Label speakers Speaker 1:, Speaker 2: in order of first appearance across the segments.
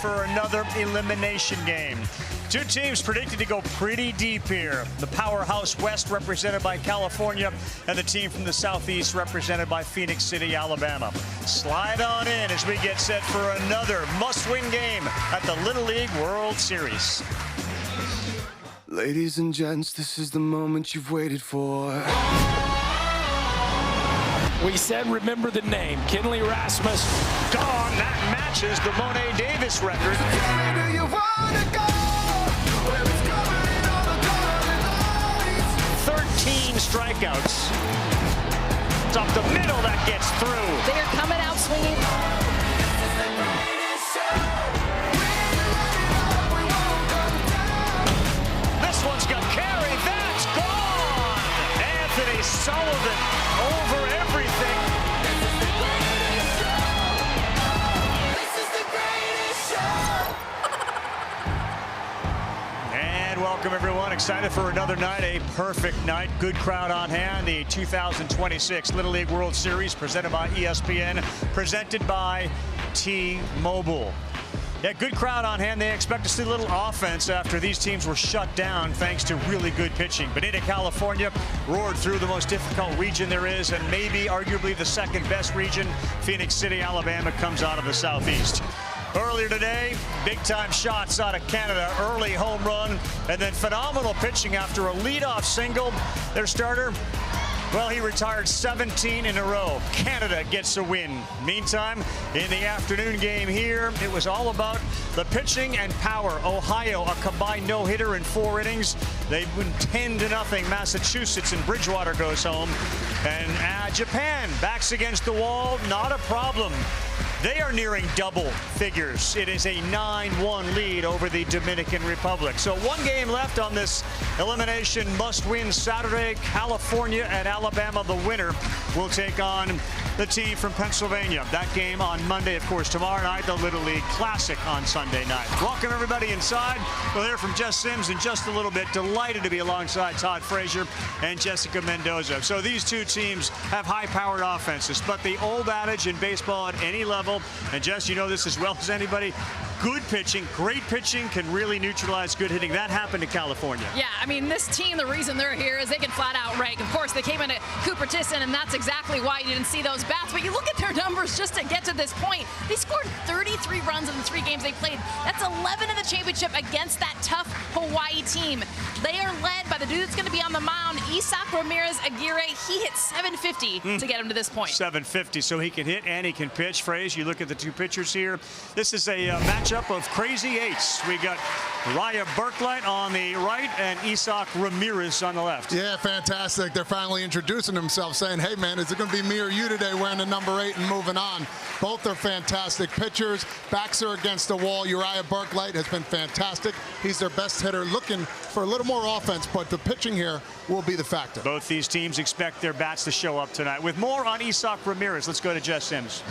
Speaker 1: for another elimination game. Two teams predicted to go pretty deep here. The powerhouse West, represented by California, and the team from the Southeast, represented by Phoenix City, Alabama. Slide on in as we get set for another must-win game at the Little League World Series.
Speaker 2: Ladies and gents, this is the moment you've waited for.
Speaker 3: We said remember the name, Kenley Rasmus.
Speaker 1: Gone. That matches the Monet Davis record. 13 strikeouts. It's up the middle that gets through.
Speaker 4: They are coming out swinging.
Speaker 1: This one's got carry. That's gone. Anthony Sullivan over everything. And welcome everyone. Excited for another night, a perfect night. Good crowd on hand. The 2026 Little League World Series presented by ESPN, presented by T-Mobile. Yeah, good crowd on hand. They expect to see a little offense after these teams were shut down thanks to really good pitching. Bonita, California roared through the most difficult region there is, and maybe arguably the second best region. Phoenix City, Alabama comes out of the Southeast. Earlier today, big-time shots out of Canada, early home run, and then phenomenal pitching after a leadoff single. Their starter, well, he retired 17 in a row. Canada gets a win. Meantime, in the afternoon game here, it was all about the pitching and power. Ohio, a combined no-hitter in 4 innings. They win 10-0. Massachusetts, and Bridgewater goes home. And Japan backs against the wall. Not a problem. They are nearing double figures. It is a 9-1 lead over the Dominican Republic. So one game left on this elimination must-win Saturday. California and Alabama, the winner, will take on the team from Pennsylvania. That game on Monday, of course. Tomorrow night, the Little League Classic on Sunday night. Welcome everybody inside. We'll hear from Jess Sims in just a little bit. Delighted to be alongside Todd Frazier and Jessica Mendoza. So these two teams have high-powered offenses, but the old adage in baseball at any level, and Jess, you know this as well as anybody, good pitching, great pitching can really neutralize good hitting. That happened to California.
Speaker 4: Yeah, I mean, this team, the reason they're here is they can flat out rank. Of course, they came into Cooper Tisson, and that's exactly why you didn't see those bats. But you look at their numbers just to get to this point. They scored 33 runs in the 3 games they played. That's 11 in the championship against that tough Hawaii team. They are led by the dude that's going to be on the mound, Isaac Ramirez Aguirre. He hit 750 to get him to this point.
Speaker 1: 750, so he can hit and he can pitch. Fraze, you look at the two pitchers here. This is a matchup of crazy eights. We got Raya Berklight on the right and Isaac Ramirez on the left.
Speaker 5: Yeah, fantastic. They're finally introducing themselves, saying, hey, man, is it going to be me or you today wearing the number 8 and moving on? Both are fantastic pitchers. Backs are against the wall. Uriah Berklight has been fantastic. He's their best hitter, looking for a little more offense, but the pitching here will be the factor.
Speaker 1: Both these teams expect their bats to show up tonight. With more on Isaac Ramirez, let's go to Jess Sims.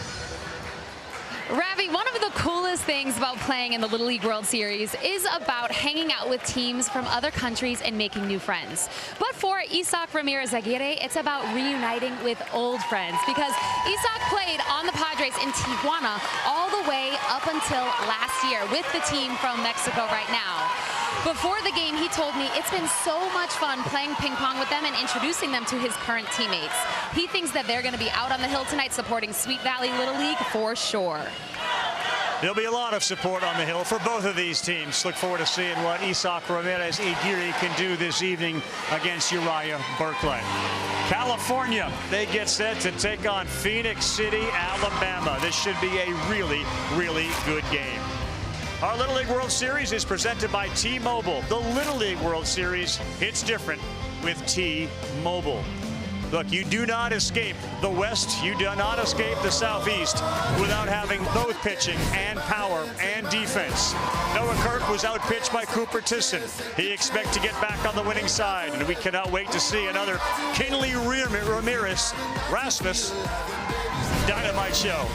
Speaker 6: Ravi, one of the coolest things about playing in the Little League World Series is about hanging out with teams from other countries and making new friends. But for Isaac Ramirez Aguirre, it's about reuniting with old friends, because Isaac played on the Padres in Tijuana all the way up until last year with the team from Mexico right now. Before the game, he told me it's been so much fun playing ping pong with them and introducing them to his current teammates. He thinks that they're going to be out on the hill tonight supporting Sweet Valley Little League for sure.
Speaker 1: There'll be a lot of support on the hill for both of these teams. Look forward to seeing what Isaac Ramirez Aguirre can do this evening against Uriah Berklight. California, they get set to take on Phoenix City, Alabama. This should be a really, really good game. Our Little League World Series is presented by T-Mobile. The Little League World Series, it's different with T-Mobile. Look, you do not escape the West, you do not escape the Southeast without having both pitching and power and defense. Noah Kirk was outpitched by Cooper Tisson. He expects to get back on the winning side, and we cannot wait to see another Kenley Ramirez Rasmus Dynamite show.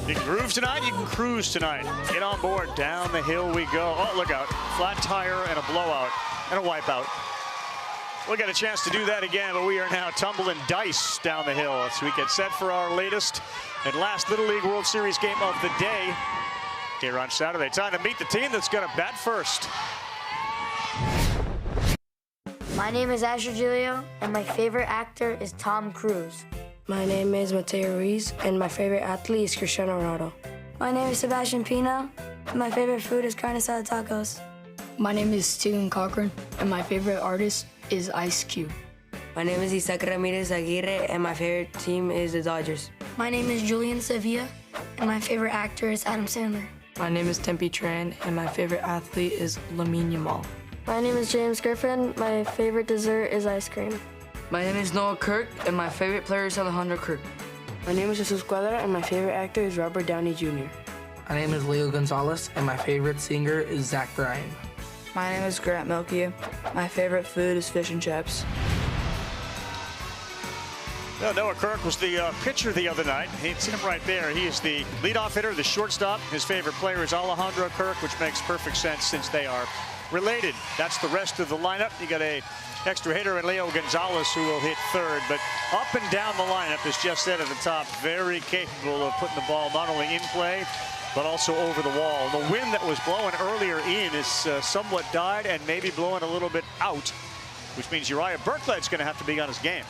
Speaker 1: You can groove tonight, you can cruise tonight. Get on board, down the hill we go. Oh, look out, flat tire and a blowout and a wipeout. We'll get a chance to do that again, but we are now tumbling dice down the hill as we get set for our latest and last Little League World Series game of the day. Here on Saturday, time to meet the team that's gonna bat first.
Speaker 7: My name is Asher Giglio, and my favorite actor is Tom Cruise.
Speaker 8: My name is Mateo Ruiz, and my favorite athlete is Cristiano Ronaldo.
Speaker 9: My name is Sebastian Pina, and my favorite food is carne asada tacos.
Speaker 10: My name is Steven Cochran, and my favorite artist is Ice Cube.
Speaker 8: My name is Isaac Ramirez Aguirre, and my favorite team is the Dodgers.
Speaker 9: My name is Julian Sevilla, and my favorite actor is Adam Sandler.
Speaker 10: My name is Tempe Tran, and my favorite athlete is Lamine Yamal.
Speaker 9: My name is James Griffin. My favorite dessert is ice cream.
Speaker 10: My name is Noah Kirk, and my favorite player is Alejandro Kirk.
Speaker 8: My name is Jesus Cuadra, and my favorite actor is Robert Downey Jr.
Speaker 10: My name is Leo Gonzalez, and my favorite singer is Zach Bryan.
Speaker 8: My name is Grant Melkia. My favorite food is fish and chips.
Speaker 1: Well, Noah Kirk was the pitcher the other night. It's him right there. He is the leadoff hitter, the shortstop. His favorite player is Alejandro Kirk, which makes perfect sense since they are related. That's the rest of the lineup. You got a extra hitter in Leo Gonzalez who will hit third, but up and down the lineup, as Jeff said at the top, very capable of putting the ball not only in play, but also over the wall. The wind that was blowing earlier in is somewhat died and maybe blowing a little bit out, which means Uriah Berklight's going to have to be on his game.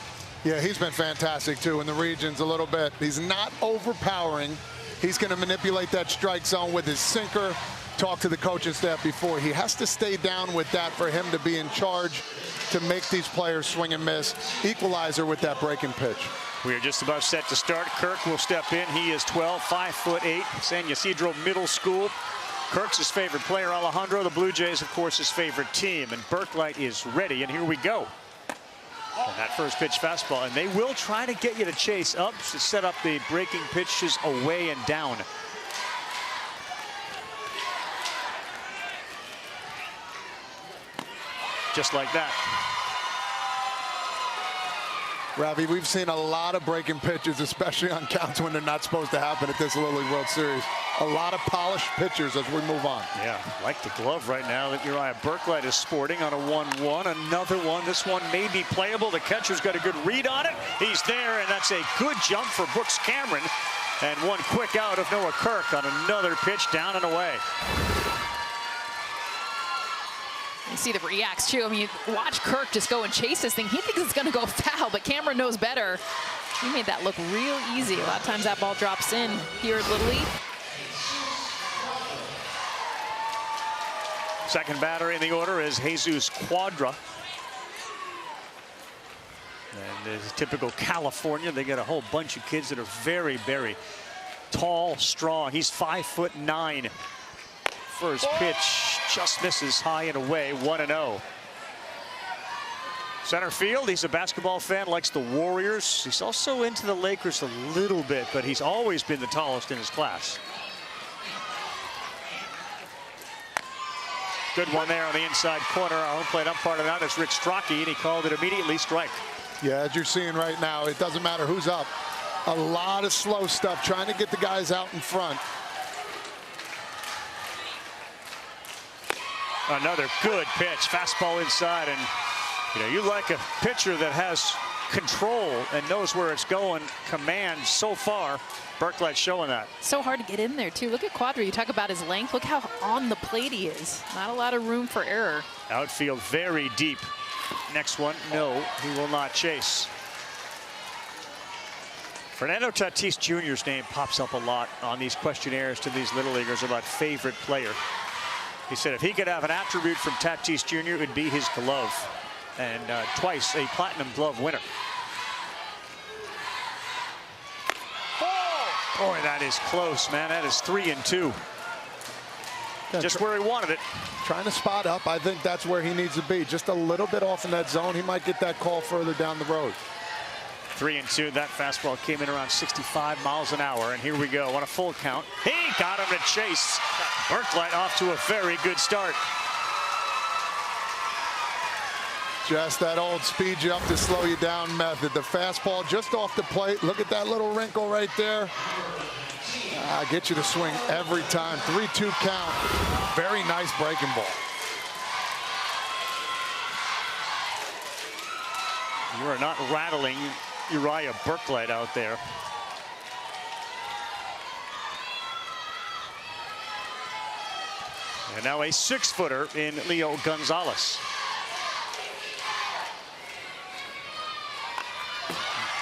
Speaker 5: Yeah, he's been fantastic too in the regions a little bit. He's not overpowering. He's going to manipulate that strike zone with his sinker. Talk to the coaching staff before. He has to stay down with that for him to be in charge to make these players swing and miss. Equalizer with that breaking pitch.
Speaker 1: We are just about set to start. Kirk will step in. He is 12, 5'8", San Ysidro Middle School. Kirk's his favorite player, Alejandro. The Blue Jays, of course, his favorite team. And Berklight is ready, and here we go. And that first pitch fastball, and they will try to get you to chase up to set up the breaking pitches away and down. Just like that.
Speaker 5: Ravi, we've seen a lot of breaking pitches, especially on counts when they're not supposed to happen at this Little League World Series. A lot of polished pitchers as we move on.
Speaker 1: Yeah, like the glove right now that Uriah Berklight is sporting on a 1-1. Another one. This one may be playable. The catcher's got a good read on it. He's there, and that's a good jump for Brooks Cameron. And one quick out of Noah Kirk on another pitch down and away.
Speaker 4: You see the reacts too. I mean, watch Kirk just go and chase this thing. He thinks it's going to go foul, but Cameron knows better. He made that look real easy. A lot of times that ball drops in here at Little League.
Speaker 1: Second batter in the order is Jesus Cuadra. And as typical California, they get a whole bunch of kids that are very, very tall, strong. He's 5'9". First pitch just misses high and away, 1-0. Center field, he's a basketball fan, likes the Warriors. He's also into the Lakers a little bit, but he's always been the tallest in his class. Good one there on the inside corner. Our home plate umpire tonight is Rick Strachey, and he called it immediately strike.
Speaker 5: Yeah, as you're seeing right now, it doesn't matter who's up. A lot of slow stuff, trying to get the guys out in front.
Speaker 1: Another good pitch, fastball inside, and you know, you like a pitcher that has control and knows where it's going, command so far. Berklight's showing that.
Speaker 4: So hard to get in there too. Look at Cuadra. You talk about his length. Look how on the plate he is. Not a lot of room for error.
Speaker 1: Outfield very deep. Next one, no, he will not chase. Fernando Tatis Jr.'s name pops up a lot on these questionnaires to these Little Leaguers about favorite player. He said if he could have an attribute from Tatis Jr., it would be his glove. And twice a platinum glove winner. Boy, that is close, man. That is 3-2.
Speaker 5: Yeah,
Speaker 1: just where he wanted it.
Speaker 5: Trying to spot up. I think that's where he needs to be. Just a little bit off in that zone. He might get that call further down the road.
Speaker 1: 3-2. That fastball came in around 65 miles an hour. And here we go on a full count. He got him to chase. Berklight off to a very good start.
Speaker 5: Just that old speed you up to slow you down method. The fastball just off the plate. Look at that little wrinkle right there. Get you to swing every time. 3-2 count. Very nice breaking ball.
Speaker 1: You are not rattling Uriah Burklight out there. And now a 6-footer in Leo Gonzalez.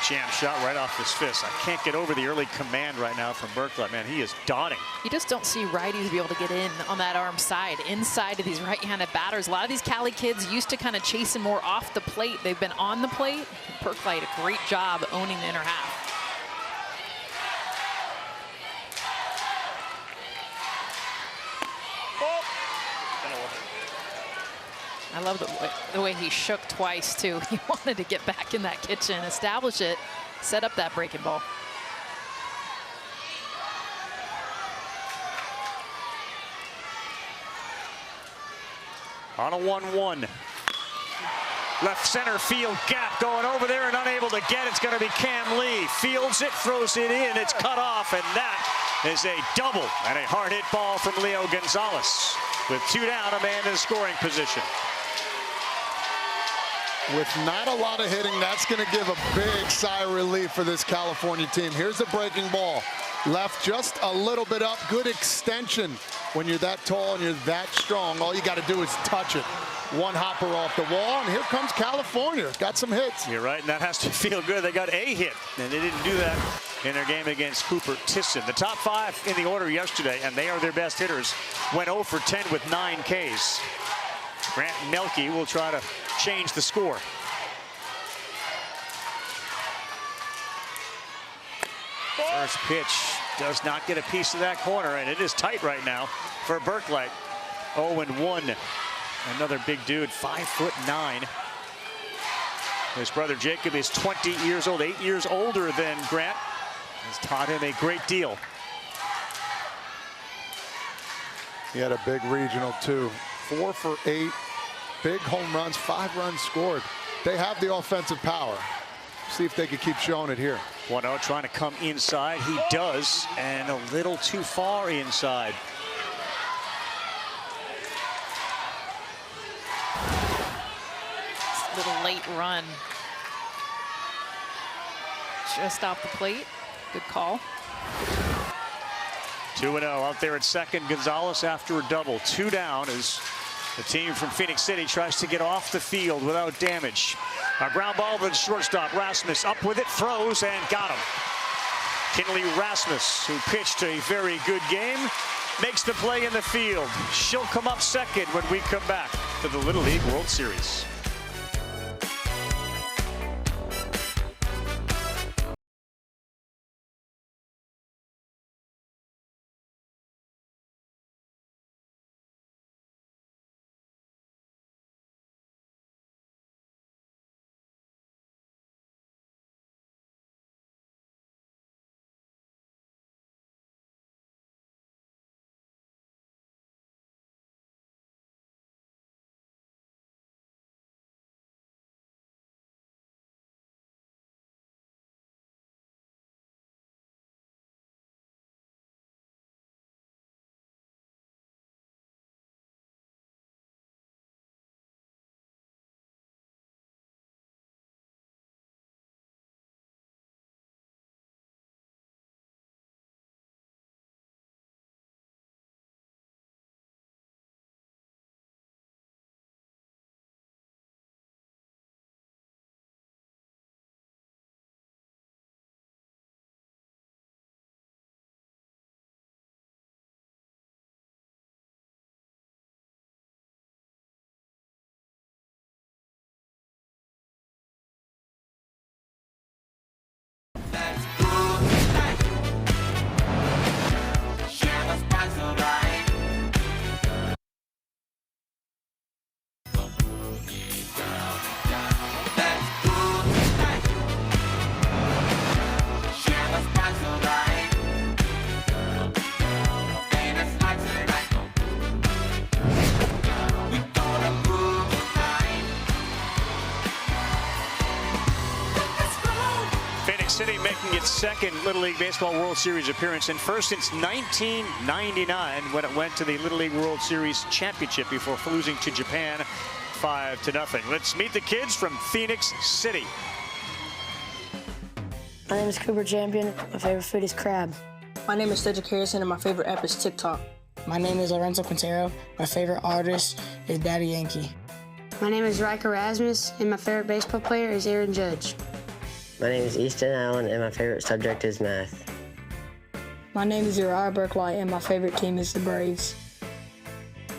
Speaker 1: Jam shot right off his fist. I can't get over the early command right now from Burklight. Man, he is dotting.
Speaker 4: You just don't see righties be able to get in on that arm side, inside of these right-handed batters. A lot of these Cali kids used to kind of chase him more off the plate. They've been on the plate. Burklight, a great job owning the inner half. I love the way he shook twice, too. He wanted to get back in that kitchen, establish it, set up that breaking ball.
Speaker 1: On a 1-1. Left center field gap going over there and unable to get it. It's going to be Cam Lee. Fields it, throws it in. It's cut off, and that is a double and a hard hit ball from Leo Gonzalez. With 2 down, a man in scoring position.
Speaker 5: With not a lot of hitting, that's going to give a big sigh of relief for this California team. Here's the breaking ball. Left just a little bit up. Good extension. When you're that tall and you're that strong, all you got to do is touch it. One hopper off the wall, and here comes California. Got some hits.
Speaker 1: You're right, and that has to feel good. They got a hit, and they didn't do that in their game against Cooper Tisson. The top 5 in the order yesterday, and they are their best hitters, went 0 for 10 with 9 Ks. Grant Melke will try to change the score. First pitch does not get a piece of that corner, and it is tight right now for Burklight. 0-1. Another big dude, 5'9". His brother Jacob is 20 years old, 8 years older than Grant. Has taught him a great deal.
Speaker 5: He had a big regional too. 4 for 8, big home runs, 5 runs scored. They have the offensive power. See if they can keep showing it here.
Speaker 1: 1-0 trying to come inside. He does, and a little too far inside.
Speaker 4: Little late run. Just off the plate. Good call.
Speaker 1: 2-0 out there at second. Gonzalez after a double. 2 down as the team from Phoenix City tries to get off the field without damage. A ground ball to the shortstop. Rasmus up with it, throws, and got him. Kinley Rasmus, who pitched a very good game, makes the play in the field. She'll come up second when we come back to the Little League World Series. making its second Little League Baseball World Series appearance and first since 1999 when it went to the Little League World Series Championship before losing to Japan 5-0. Let's meet the kids from Phoenix City.
Speaker 9: My name is Cooper Champion. My favorite food is crab.
Speaker 10: My name is Cedric Harrison, and my favorite app is TikTok.
Speaker 11: My name is Lorenzo Quintero. My favorite artist is Daddy Yankee.
Speaker 9: My name is Riker Rasmus, and my favorite baseball player is Aaron Judge.
Speaker 12: My name is Easton Allen, and my favorite subject is math.
Speaker 10: My name is Uriah Burklight, and my favorite team is the Braves.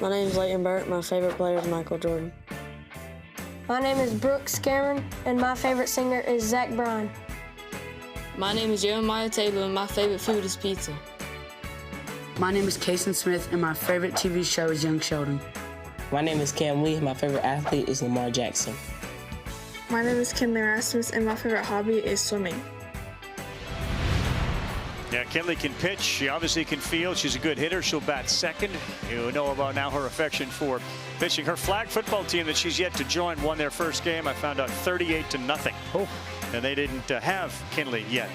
Speaker 8: My name is Leighton Burt. My favorite player is Michael Jordan.
Speaker 9: My name is Brooks Cameron, and my favorite singer is Zach Bryan.
Speaker 10: My name is Jeremiah Taylor, and my favorite food is pizza.
Speaker 11: My name is Kason Smith, and my favorite TV show is Young Sheldon. My name is Cam Lee. My favorite athlete is Lamar Jackson.
Speaker 9: My name is Kinley Rasmus, and my favorite hobby is swimming.
Speaker 1: Yeah, Kinley can pitch. She obviously can field. She's a good hitter. She'll bat second. You know about now her affection for pitching. Her flag football team that she's yet to join won their first game. I found out 38-0. Oh. And they didn't have Kinley yet.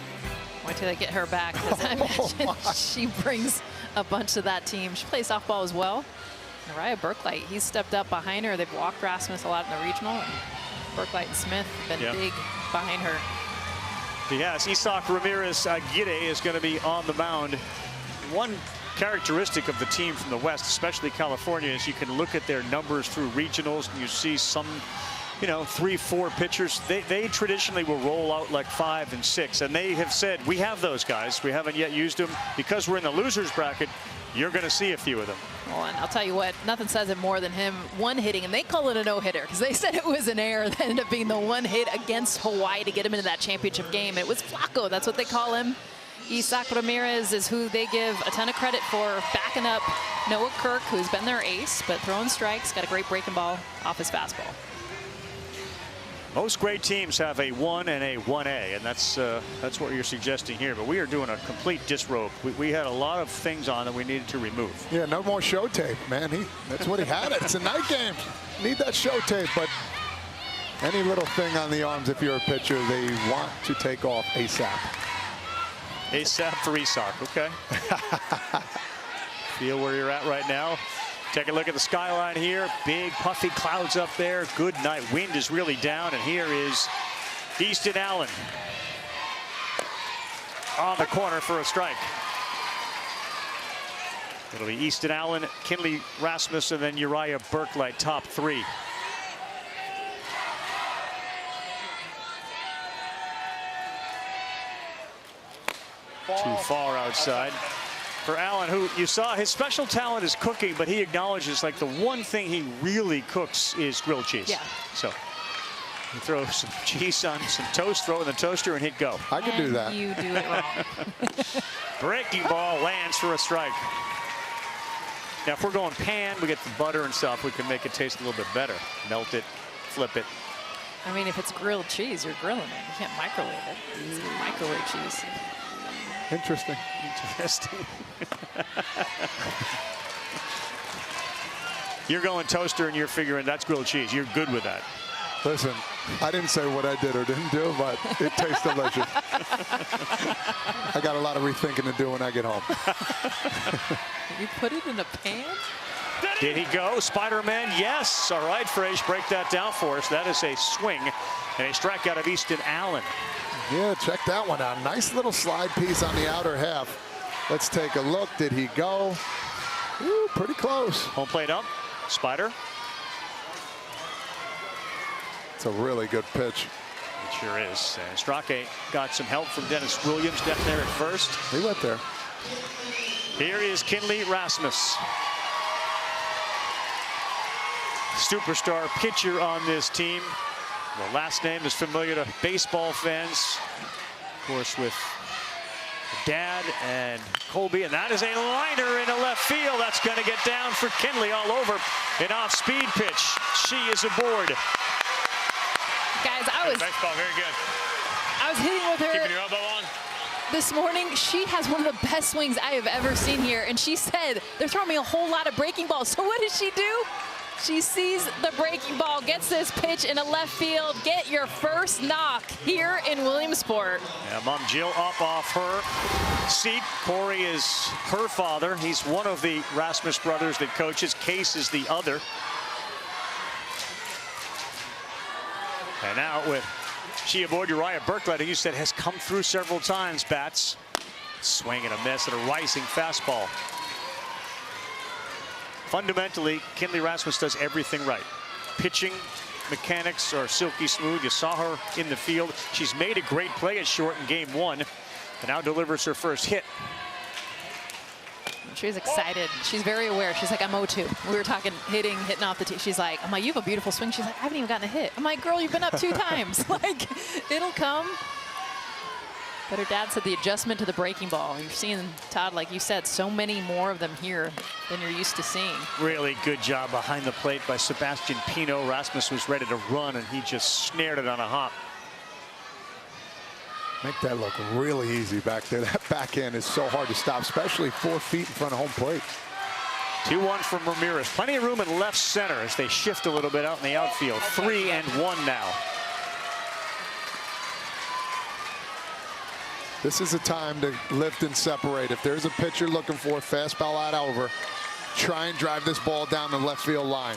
Speaker 4: Wait till they get her back, because I imagine she brings a bunch of that team. She plays softball as well. Uriah Burklight, he's stepped up behind her. They've walked Rasmus a lot in the regional. And Burklight and Smith have been big behind her.
Speaker 1: Yes, Isak Ramirez Aguirre is going to be on the mound. One characteristic of the team from the West, especially California, is you can look at their numbers through regionals and you see some, you know, 3-4 pitchers. They traditionally will roll out like 5 and 6, and they have said, we have those guys. We haven't yet used them. Because we're in the losers bracket, you're going to see a few of them.
Speaker 4: Well, and I'll tell you what, nothing says it more than him one-hitting, and they call it a no-hitter because they said it was an error that ended up being the one hit against Hawaii to get him into that championship game. It was Flacco, that's what they call him. Isak Ramirez is who they give a ton of credit for backing up Noah Kirk, who's been their ace, but throwing strikes, got a great breaking ball off his fastball.
Speaker 1: Most great teams have a 1 and a 1A, and that's what you're suggesting here. But we are doing a complete disrobe. We had a lot of things on that we needed to remove.
Speaker 5: Yeah, no more show tape, man. That's what he had. It's a night game. Need that show tape, but any little thing on the arms, if you're a pitcher, they want to take off ASAP.
Speaker 1: ASAP for Isak, okay. Feel where you're at right now. Take a look at the skyline here. Big puffy clouds up there. Good night. Wind is really down, and here is Easton Allen on the corner for a strike. It'll be Easton Allen, Kinley Rasmus, and then Uriah Burklight, top 3. Too far outside. For Allen, who you saw his special talent is cooking, but he acknowledges like the one thing he really cooks is grilled cheese.
Speaker 4: Yeah.
Speaker 1: So he throws some cheese on some toast, throw it in the toaster, and hit go.
Speaker 5: I could do that.
Speaker 4: You do it wrong.
Speaker 1: Breaking ball lands for a strike. Now, if we're going pan, we get the butter and stuff. We can make it taste a little bit better. Melt it, flip it.
Speaker 4: I mean, if it's grilled cheese, you're grilling it. You can't microwave it. It's microwave cheese.
Speaker 5: Interesting.
Speaker 1: Interesting. You're going toaster and you're figuring that's grilled cheese. You're good with that.
Speaker 5: Listen, I didn't say what I did or didn't do, but it tastes delicious. I got a lot of rethinking to do when I get home.
Speaker 4: You put it in a pan?
Speaker 1: Did he go? Spider-Man, yes. All right, Frage, break that down for us. That is a swing and a strikeout of Easton Allen.
Speaker 5: Yeah, check that one out. Nice little slide piece on the outer half. Let's take a look. Did he go? Ooh, pretty close.
Speaker 1: Home plate up. Spider.
Speaker 5: It's a really good pitch.
Speaker 1: It sure is. And Strake got some help from Dennis Williams down there at first.
Speaker 5: He went there.
Speaker 1: Here is Kinley Rasmus. Superstar pitcher on this team. The last name is familiar to baseball fans. Of course, with Dad and Colby, and that is a liner into left field. That's going to get down for Kinley all over. An off-speed pitch. She is aboard.
Speaker 4: Guys, I was
Speaker 3: baseball, very good.
Speaker 4: I was hitting with her
Speaker 3: Keeping your elbow on.
Speaker 4: this morning. She has one of the best swings I have ever seen here, and she said they're throwing me a whole lot of breaking balls. So what does she do? She sees the breaking ball, gets this pitch in a left field. Get your first knock here in Williamsport.
Speaker 1: Yeah, Mom Jill up off her seat. Corey is her father. He's one of the Rasmus brothers that coaches. Case is the other. And now with she aboard Uriah Berklet, who you said has come through several times, bats. Swing and a miss at a rising fastball. Fundamentally, Kinley Rasmus does everything right. Pitching mechanics are silky smooth. You saw her in the field. She's made a great play at short in game 1 and now delivers her first hit.
Speaker 4: She's excited. She's very aware. She's like, I'm 0-2. We were talking hitting off the tee. She's like, I'm like, you have a beautiful swing. She's like, I haven't even gotten a hit. I'm like, girl, you've been up 2 times. Like, it'll come. But her dad said the adjustment to the breaking ball. You're seeing, Todd, like you said, so many more of them here than you're used to seeing.
Speaker 1: Really good job behind the plate by Sebastian Pino. Rasmus was ready to run, and he just snared it on a hop.
Speaker 13: Make that look really easy back there. That backhand is so hard to stop, especially 4 feet in front of home plate.
Speaker 1: 2-1 from Ramirez. Plenty of room in left center as they shift a little bit out in the outfield. 3-1 now.
Speaker 13: This is a time to lift and separate. If there's a pitcher looking for a fastball out over, try and drive this ball down the left field line.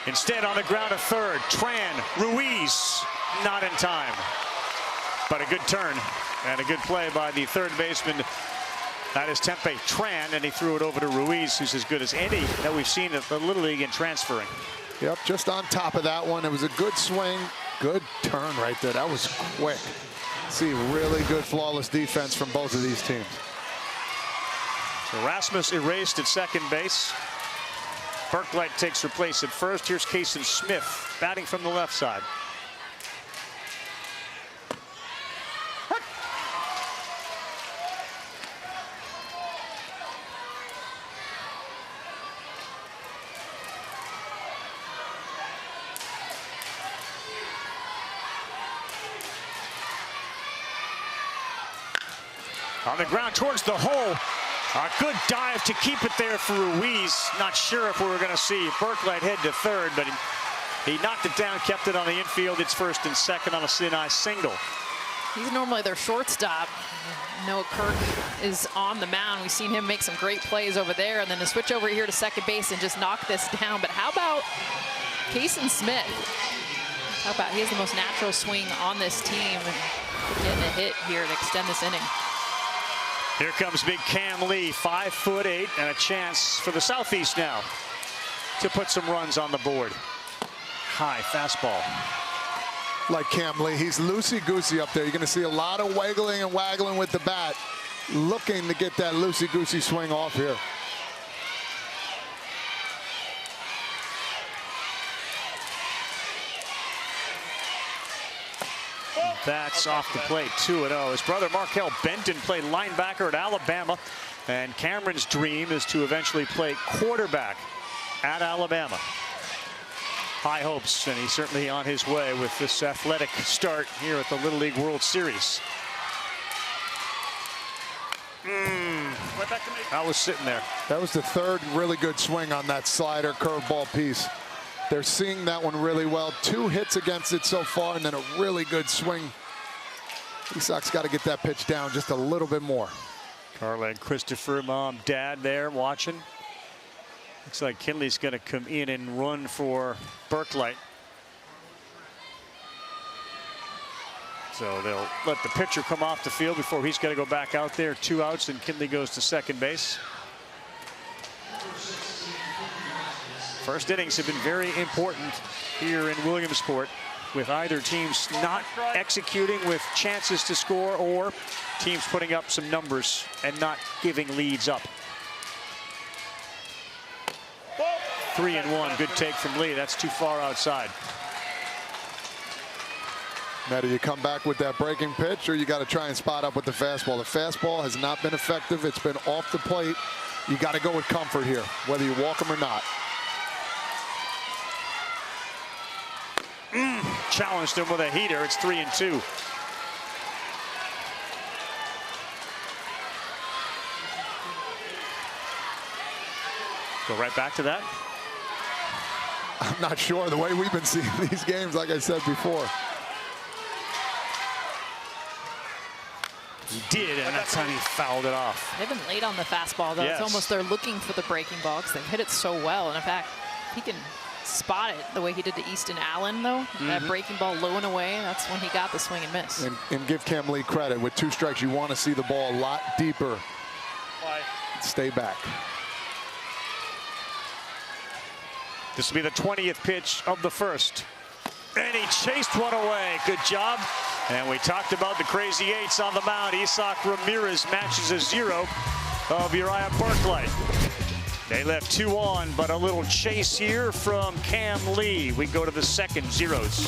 Speaker 1: Instead, on the ground to third, Tran, Ruiz, not in time. But a good turn and a good play by the third baseman. That is Tempe Tran, and he threw it over to Ruiz, who's as good as any that we've seen at the Little League in transferring.
Speaker 13: Yep, just on top of that one. It was a good swing, good turn right there. That was quick. See, really good flawless defense from both of these teams.
Speaker 1: So Rasmus erased at second base. Berklet takes her place at first. Here's Kason Smith batting from the left side. On the ground towards the hole. A good dive to keep it there for Ruiz. Not sure if we were going to see Berklet head to third, but he knocked it down, kept it on the infield. It's first and second on a Sinai single.
Speaker 4: He's normally their shortstop. Noah Kirk is on the mound. We've seen him make some great plays over there, and then to switch over here to second base and just knock this down. But how about Kason Smith? How about he has the most natural swing on this team, getting a hit here to extend this inning.
Speaker 1: Here comes big Cam Lee, 5'8", and a chance for the Southeast now to put some runs on the board. High fastball.
Speaker 13: Like Cam Lee, he's loosey-goosey up there. You're going to see a lot of wiggling and waggling with the bat, looking to get that loosey-goosey swing off here.
Speaker 1: That's off the plate, 2-0. His brother Markel Benton played linebacker at Alabama, and Cameron's dream is to eventually play quarterback at Alabama. High hopes, and he's certainly on his way with this athletic start here at the Little League World Series. That was sitting there.
Speaker 13: That was the third really good swing on that slider curveball piece. They're seeing that one really well. 2 hits against it so far, and then a really good swing. Isak's got to get that pitch down just a little bit more.
Speaker 1: Carla and Christopher, mom, dad there watching. Looks like Kinley's going to come in and run for Berklet. So they'll let the pitcher come off the field before he's got to go back out there. 2 outs, and Kinley goes to second base. First innings have been very important here in Williamsport, with either teams not executing with chances to score or teams putting up some numbers and not giving leads up. 3-1, good take from Lee. That's too far outside.
Speaker 13: Now, do you come back with that breaking pitch, or you got to try and spot up with the fastball? The fastball has not been effective. It's been off the plate. You got to go with comfort here, whether you walk them or not.
Speaker 1: Challenged him with a heater. It's 3-2. Go right back to that.
Speaker 13: I'm not sure. The way we've been seeing these games, like I said before.
Speaker 1: He did, and that time he fouled it off.
Speaker 4: They've been late on the fastball, though.
Speaker 1: Yes.
Speaker 4: It's almost they're looking for the breaking ball because they've hit it so well. And in fact, he can spot it the way he did to Easton Allen, though. That breaking ball low and away, that's when he got the swing and miss.
Speaker 13: And give Cam Lee credit. With 2 strikes, you want to see the ball a lot deeper. Stay back.
Speaker 1: This will be the 20th pitch of the first. And he chased one away. Good job. And we talked about the crazy eights on the mound. Isak Ramirez matches a 0 of Uriah Barclay. They left 2 on, but a little chase here from Cam Lee. We go to the second zeros.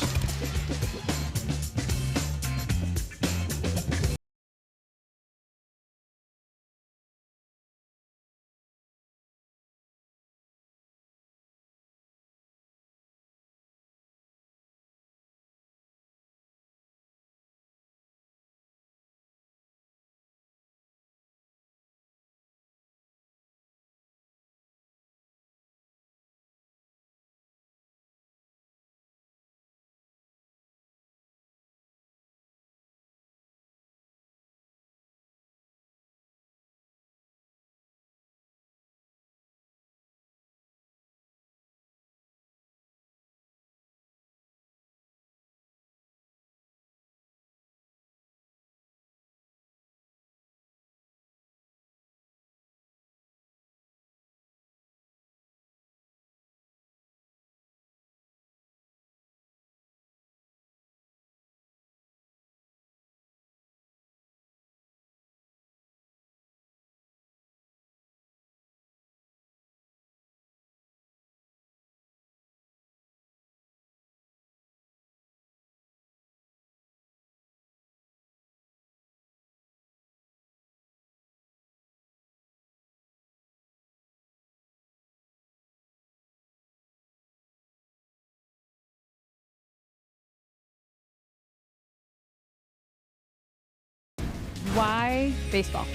Speaker 14: Why baseball?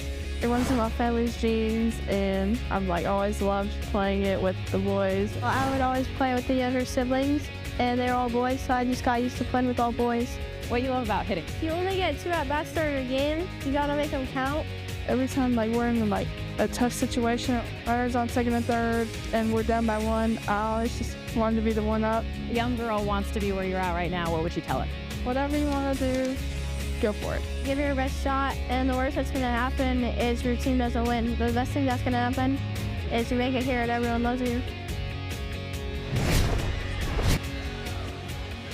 Speaker 14: It runs in my family's genes, and I've like always loved playing it with the boys. I would always play with the younger siblings, and they're all boys, so I just got used to playing with all boys.
Speaker 6: What do you love about hitting?
Speaker 14: You only get 2 at-bats during a game. You gotta make them count. Every time like we're in like a tough situation, runners on second and third, and we're down by 1, I always just wanted to be the one up.
Speaker 6: A young girl wants to be where you're at right now. What would you tell her?
Speaker 14: Whatever you want to do, go for it. Give your best shot, and the worst that's going to happen is your team doesn't win. The best thing that's going to happen is you make it here and everyone loves you.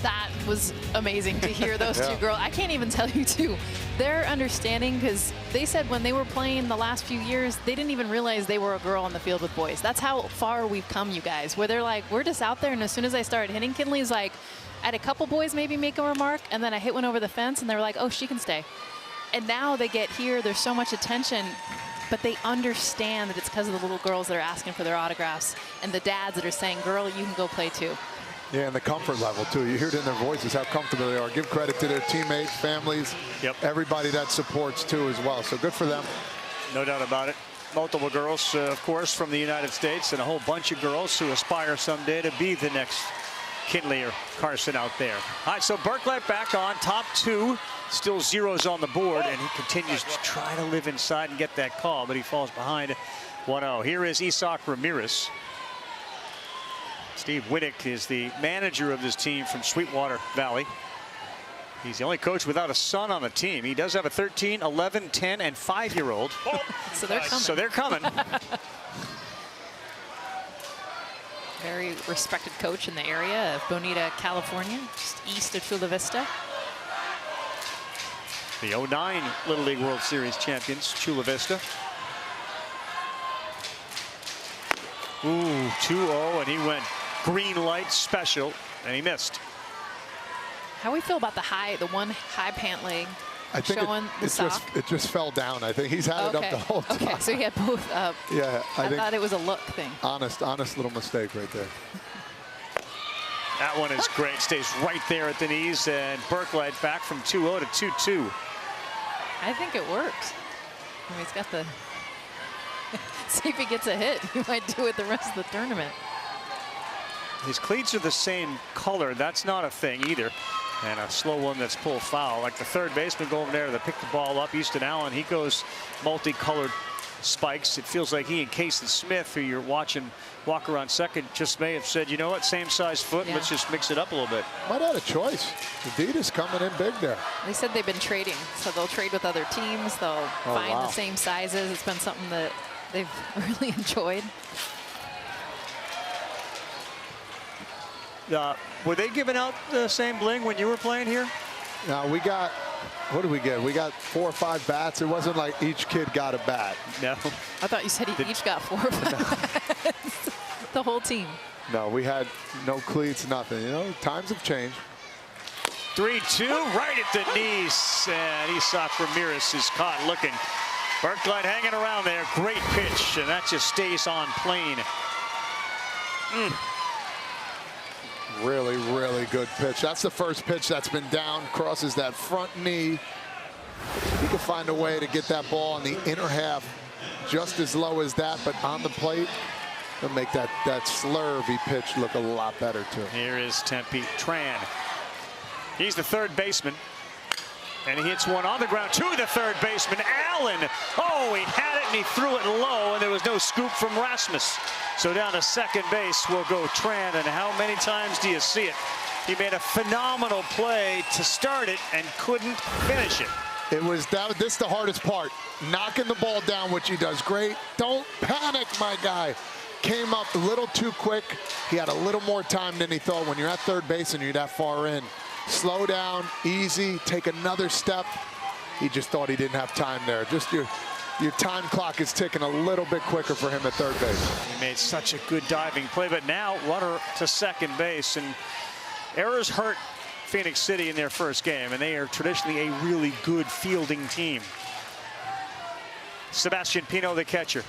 Speaker 4: That was amazing to hear those 2 girls. I can't even tell you, too. Their understanding, because they said when they were playing the last few years, they didn't even realize they were a girl on the field with boys. That's how far we've come, you guys, where they're like, we're just out there, and as soon as I started hitting, Kinley's like, I had a couple boys maybe make a remark, and then I hit one over the fence, and they were like, oh, she can stay. And now they get here, there's so much attention, but they understand that it's because of the little girls that are asking for their autographs and the dads that are saying, girl, you can go play too.
Speaker 13: Yeah, and the comfort level, too. You hear it in their voices how comfortable they are. Give credit to their teammates, families, everybody that supports, too, as well. So good for them.
Speaker 1: No doubt about it. Multiple girls, of course, from the United States, and a whole bunch of girls who aspire someday to be the next Kinley or Carson out there. All right, so Barclay back on, top 2, still 0s on the board, and he continues to try to live inside and get that call, but he falls behind 1-0. Here is Isak Ramirez. Steve Winnick is the manager of this team from Sweetwater Valley. He's the only coach without a son on the team. He does have a 13, 11, 10, and 5-year-old.
Speaker 4: So they're coming.
Speaker 1: So they're coming.
Speaker 4: Very respected coach in the area of Bonita, California, just east of Chula Vista.
Speaker 1: The 09 Little League World Series champions, Chula Vista. Ooh, 2-0, and he went green light special, and he missed.
Speaker 4: How do we feel about the one high pant leg
Speaker 13: I think
Speaker 4: showing the sock?
Speaker 13: it just fell down. I think he's had it up the whole time.
Speaker 4: Okay, so he had both up.
Speaker 13: Yeah,
Speaker 4: I thought it was a look thing.
Speaker 13: Honest little mistake right there.
Speaker 1: That one is great. Stays right there at the knees, and Barclay back from 2-0 to 2-2.
Speaker 4: I think it works. I mean, he's got the See if he gets a hit. He might do it the rest of the tournament.
Speaker 1: His cleats are the same color. That's not a thing either. And a slow one that's pulled foul. Like the third baseman going over there to pick the ball up. Easton Allen, he goes multicolored spikes. It feels like he and Kason Smith, who you're watching walk around second, just may have said, you know what, same size foot, let's just mix it up a little bit.
Speaker 13: Might have a choice. Adidas coming in big there.
Speaker 4: They said they've been trading, so they'll trade with other teams. They'll find the same sizes. It's been something that they've really enjoyed.
Speaker 1: Were they giving out the same bling when you were playing here?
Speaker 13: Now we got, what did we get? We got 4 or 5 bats. It wasn't like each kid got a bat.
Speaker 1: No.
Speaker 4: I thought you said each got 4 or 5 bats. The whole team.
Speaker 13: No, we had no cleats, nothing. You know, times have changed.
Speaker 1: 3-2 right at the knees. And Isak Ramirez is caught looking. Berklight hanging around there. Great pitch. And that just stays on plane.
Speaker 13: Really, really good pitch. That's the first pitch that's been down. Crosses that front knee. He can find a way to get that ball in the inner half just as low as that, but on the plate, he'll make that slurvy pitch look a lot better too.
Speaker 1: Here is Tempe Tran. He's the third baseman. And he hits one on the ground to the third baseman, Allen. Oh, he had it and he threw it low, and there was no scoop from Rasmus. So down to second base will go Tran, and how many times do you see it? He made a phenomenal play to start it and couldn't finish it.
Speaker 13: This is the hardest part. Knocking the ball down, which he does great. Don't panic, my guy. Came up a little too quick. He had a little more time than he thought. When you're at third base and you're that far in, slow down, easy, take another step. He just thought he didn't have time there. Just your time clock is ticking a little bit quicker for him at third base.
Speaker 1: He made such a good diving play, but now runner to second base. And errors hurt Phoenix City in their first game, and they are traditionally a really good fielding team. Sebastian Pino, the catcher.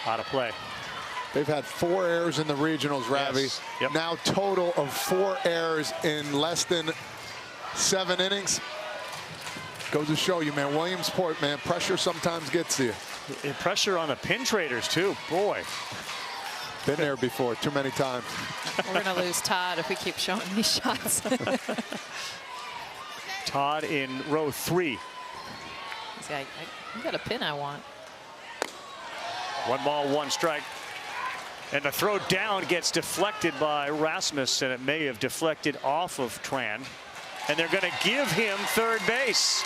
Speaker 1: Out of play.
Speaker 13: They've had 4 errors in the regionals, Ravi.
Speaker 1: Yes. Yep.
Speaker 13: Now total of 4 errors in less than 7 innings. Goes to show you, man, Williamsport, man, pressure sometimes gets to you.
Speaker 1: And pressure on the pin traders, too. Boy.
Speaker 13: Been there before, too many times.
Speaker 4: We're going to lose Todd if we keep showing these shots.
Speaker 1: Todd in row 3.
Speaker 4: He's like, you got a pin I want.
Speaker 1: 1 ball, 1 strike. And the throw down gets deflected by Rasmus, and it may have deflected off of Tran. And they're going to give him third base.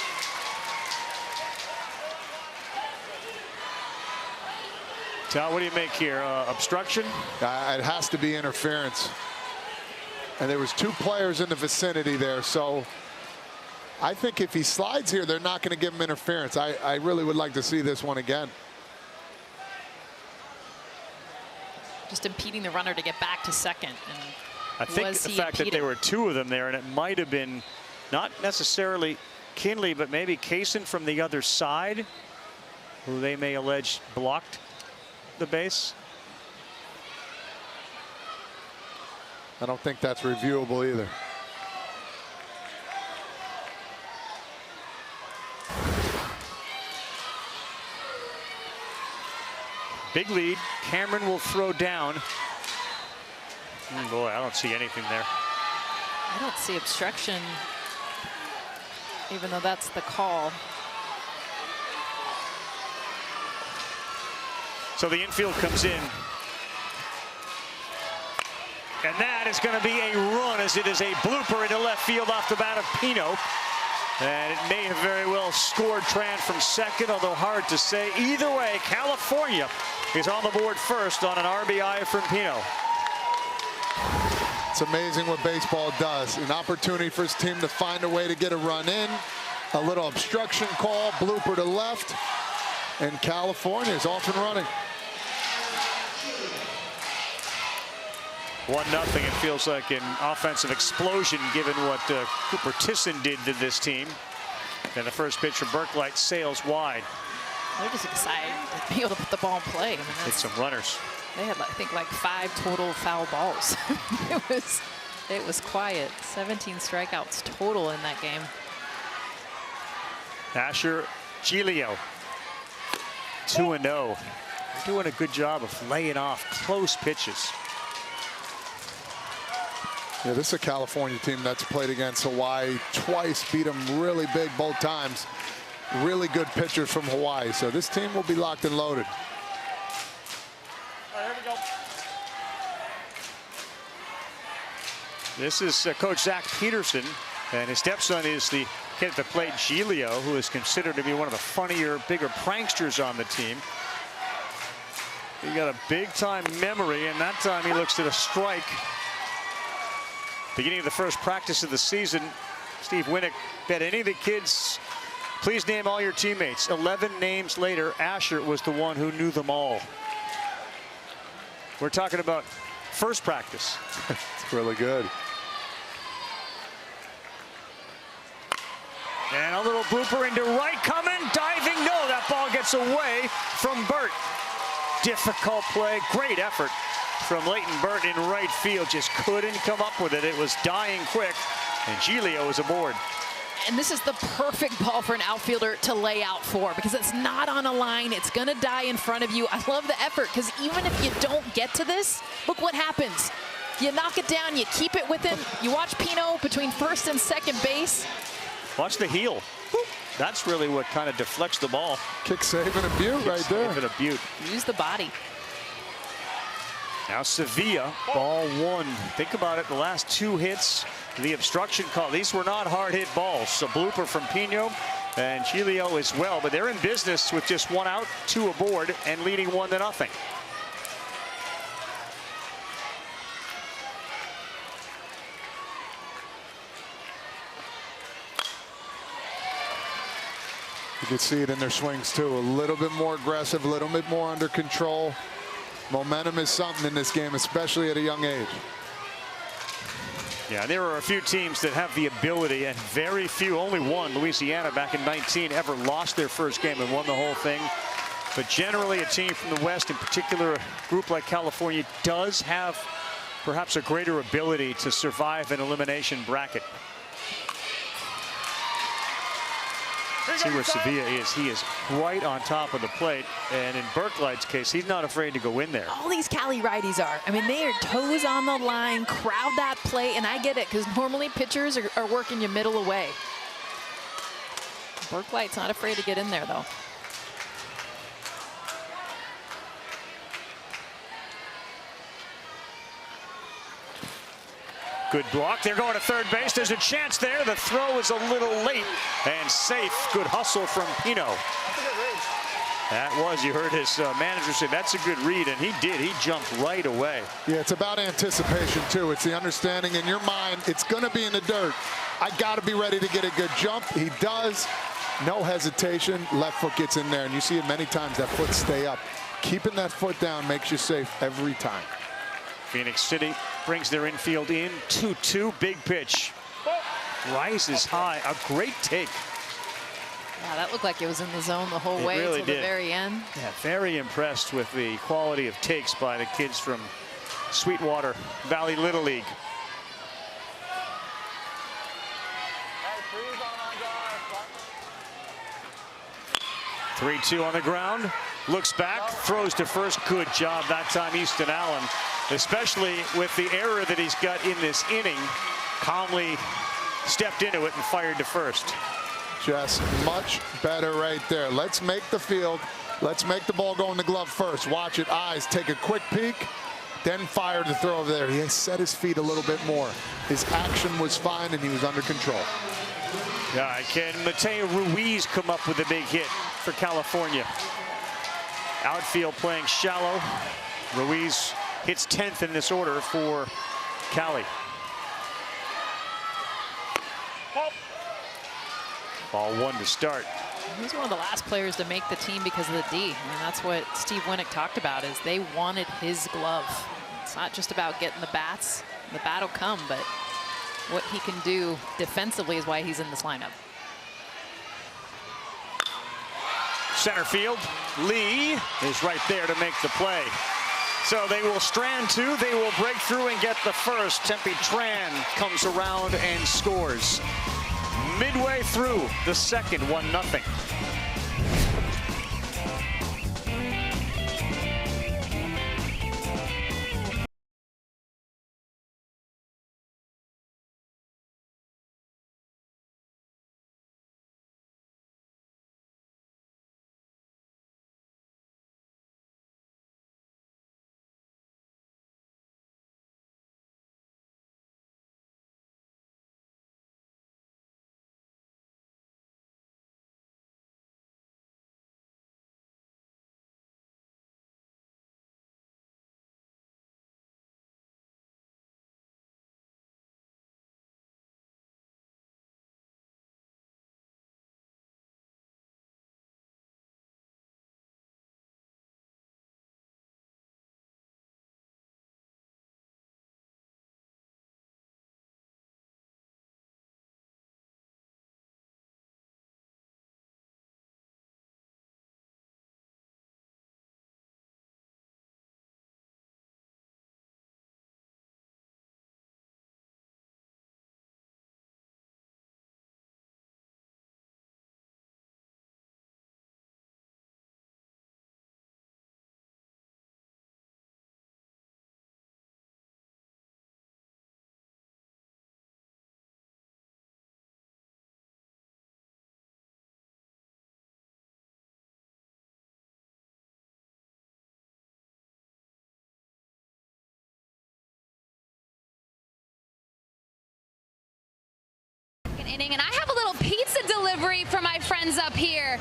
Speaker 1: Tal, what do you make here? Obstruction?
Speaker 13: It has to be interference. And there was 2 players in the vicinity there, so I think if he slides here, they're not going to give him interference. I really would like to see this one again.
Speaker 4: Just impeding the runner to get back to second. And
Speaker 1: I think the fact that there were 2 of them there, and it might have been not necessarily Kinley, but maybe Kaysen from the other side, who they may allege blocked the base.
Speaker 13: I don't think that's reviewable either.
Speaker 1: Big lead. Cameron will throw down. Boy, I don't see anything there.
Speaker 4: I don't see obstruction, even though that's the call.
Speaker 1: So the infield comes in. And that is going to be a run, as it is a blooper into left field off the bat of Pino. And it may have very well scored Tran from second, although hard to say. Either way, California is on the board first on an RBI from Pino.
Speaker 13: It's amazing what baseball does. An opportunity for his team to find a way to get a run in. A little obstruction call, blooper to left. And California is off and running.
Speaker 1: 1-0. It feels like an offensive explosion given what Cooper Tisson did to this team. And the first pitch from Berklight sails wide.
Speaker 4: They're just excited to be able to put the ball in play. I mean,
Speaker 1: It's some runners.
Speaker 4: They had, I think, like 5 total foul balls. it was quiet. 17 strikeouts total in that game.
Speaker 1: Asher Giglio. 2-0. They're doing a good job of laying off close pitches.
Speaker 13: Yeah, this is a California team that's played against Hawaii twice, beat them really big both times. Really good pitchers from Hawaii, so this team will be locked and loaded.
Speaker 1: All right, here we go. This is Coach Zach Peterson, and his stepson is the kid at the plate, Giglio, who is considered to be one of the funnier, bigger pranksters on the team. He got a big-time memory, and that time he looks at a strike. Beginning of the first practice of the season, Steve Winnick bet any of the kids, please name all your teammates. 11 names later, Asher was the one who knew them all. We're talking about first practice.
Speaker 13: It's really good.
Speaker 1: And a little blooper into right, coming, diving, no, that ball gets away from Burt. Difficult play, great effort from Leighton Burt in right field, just couldn't come up with it. It was dying quick, and Giglio was aboard.
Speaker 4: And this is the perfect ball for an outfielder to lay out for, because it's not on a line. It's going to die in front of you. I love the effort, because even if you don't get to this, look what happens. You knock it down, you keep it within. You watch Pino between first and second base.
Speaker 1: Watch the heel. That's really what kind of deflects the ball.
Speaker 13: Kick save and a butte right there.
Speaker 1: Save and a butte.
Speaker 4: Use the body.
Speaker 1: Now Sevilla, ball one. Think about it, the last two hits, the obstruction call. These were not hard hit balls. A blooper from Pino and Giglio as well, but they're in business with just 1 out, 2 aboard, and leading 1-0.
Speaker 13: You can see it in their swings too. A little bit more aggressive, a little bit more under control. Momentum is something in this game, especially at a young age.
Speaker 1: Yeah, there are a few teams that have the ability, and very few, only one, Louisiana back in 19, ever lost their first game and won the whole thing. But generally a team from the West, in particular a group like California, does have perhaps a greater ability to survive an elimination bracket. See where Sevilla is. He is right on top of the plate, and in Burklight's case, he's not afraid to go in there.
Speaker 4: All these Cali righties are. I mean, they are toes on the line, crowd that plate, and I get it, because normally pitchers are working you middle away. Burklight's not afraid to get in there, though.
Speaker 1: Good block. They're going to third base. There's a chance there. The throw is a little late and safe. Good hustle from Pino. That was, you heard his manager say, that's a good read, and he did. He jumped right away.
Speaker 13: Yeah, it's about anticipation, too. It's the understanding in your mind, it's going to be in the dirt. I got to be ready to get a good jump. He does. No hesitation. Left foot gets in there, and you see it many times, that foot stay up. Keeping that foot down makes you safe every time.
Speaker 1: Phoenix City brings their infield in. 2-2, big pitch. Rises high, a great take.
Speaker 4: Yeah, that looked like it was in the zone the whole way
Speaker 1: really
Speaker 4: to the very end.
Speaker 1: Yeah, very impressed with the quality of takes by the kids from Sweetwater Valley Little League. Three-two on the ground. Looks back, throws to first. Good job that time, Easton Allen. Especially with the error that he's got in this inning. Calmly stepped into it and fired to first.
Speaker 13: Just much better right there. Let's make the field. Let's make the ball go in the glove first. Watch it, eyes, take a quick peek, then fire the throw over there. He has set his feet a little bit more. His action was fine and he was under control.
Speaker 1: Yeah, can Mateo Ruiz come up with a big hit for California? Outfield playing shallow. Ruiz hits 10th in this order for Cali. Ball one to start.
Speaker 4: He's one of the last players to make the team because of the D. And that's what Steve Winnick talked about, is they wanted his glove. It's not just about getting the bats. The bat will come, but what he can do defensively is why he's in this lineup.
Speaker 1: Center field, Lee is right there to make the play. So they will strand two, they will break through and get the first. Tempe Tran comes around and scores. Midway through the second, 1-0.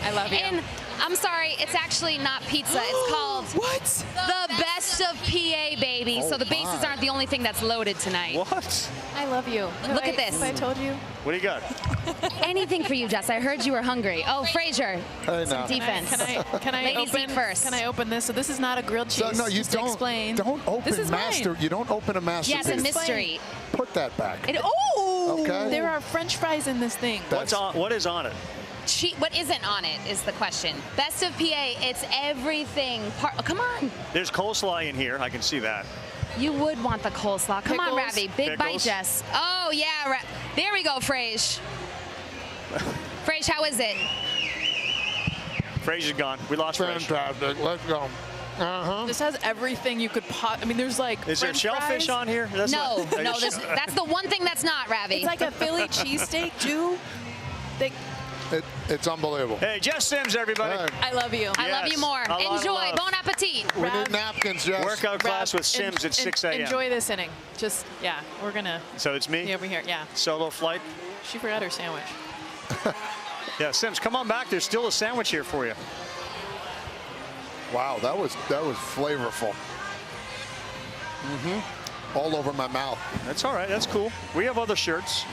Speaker 4: I love you.
Speaker 6: And I'm sorry, it's actually not pizza. It's called the Best of PA, baby.
Speaker 1: Oh
Speaker 6: So the bases
Speaker 1: my.
Speaker 6: aren't the only thing that's loaded tonight.
Speaker 1: What?
Speaker 4: I love you.
Speaker 6: Look at this.
Speaker 4: I told you.
Speaker 1: What do you got?
Speaker 6: Anything for you, Jess. I heard you were hungry. Oh, Frazier.
Speaker 13: Hey,
Speaker 6: Some
Speaker 13: now.
Speaker 6: defense.
Speaker 4: Can I
Speaker 6: Ladies
Speaker 4: open
Speaker 6: eat first.
Speaker 4: Can I open this? So this is not a grilled cheese.
Speaker 13: So, no, you
Speaker 4: just to
Speaker 13: don't.
Speaker 4: explain.
Speaker 13: Don't open
Speaker 4: This is
Speaker 13: master.
Speaker 4: mine.
Speaker 13: You don't open a masterpiece.
Speaker 6: Yes, a mystery.
Speaker 13: Put that back.
Speaker 4: Oh!
Speaker 13: Okay.
Speaker 4: There are French fries in this thing.
Speaker 1: What is on it?
Speaker 6: What isn't on it is the question. Best of PA, it's everything. Oh, come on.
Speaker 1: There's coleslaw in here. I can see that.
Speaker 6: You would want the coleslaw. Come on,
Speaker 4: Pickles.
Speaker 6: Ravi. Big bite,
Speaker 1: Pickles.
Speaker 6: Jess. Oh, yeah. There we go, Frage. Frage, how is it?
Speaker 1: Frazier's gone. We lost Frazier.
Speaker 13: Fantastic. Let's go.
Speaker 4: This has everything you could pot. I mean, there's like.
Speaker 1: Is there
Speaker 4: French
Speaker 1: shellfish
Speaker 4: fries.
Speaker 1: on here? That's
Speaker 6: No,
Speaker 1: what-
Speaker 6: no. That's the one thing that's not, Ravi.
Speaker 4: It's like a Philly cheesesteak, too.
Speaker 13: It's unbelievable.
Speaker 1: Hey, Jess Sims, everybody.
Speaker 13: Hey.
Speaker 4: I love you.
Speaker 6: I love you more.
Speaker 1: A lot of
Speaker 6: Enjoy.
Speaker 1: love.
Speaker 6: Bon appetit.
Speaker 13: We need napkins, Jess.
Speaker 1: Workout class with Sims at 6 a.m.
Speaker 4: Enjoy this inning. Just, yeah, we're going to
Speaker 1: So it's me?
Speaker 4: be over here. Yeah.
Speaker 1: Solo flight?
Speaker 4: She forgot her sandwich.
Speaker 1: Yeah, Sims, come on back. There's still a sandwich here for you.
Speaker 13: Wow, that was flavorful. All over my mouth.
Speaker 1: That's all right. That's cool. We have other shirts.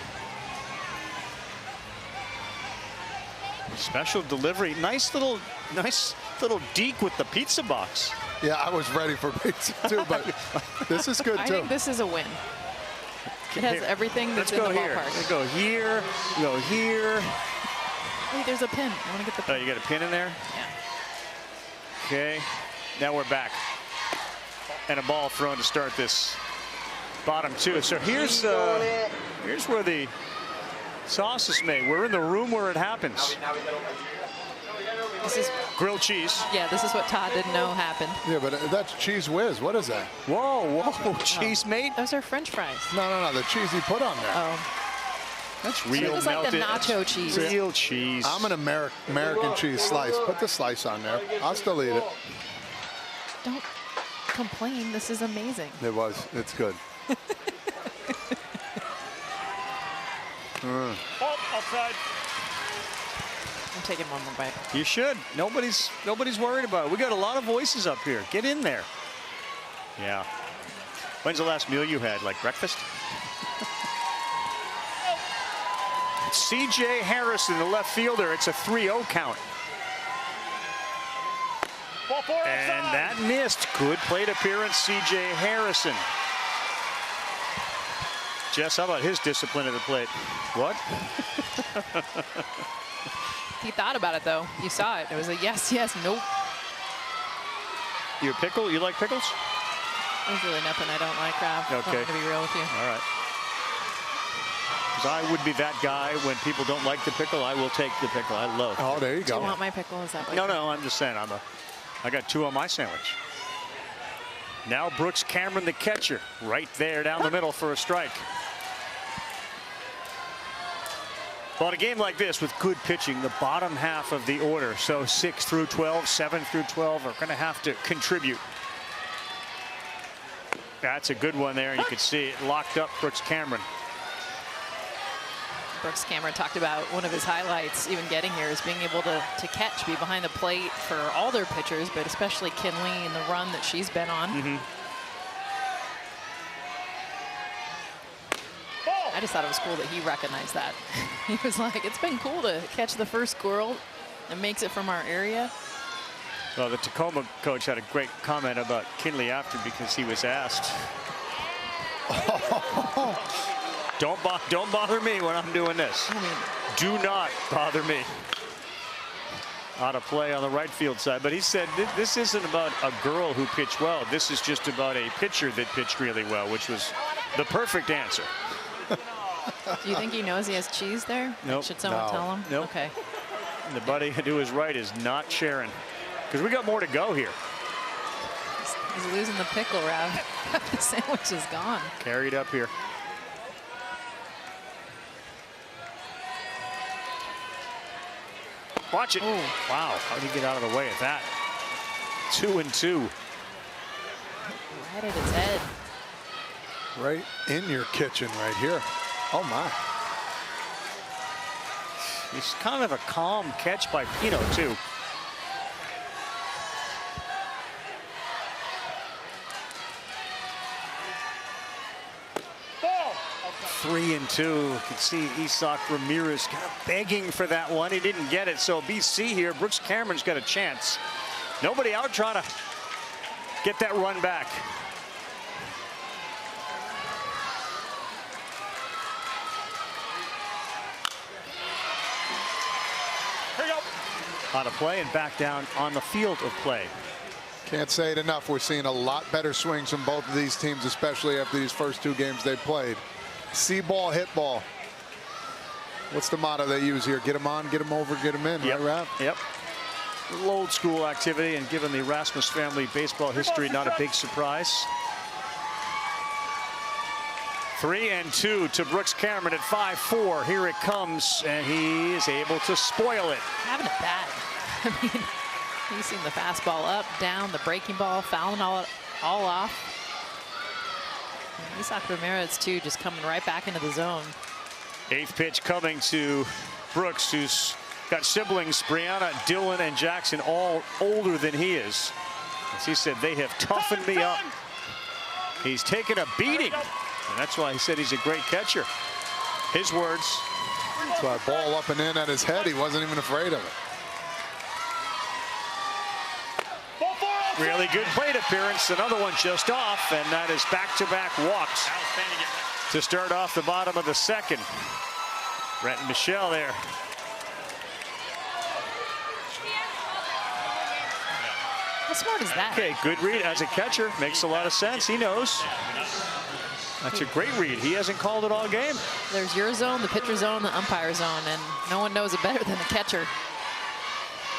Speaker 1: Special delivery. Nice little deke with the pizza box.
Speaker 13: Yeah, I was ready for pizza too, but this is good
Speaker 4: I
Speaker 13: too.
Speaker 4: think this is a win. It has
Speaker 1: Here,
Speaker 4: everything that's
Speaker 1: let's
Speaker 4: in
Speaker 1: go
Speaker 4: the
Speaker 1: here.
Speaker 4: ballpark.
Speaker 1: Let's go here. Go here.
Speaker 4: Wait, there's a pin. I want to get the
Speaker 1: Oh,
Speaker 4: pin.
Speaker 1: you got a pin in there?
Speaker 4: Yeah.
Speaker 1: Okay. Now we're back. And a ball thrown to start this bottom two. So here's where the sauce is made. We're in the room where it happens.
Speaker 4: This is
Speaker 1: Grilled cheese.
Speaker 4: Yeah, this is what Todd didn't know happened.
Speaker 13: Yeah, but that's cheese whiz. What is that?
Speaker 1: Whoa, cheese mate.
Speaker 4: Those are French fries.
Speaker 13: No, the cheese he put on there.
Speaker 4: Oh.
Speaker 1: That's real
Speaker 4: It was like the
Speaker 1: melted.
Speaker 4: nacho cheese.
Speaker 1: Real cheese.
Speaker 13: I'm an American cheese slice. Put the slice on there. I'll still eat it.
Speaker 4: Don't complain. This is amazing.
Speaker 13: It was. It's good.
Speaker 1: Oh, outside.
Speaker 4: I'm taking one more bite.
Speaker 1: You should. Nobody's worried about it. We got a lot of voices up here. Get in there. Yeah. When's the last meal you had? Like breakfast? C.J. Harrison, the left fielder. It's a 3-0 count. And that missed. Good plate appearance, C.J. Harrison. Jess, how about his discipline at the plate? What?
Speaker 4: He thought about it, though. You saw it. It was a yes, yes, nope.
Speaker 1: You a pickle? You like pickles?
Speaker 4: There's really nothing I don't like, Rob.
Speaker 1: Okay.
Speaker 4: I'm going to be real with you.
Speaker 1: All right. Because I would be that guy when people don't like the pickle. I will take the pickle. I love.
Speaker 13: Oh, there you
Speaker 4: Do
Speaker 13: go.
Speaker 4: you want my pickle? Is that what
Speaker 1: No, I'm just saying. I got 2 on my sandwich. Now Brooks Cameron, the catcher, right there down the middle for a strike. But a game like this with good pitching, the bottom half of the order, so 6 through 12, 7 through 12 are going to have to contribute. That's a good one there, and you can see it locked up Brooks Cameron.
Speaker 4: Brooks Cameron talked about one of his highlights even getting here is being able to catch, be behind the plate for all their pitchers, but especially Kinley and the run that she's been on. I just thought it was cool that he recognized that. He was like, it's been cool to catch the first squirrel and makes it from our area.
Speaker 1: Well, the Tacoma coach had a great comment about Kinley after because he was asked, don't bother me when I'm doing this. Do not bother me. Out of play on the right field side. But he said this isn't about a girl who pitched well. This is just about a pitcher that pitched really well, which was the perfect answer.
Speaker 4: Do you think he knows he has cheese there?
Speaker 1: Nope.
Speaker 4: Should someone tell him?
Speaker 1: Nope.
Speaker 4: Okay.
Speaker 1: And the buddy to his right is not sharing. Because we got more to go here.
Speaker 4: He's losing the pickle, Rob. The sandwich is gone.
Speaker 1: Carried up here. Watch it. Oh, wow. How did he get out of the way at that? 2-2.
Speaker 4: Right at his head.
Speaker 13: Right in your kitchen right here. Oh, my.
Speaker 1: It's kind of a calm catch by Pino, too. Ball. 3-2. You can see Isak Ramirez kind of begging for that one. He didn't get it. So BC here, Brooks Cameron's got a chance. Nobody out trying to get that run back. Out of play and back down on the field of play.
Speaker 13: Can't say it enough. We're seeing a lot better swings from both of these teams, especially after these first 2 games they played. See ball, hit ball. What's the motto they use here? Get them on, get them over, get them in.
Speaker 1: Yep.
Speaker 13: Right, Rap?
Speaker 1: Yep. A little old school activity, and given the Erasmus family baseball history, not a big surprise. 3-2 to Brooks Cameron at 5-4. Here it comes, and he is able to spoil it.
Speaker 15: Having it bad. I mean, he's seen the fastball up, down, the breaking ball, fouling all off. And Isak Ramirez, too, just coming right back into the zone.
Speaker 1: 8th pitch coming to Brooks, who's got siblings, Brianna, Dylan, and Jackson, all older than he is. As he said, they have toughened me up. He's taken a beating. And that's why he said he's a great catcher. His words.
Speaker 13: That's why ball up and in at his head. He wasn't even afraid of it.
Speaker 1: Really good plate appearance. Another one just off, and that is back-to-back walks to start off the bottom of the 2nd. Brent Michelle there.
Speaker 15: How smart is that?
Speaker 1: Okay, good read as a catcher. Makes a lot of sense. He knows. That's a great read. He hasn't called it all game.
Speaker 15: There's your zone, the pitcher zone, the umpire zone, and no one knows it better than the catcher.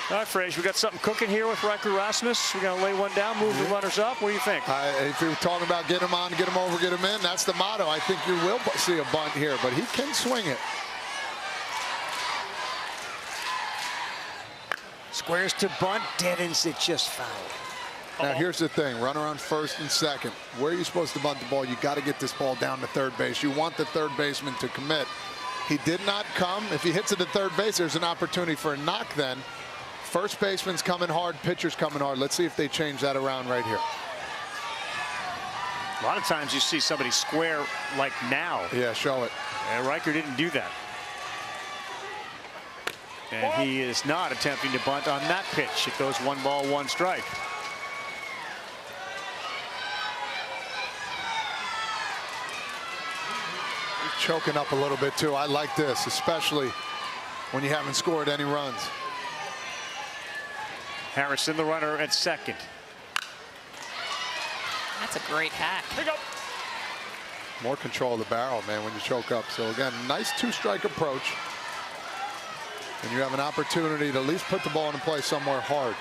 Speaker 1: All right, Frazier, we got something cooking here with Riker Rasmus. We're going to lay one down, move the runners up. What do you think?
Speaker 13: If you're talking about get him on, get him over, get him in, that's the motto. I think you will see a bunt here, but he can swing it.
Speaker 1: Squares to bunt, deadens it just foul.
Speaker 13: Now here's the thing, runner on 1st and 2nd. Where are you supposed to bunt the ball? You got to get this ball down to 3rd base. You want the 3rd baseman to commit. He did not come. If he hits it to 3rd base, there's an opportunity for a knock then. First baseman's coming hard, pitcher's coming hard. Let's see if they change that around right here.
Speaker 1: A lot of times you see somebody square like now.
Speaker 13: Yeah, show it.
Speaker 1: And Riker didn't do that. And he is not attempting to bunt on that pitch. It goes 1 ball, 1 strike.
Speaker 13: Choking up a little bit too. I like this, especially when you haven't scored any runs.
Speaker 1: Harrison, the runner at 2nd.
Speaker 15: That's a great hack.
Speaker 13: More control of the barrel, man, when you choke up. So again, nice 2-strike approach. And you have an opportunity to at least put the ball into play somewhere hard.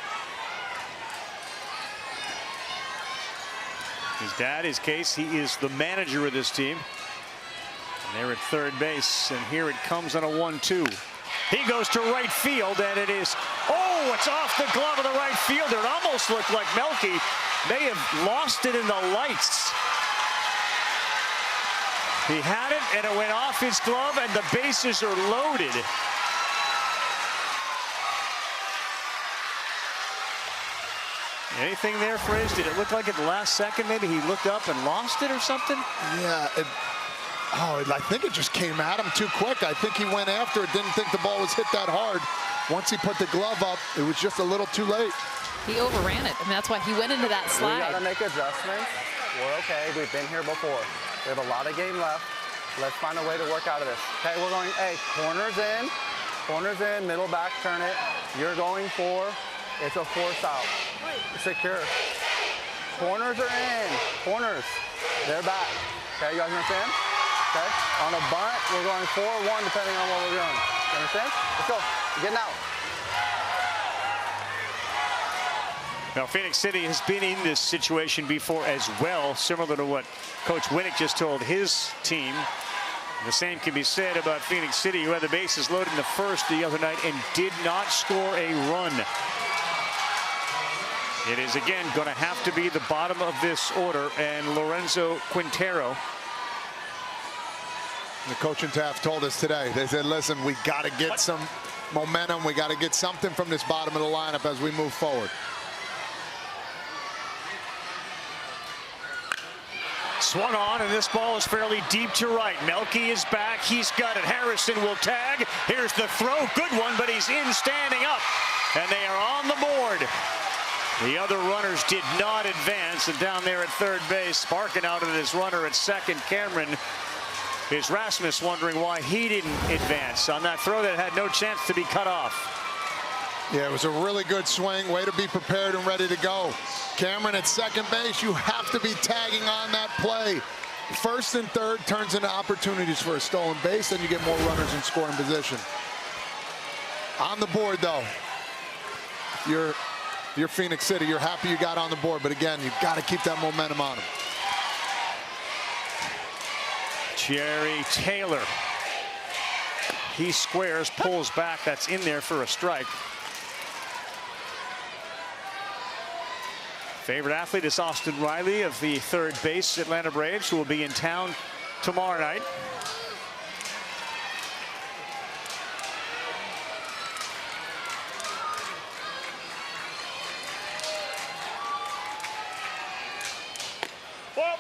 Speaker 1: His dad is Case. He is the manager of this team. And they're at 3rd base, and here it comes on a 1-2. He goes to right field, and it is, oh, it's off the glove of the right fielder. It almost looked like Melky may have lost it in the lights. He had it, and it went off his glove, and the bases are loaded. Anything there, Fraze? Did it look like at the last second maybe he looked up and lost it or something?
Speaker 13: Yeah. I think it just came at him too quick. I think he went after it, didn't think the ball was hit that hard. Once he put the glove up, it was just a little too late.
Speaker 15: He overran it, and that's why he went into that slide.
Speaker 16: We got to make adjustments. We're okay. We've been here before. We have a lot of game left. Let's find a way to work out of this. Okay, we're going, hey, corners in, middle back, turn it. You're going for, it's a force out. Secure. Corners are in. Corners. They're back. Okay, you guys understand? Okay. On a bunt, we're going 4-1 depending on what we're doing. You understand? Let's go. You're getting out.
Speaker 1: Now, Phoenix City has been in this situation before as well, similar to what Coach Winnick just told his team. The same can be said about Phoenix City, who had the bases loaded in the first the other night and did not score a run. It is again going to have to be the bottom of this order, and Lorenzo Quintero
Speaker 13: The coaching staff told us today, they said, listen, we got to get some momentum. We got to get something from this bottom of the lineup as we move forward.
Speaker 1: Swung on, and this ball is fairly deep to right. Melky is back. He's got it. Harrison will tag. Here's the throw. Good one, but he's in standing up. And they are on the board. The other runners did not advance. And down there at third base, sparking out at his runner at second, Cameron, is Rasmus wondering why he didn't advance on that throw that had no chance to be cut off.
Speaker 13: Yeah, it was a really good swing. Way to be prepared and ready to go. Cameron at second base, you have to be tagging on that play. First and third turns into opportunities for a stolen base, then you get more runners in scoring position. On the board, though, you're Phoenix City. You're happy you got on the board, but again, you've got to keep that momentum on them.
Speaker 1: Jerry Taylor. He squares, pulls back. That's in there for a strike. Favorite athlete is Austin Riley of the third base Atlanta Braves, who will be in town tomorrow night.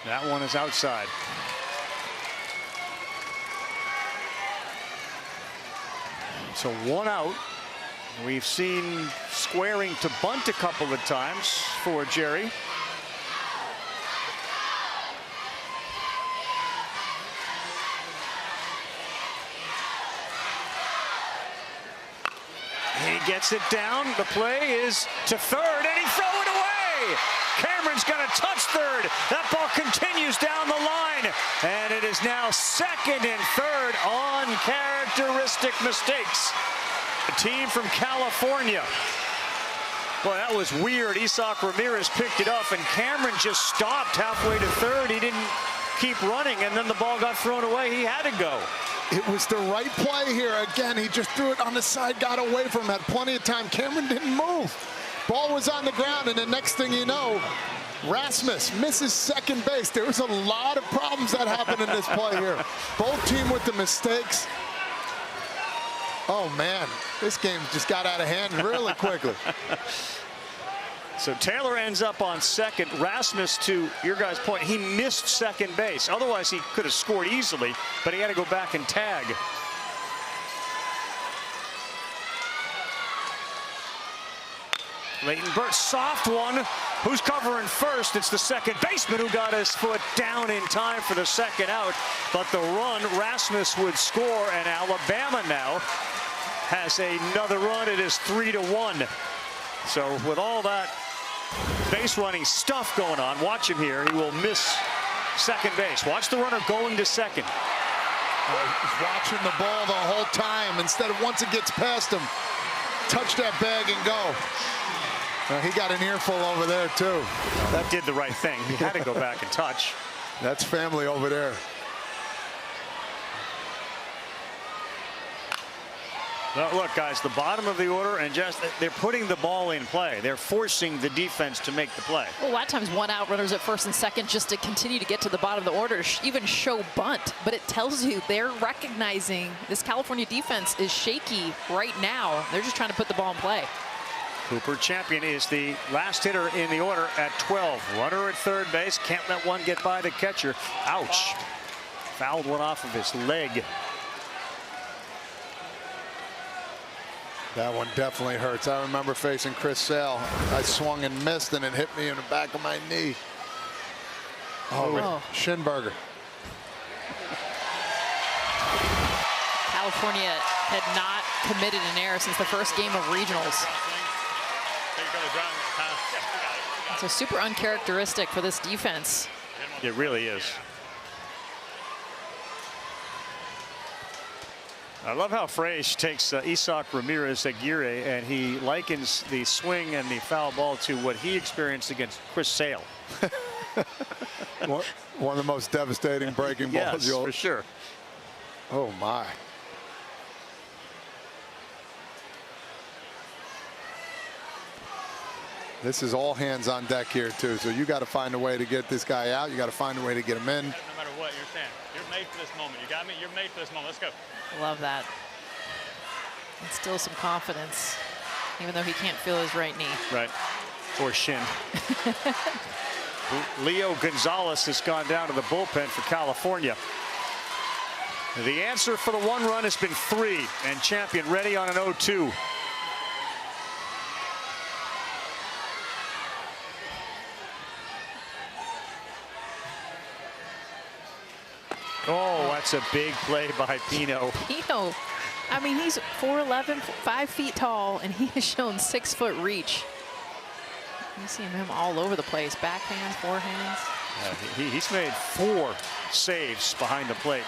Speaker 1: That one is outside. So one out. We've seen squaring to bunt a couple of times for Jerry. He gets it down. The play is to third, and he throws it away. Cameron's going to touch third. That ball continues down the line, and it is now second and third on uncharacteristic mistakes. A team from California. Boy, that was weird. Isak Ramirez picked it up, and Cameron just stopped halfway to third. He didn't keep running, and then the ball got thrown away. He had to go.
Speaker 13: It was the right play here. Again, he just threw it on the side, got away from him, had plenty of time. Cameron didn't move. Ball was on the ground, and the next thing you know, Rasmus misses second base. There was a lot of problems that happened in this play here. Both team with the mistakes. Oh, man, this game just got out of hand really quickly.
Speaker 1: So Taylor ends up on second. Rasmus, to your guys' point, he missed second base. Otherwise, he could have scored easily, but he had to go back and tag. Leighton Burt, soft one. Who's covering first? It's the second baseman who got his foot down in time for the second out. But the run, Rasmus would score, and Alabama now has another run. It is 3-1. So with all that base running stuff going on, watch him here. He will miss second base. Watch the runner going to second.
Speaker 13: He's watching the ball the whole time. Instead of once it gets past him, touch that bag and go. He got an earful over there, too.
Speaker 1: That did the right thing. He had to go back and touch.
Speaker 13: That's family over there.
Speaker 1: Now, look, guys, the bottom of the order, and just they're putting the ball in play. They're forcing the defense to make the play.
Speaker 15: Well, a lot of times one out, runners at first and second, just to continue to get to the bottom of the order, even show bunt. But it tells you they're recognizing this California defense is shaky right now. They're just trying to put the ball in play.
Speaker 1: Cooper Champion is the last hitter in the order at 12. Runner at third base. Can't let one get by the catcher. Ouch. Fouled one off of his leg.
Speaker 13: That one definitely hurts. I remember facing Chris Sale. I swung and missed, and it hit me in the back of my knee. Oh, Schinberger.
Speaker 15: California had not committed an error since the first game of regionals. So super uncharacteristic for this defense.
Speaker 1: It really is. I love how Fraiche takes Isak Ramirez Aguirre, and he likens the swing and the foul ball to what he experienced against Chris Sale.
Speaker 13: One of the most devastating breaking balls.
Speaker 1: Yes, for sure.
Speaker 13: Oh, my. This is all hands on deck here, too. So you got to find a way to get this guy out. You got to find a way to get him in.
Speaker 17: No matter what, your stand. You're made for this moment. You got me? You're made for this moment. Let's go.
Speaker 15: Love that. Instill some confidence, even though he can't feel his right knee.
Speaker 1: Right. Or shin. Leo Gonzalez has gone down to the bullpen for California. The answer for the 1 run has been 3, and Champion ready on an 0-2. Oh, that's a big play by Pino.
Speaker 15: Pino, I mean, he's 4'11", 5 feet tall, and he has shown 6-foot reach. You see him all over the place, backhands, forehands.
Speaker 1: Yeah, he's made 4 saves behind the plate.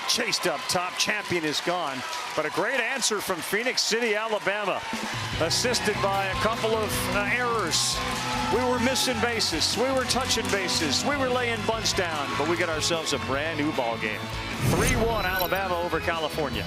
Speaker 1: Chased up top, Champion is gone, but a great answer from Phoenix City, Alabama, assisted by a couple of errors. We were missing bases, we were touching bases, we were laying bunts down, but we got ourselves a brand new ball game. 3-1 Alabama over California.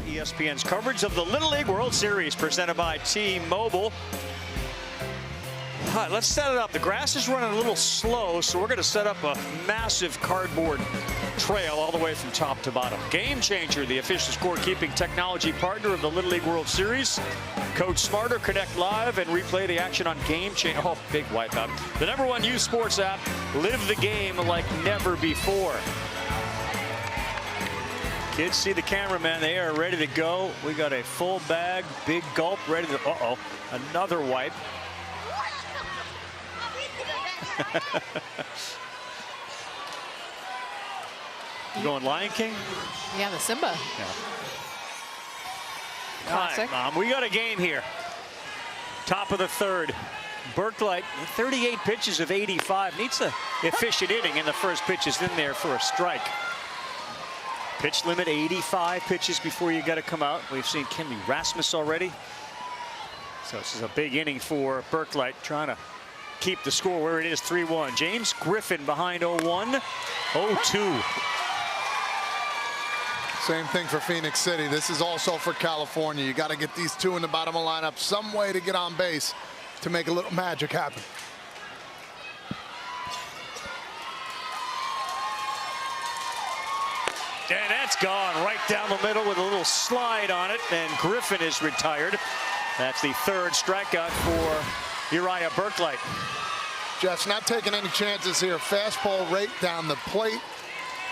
Speaker 1: ESPN's coverage of the Little League World Series presented by T-Mobile. All right, let's set it up. The grass is running a little slow, so we're going to set up a massive cardboard trail all the way from top to bottom. Game Changer, the official scorekeeping technology partner of the Little League World Series. Coach Smarter, connect live and replay the action on Game Changer. Oh, big wipeout. The #1 youth sports app. Live the game like never before. Kids see the cameraman. They are ready to go. We got a full bag, big gulp, ready to. Uh-oh, another wipe. You going Lion King?
Speaker 15: Yeah, the Simba.
Speaker 1: Yeah.
Speaker 15: Classic.
Speaker 1: All right, Mom, we got a game here. Top of the 3rd. Berklight, 38 pitches of 85. Needs a efficient inning, and the first pitch is in there for a strike. Pitch limit 85 pitches before you got to come out. We've seen Kenley Rasmus already. So this is a big inning for Berklight, trying to keep the score where it is, 3-1. James Griffin behind 0-1, 0-2.
Speaker 5: Same thing for Phoenix City. This is also for California. You got to get these 2 in the bottom of the lineup some way to get on base to make a little magic happen.
Speaker 1: And that's gone right down the middle with a little slide on it, and Griffin is retired. That's the 3rd strikeout for Uriah Berklight.
Speaker 5: Jeff's not taking any chances here. Fastball right down the plate.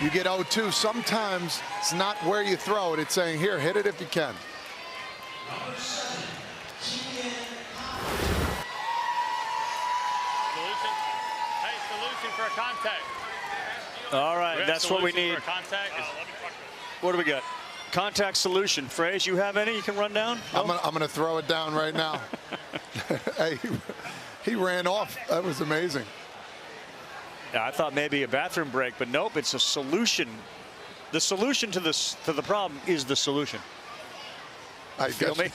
Speaker 5: You get 0-2. Sometimes it's not where you throw it. It's saying, here, hit it if you can.
Speaker 17: Solution for a contact.
Speaker 1: All right, that's what we need. What do we got? Contact solution. Fraze, you have any you can run down? No?
Speaker 5: I'm gonna throw it down right now. Hey, he ran off. That was amazing.
Speaker 1: Yeah, I thought maybe a bathroom break, but nope, it's a solution. The solution to the problem is the solution.
Speaker 13: I
Speaker 1: Feel me?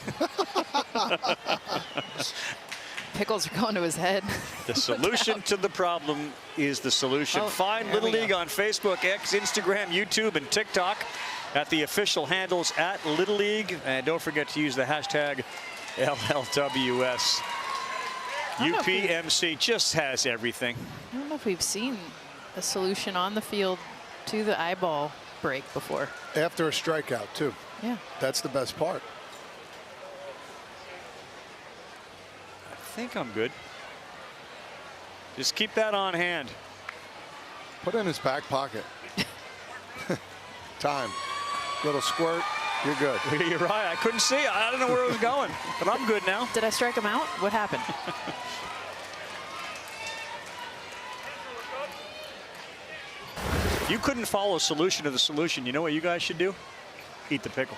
Speaker 15: Pickles are going to his head.
Speaker 1: The solution to the problem is the solution.
Speaker 15: Oh,
Speaker 1: Find
Speaker 15: there
Speaker 1: Little
Speaker 15: we go.
Speaker 1: League on Facebook, X, Instagram, YouTube, and TikTok at the official handles at Little League. And don't forget to use the hashtag LLWS. UPMC just has everything.
Speaker 15: I don't know if we've seen a solution on the field to the eyeball break before.
Speaker 13: After a strikeout, too.
Speaker 15: Yeah.
Speaker 13: That's the best part.
Speaker 1: I think I'm good. Just keep that on hand.
Speaker 13: Put it in his back pocket. Time. Little squirt. You're good.
Speaker 1: You're right. I couldn't see. I don't know where it was going, but I'm good now.
Speaker 15: Did I strike him out? What happened?
Speaker 1: You couldn't follow a solution to the solution. You know what you guys should do? Eat the pickle.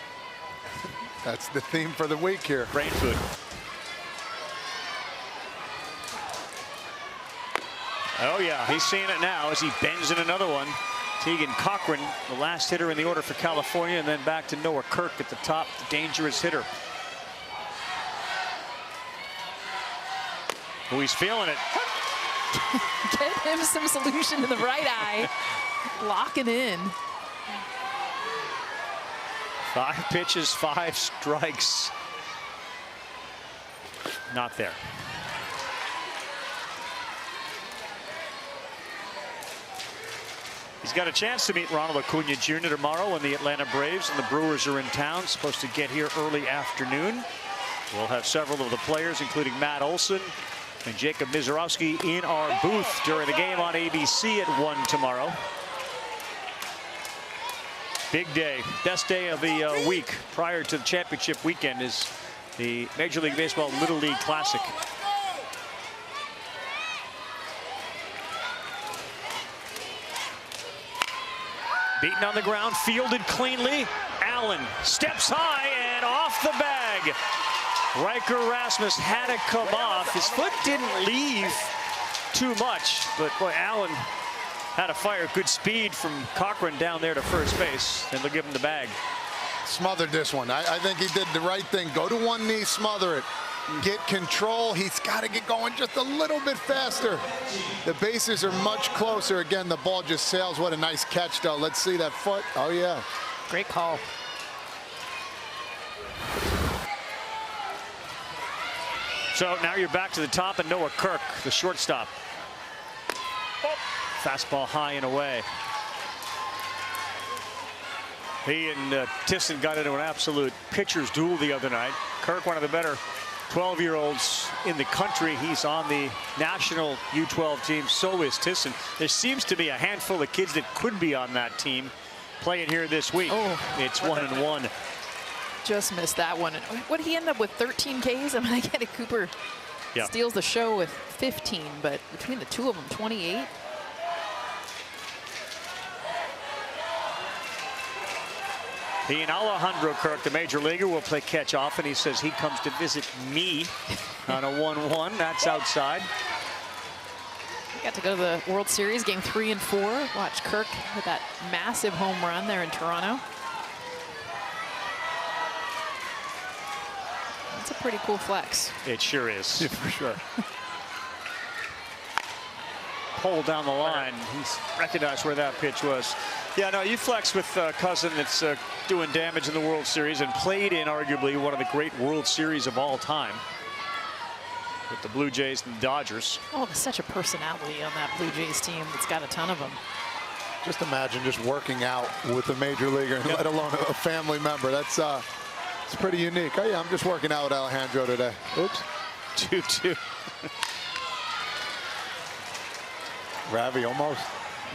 Speaker 13: That's the theme for the week here.
Speaker 1: Brain food. Oh, yeah, he's seeing it now as he bends in another one. Tegan Cochran, the last hitter in the order for California, and then back to Noah Kirk at the top, the dangerous hitter. Oh, he's feeling it.
Speaker 15: Get him some solution in the right eye. Lock it in.
Speaker 1: 5 pitches, 5 strikes. Not there. He's got a chance to meet Ronald Acuna Jr. tomorrow when the Atlanta Braves and the Brewers are in town. Supposed to get here early afternoon. We'll have several of the players, including Matt Olson and Jacob Mizorowski, in our booth during the game on ABC at 1 tomorrow. Big day, best day of the week prior to the championship weekend is the Major League Baseball Little League Classic. Beaten on the ground, fielded cleanly. Allen steps high and off the bag. Riker Rasmus had to come off. His foot didn't leave too much, but boy, Allen had to fire good speed from Cochran down there to first base, and they'll give him the bag.
Speaker 13: Smothered this one. I think he did the right thing. Go to one knee, smother it. Get control. He's got to get going just a little bit faster. The bases are much closer. Again, the ball just sails. What a nice catch, though. Let's see that foot. Oh, yeah.
Speaker 15: Great call.
Speaker 1: So now you're back to the top, and Noah Kirk, the shortstop. Fastball high and away. He and Tisson got into an absolute pitcher's duel the other night. Kirk, one of the better 12-year-olds in the country. He's on the national U12 team. So is Tisson. There seems to be a handful of kids that could be on that team playing here this week.
Speaker 15: Oh.
Speaker 1: It's 1-1.
Speaker 15: Just missed that one. What did he end up with? 13 Ks? I mean, I get it. Cooper steals the show with 15, but between the two of them, 28.
Speaker 1: He and Alejandro Kirk, the major leaguer, will play catch off, and he says he comes to visit me on a 1-1. That's outside.
Speaker 15: We got to go to the World Series, game 3 and 4. Watch Kirk with that massive home run there in Toronto. That's a pretty cool flex.
Speaker 1: It sure is.
Speaker 13: Yeah, for sure.
Speaker 1: Pulled down the line. He's recognized where that pitch was. Yeah, no, you flex with Cousin that's doing damage in the World Series and played in arguably one of the great World Series of all time with the Blue Jays and Dodgers.
Speaker 15: Oh, there's such a personality on that Blue Jays team. It's got a ton of them.
Speaker 13: Just imagine just working out with a major leaguer, and let alone a family member. That's it's pretty unique. Oh, yeah, I'm just working out with Alejandro today. Oops.
Speaker 1: 2-2.
Speaker 13: Ravi almost.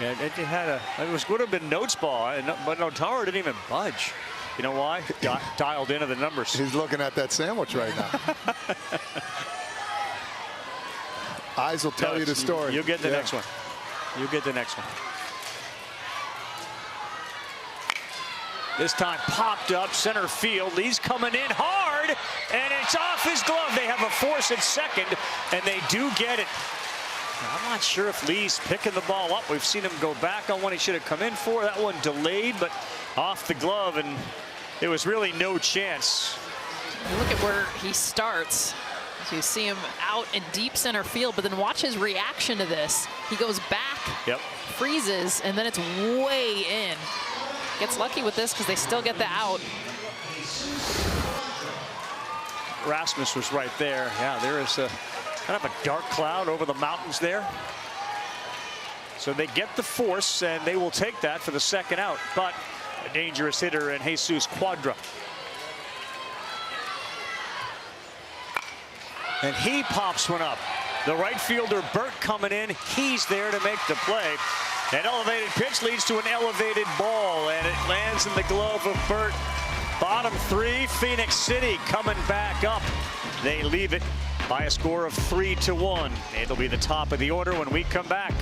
Speaker 1: Yeah, it would have been Note's ball, but Notaro didn't even budge. You know why? Dialed into the numbers.
Speaker 13: He's looking at that sandwich right now. Eyes will tell you the story.
Speaker 1: You'll get the next one. You'll get the next one. This time popped up center field. Lee's coming in hard, and it's off his glove. They have a force at second, and they do get it. I'm not sure if Lee's picking the ball up. We've seen him go back on one he should have come in for. That one delayed, but off the glove, and there was really no chance
Speaker 15: Look at where he starts. So you see him out in deep center field, but then watch his reaction to this. He goes back, freezes, and then it's way in. Gets lucky with this because they still get the out.
Speaker 1: Rasmus was right there. Yeah, there is a kind of a dark cloud over the mountains there. So they get the force, and they will take that for the second out. But a dangerous hitter in Jesus Quadra. And he pops one up. The right fielder, Burt, coming in. He's there to make the play. An elevated pitch leads to an elevated ball, and it lands in the glove of Burt. Bottom three, Phoenix City coming back up. They leave it by a score of 3-1. It'll be the top of the order when we come back.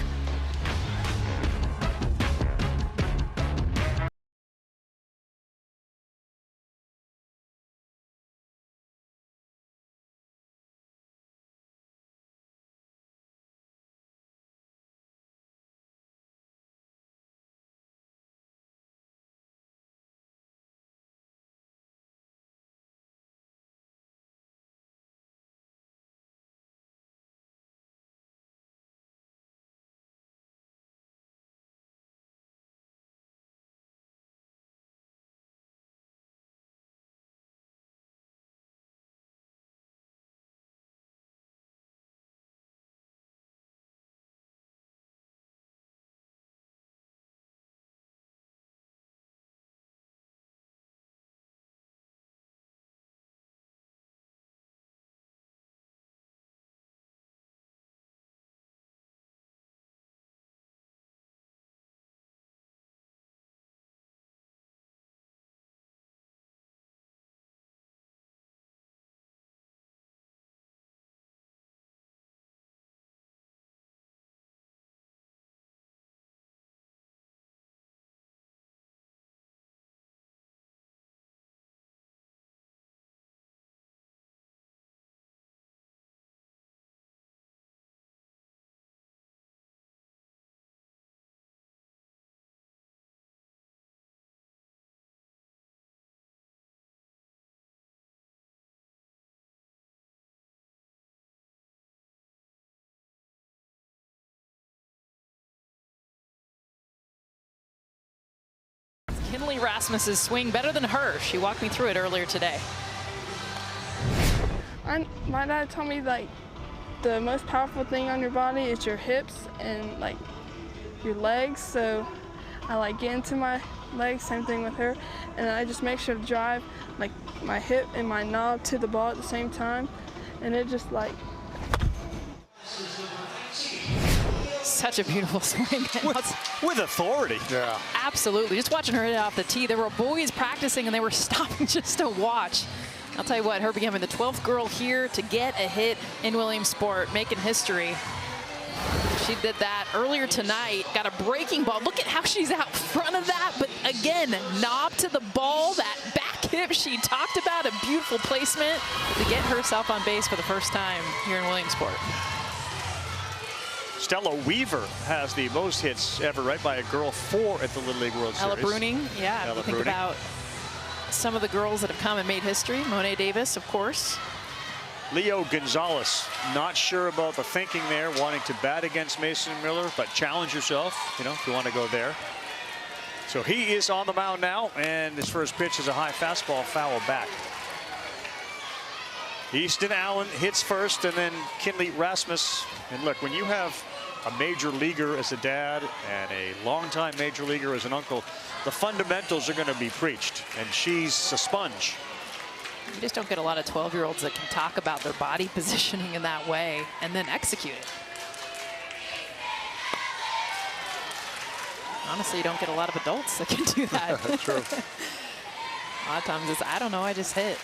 Speaker 15: Kinley Rasmus's swing better than hers. She walked me through it earlier today.
Speaker 14: My dad told me like the most powerful thing on your body is your hips and like your legs. So I like get into my legs, same thing with her, and I just make sure to drive like my hip and my knob to the ball at the same time, and it just like.
Speaker 15: Such a beautiful swing.
Speaker 1: With authority.
Speaker 5: Yeah.
Speaker 15: Absolutely. Just watching her hit it off the tee. There were boys practicing and they were stopping just to watch. I'll tell you what, her becoming the 12th girl here to get a hit in Williamsport, making history. She did that earlier tonight. Got a breaking ball. Look at how she's out front of that. But again, knob to the ball, that back hip she talked about, a beautiful placement to get herself on base for the first time here in Williamsport.
Speaker 1: Stella Weaver has the most hits ever, right, by a girl, 4 at the Little League World Series.
Speaker 15: Ella Bruning, yeah. If you think about some of the girls that have come and made history. Monet Davis, of course.
Speaker 1: Leo Gonzalez, not sure about the thinking there, wanting to bat against Mason Miller, but challenge yourself, you know, if you want to go there. So he is on the mound now, and his first pitch is a high fastball, foul back. Easton Allen hits first, and then Kinley Rasmus. And look, when you have a major leaguer as a dad and a longtime major leaguer as an uncle, the fundamentals are going to be preached, and she's a sponge.
Speaker 15: You just don't get a lot of 12-year-olds that can talk about their body positioning in that way and then execute it. Honestly, you don't get a lot of adults that can do that.
Speaker 5: True.
Speaker 15: A lot of times it's, I don't know, I just hit.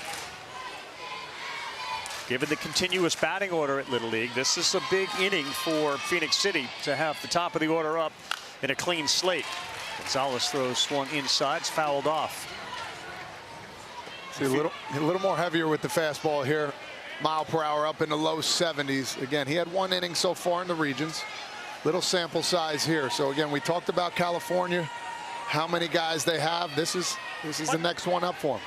Speaker 1: Given the continuous batting order at Little League, this is a big inning for Phoenix City to have the top of the order up in a clean slate. Gonzalez throws swung inside, it's fouled off.
Speaker 5: See, a little more heavier with the fastball here. Mile per hour up in the low 70s. Again, he had 1 inning so far in the regions. Little sample size here. So again, we talked about California, how many guys they have. This is the next one up for him.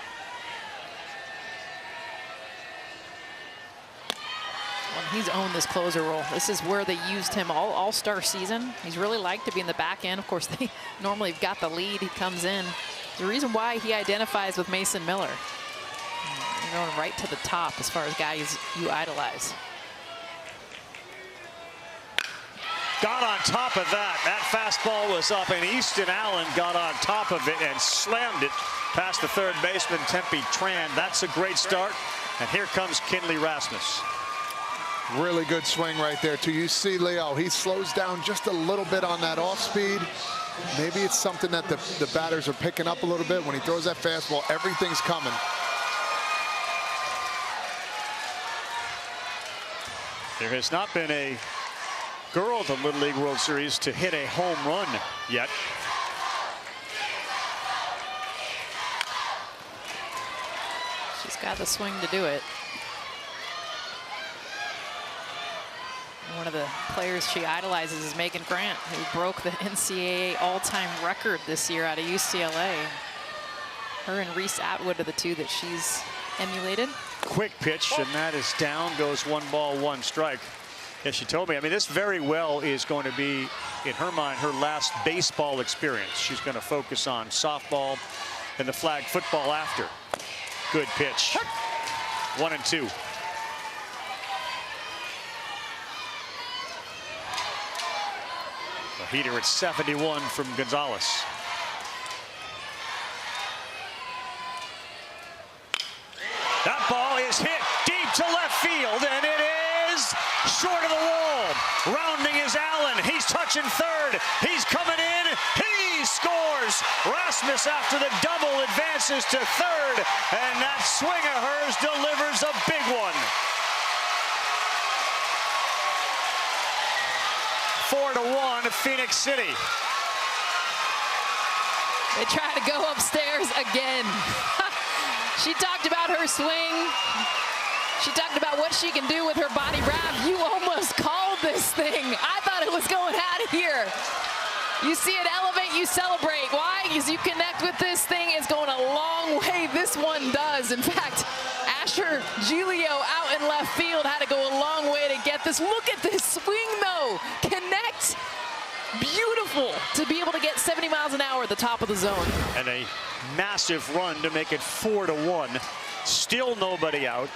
Speaker 15: he's owned this closer role. This is where they used him all-star season. He's really liked to be in the back end. Of course, they normally have got the lead. He comes in. The reason why he identifies with Mason Miller. You're going right to the top as far as guys you idolize.
Speaker 1: Got on top of that. That fastball was up, and Easton Allen got on top of it and slammed it past the third baseman, Tempe Tran. That's a great start. And here comes Kinley Rasmus.
Speaker 13: Really good swing right there, too. You see Leo, he slows down just a little bit on that off speed. Maybe it's something that the batters are picking up a little bit. When he throws that fastball, everything's coming.
Speaker 1: There has not been a girl at the Little League World Series to hit a home run yet.
Speaker 15: She's got the swing to do it. One of the players she idolizes is Megan Grant, who broke the NCAA all-time record this year out of UCLA. Her and Reese Atwood are the two that she's emulated.
Speaker 1: Quick pitch, and that is down, goes 1-1 strike. As she told me, I mean, this very well is going to be, in her mind, her last baseball experience. She's going to focus on softball and the flag football after. Good pitch. 1-2. A heater at 71 from Gonzalez. That ball is hit deep to left field, and it is short of the wall. Rounding is Allen. He's touching third. He's coming in. He scores. Rasmus, after the double, advances to third, and that swing of hers delivers a big one. 4-1 Phoenix City.
Speaker 15: They try to go upstairs again. She talked about her swing. She talked about what she can do with her body. Rav, you almost called this thing. I thought it was going out of here. You see it elevate, you celebrate. Why? Because you connect with this thing. It's going a long way. This one does. In fact, Asher Giglio out in left field had to go a long way to get this. Look at this swing, though. Connect. Beautiful to be able to get 70 miles an hour at the top of the zone.
Speaker 1: And a massive run to make it 4-1. Still nobody out.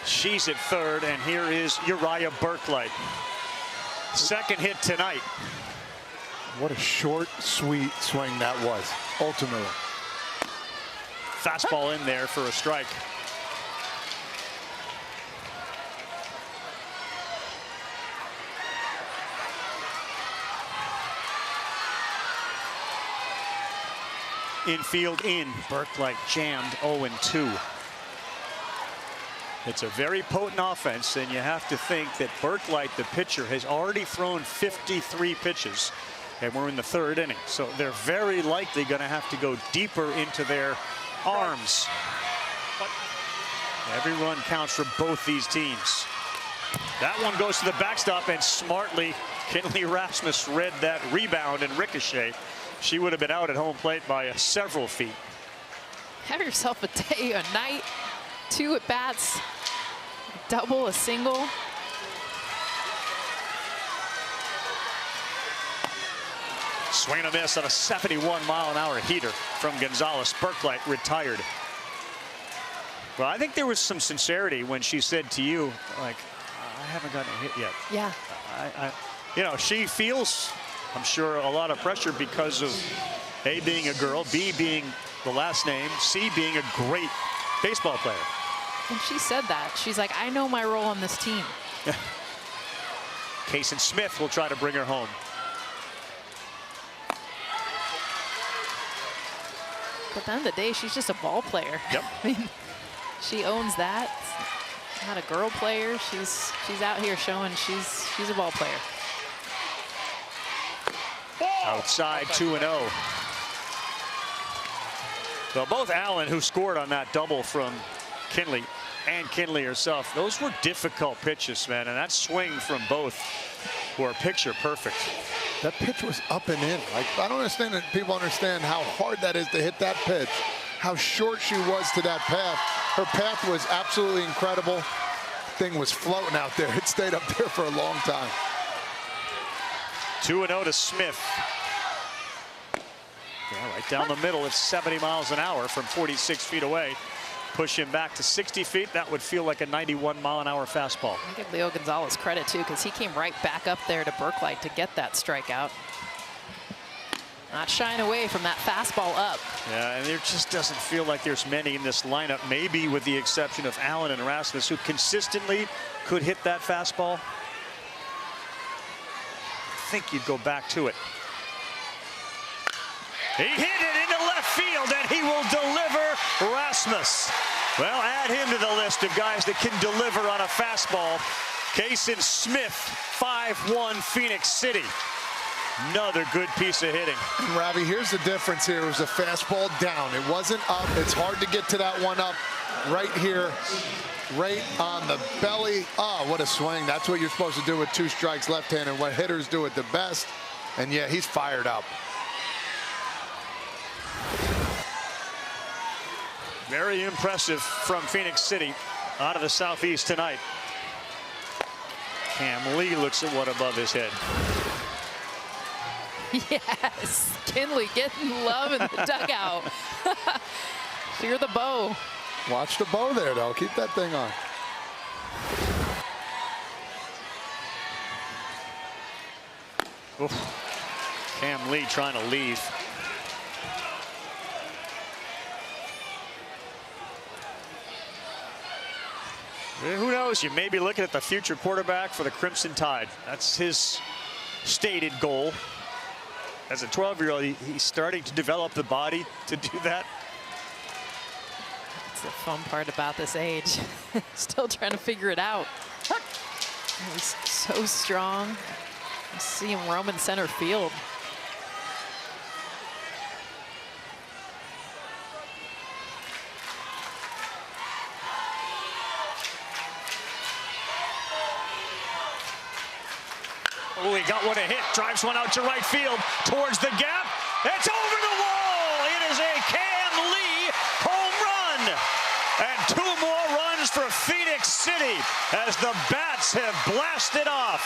Speaker 1: She's at third, and here is Uriah Burklight. Second hit tonight.
Speaker 13: What a short, sweet swing that was, ultimately.
Speaker 1: Fastball in there for a strike. Infield in. Burklight jammed 0-2. It's a very potent offense, and you have to think that Burklight, the pitcher, has already thrown 53 pitches, and we're in the third inning. So they're very likely going to have to go deeper into their arms. Every run counts for both these teams. That one goes to the backstop, and smartly, Kinley Rasmus read that rebound and ricochet. She would have been out at home plate by several feet.
Speaker 15: Have yourself a day, a night, 2 at bats, double, a single.
Speaker 1: Swing and a miss on a 71-mile-an-hour heater from Gonzalez. Burklight retired. Well, I think there was some sincerity when she said to you, like, I haven't gotten a hit yet.
Speaker 15: Yeah.
Speaker 1: You know, she feels, I'm sure, a lot of pressure because of A, being a girl, B, being the last name, C, being a great baseball player.
Speaker 15: And she said that. She's like, I know my role on this team.
Speaker 1: Kason Smith will try to bring her home.
Speaker 15: But at the end of the day, she's just a ball player.
Speaker 1: Yep.
Speaker 15: I mean, she owns that. Not a girl player. She's out here showing she's a ball player.
Speaker 1: Outside 2-0. Well, both Allen, who scored on that double from Kinley, and Kinley herself, those were difficult pitches, man, and that swing from both were picture perfect.
Speaker 13: That pitch was up and in. Like, I don't understand that people understand how hard that is to hit that pitch, how short she was to that path. Her path was absolutely incredible. thing was floating out there. It stayed up there for a long time.
Speaker 1: 2-0 to Smith. Yeah, right down the middle. It's 70 miles an hour from 46 feet away. Push him back to 60 feet. That would feel like a 91-mile-an-hour fastball.
Speaker 15: I give Leo Gonzalez credit, too, because he came right back up there to Burklight to get that strikeout. Not shying away from that fastball up.
Speaker 1: Yeah, and there just doesn't feel like there's many in this lineup, maybe with the exception of Allen and Rasmus, who consistently could hit that fastball. I think you'd go back to it. He hit it into left field, and he will deliver. Rasmus. Well, add him to the list of guys that can deliver on a fastball. Kason Smith, 5-1 Phoenix City. Another good piece of hitting.
Speaker 13: Ravi, here's the difference here. It was a fastball down. It wasn't up. It's hard to get to that one up right here, right on the belly. Oh, what a swing. That's what you're supposed to do with 2 strikes left-handed, what hitters do at the best. And yeah, he's fired up.
Speaker 1: Very impressive from Phoenix City out of the southeast tonight. Cam Lee looks at one above his head.
Speaker 15: Yes, Kinley getting love in the dugout. Fear the bow.
Speaker 13: Watch the bow there, though. Keep that thing on.
Speaker 1: Oof. Cam Lee trying to leave. Who knows? You may be looking at the future quarterback for the Crimson Tide. That's his stated goal. As a 12-year-old, he's starting to develop the body to do that.
Speaker 15: That's the fun part about this age. Still trying to figure it out. He's so strong. You see him roaming center field.
Speaker 1: Oh, he got one to hit. Drives one out to right field towards the gap. It's over the wall. It is a Cam Lee home run. And 2 more runs for Phoenix City as the Bats have blasted off.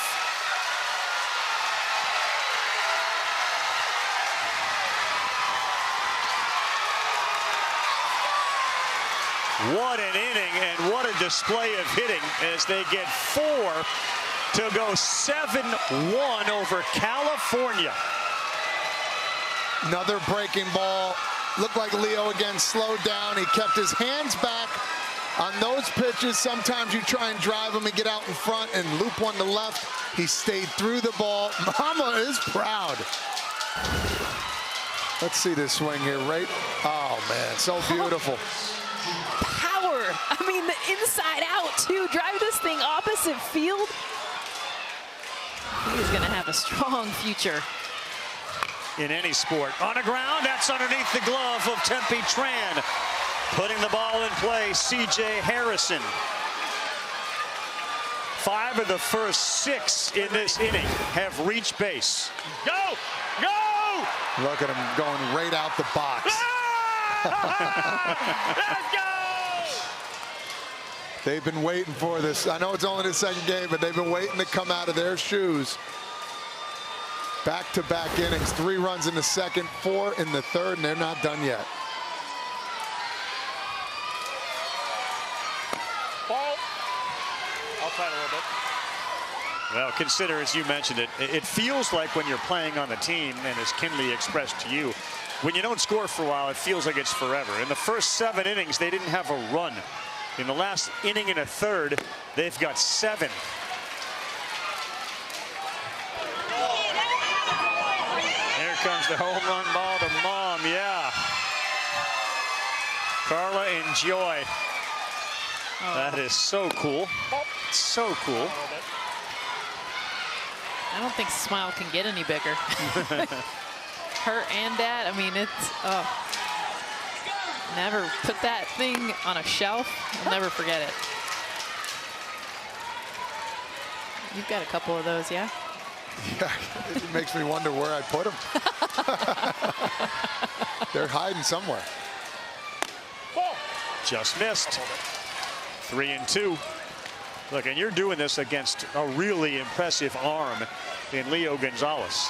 Speaker 1: What an inning and what a display of hitting as they get 4 to go 7-1 over California.
Speaker 13: Another breaking ball. Looked like Leo again slowed down. He kept his hands back on those pitches. Sometimes you try and drive him and get out in front and loop one to left. He stayed through the ball. Mama is proud. Let's see this swing here, right? Oh, man, so beautiful.
Speaker 15: Power. I mean, the inside out, too. Drive this thing opposite field. He's going to have a strong future.
Speaker 1: In any sport. On the ground, that's underneath the glove of Tempe Tran. Putting the ball in play, C.J. Harrison. 5 of the first 6 in this inning have reached base. Go! Go!
Speaker 13: Look at him going right out the box.
Speaker 1: Let's go!
Speaker 13: They've been waiting for this. I know it's only the second game, but they've been waiting to come out of their shoes. Back-to-back innings, 3 runs in the second, 4 in the third, and they're not done yet.
Speaker 1: Ball. Outside a little bit. Well, consider, as you mentioned it, it feels like when you're playing on the team, and as Kinley expressed to you, when you don't score for a while, it feels like it's forever. In the first 7 innings, they didn't have a run. In the last inning and a third, they've got 7. Here comes the home run ball to Mom, yeah. Carla and Joy. Oh. That is so cool. So cool.
Speaker 15: I don't think Smile can get any bigger. Her and Dad, I mean, it's, never put that thing on a shelf. I'll never forget it. You've got a couple of those, yeah?
Speaker 13: Yeah, it makes me wonder where I put them. They're hiding somewhere.
Speaker 1: Just missed. 3-2. Look, and you're doing this against a really impressive arm in Leo Gonzalez.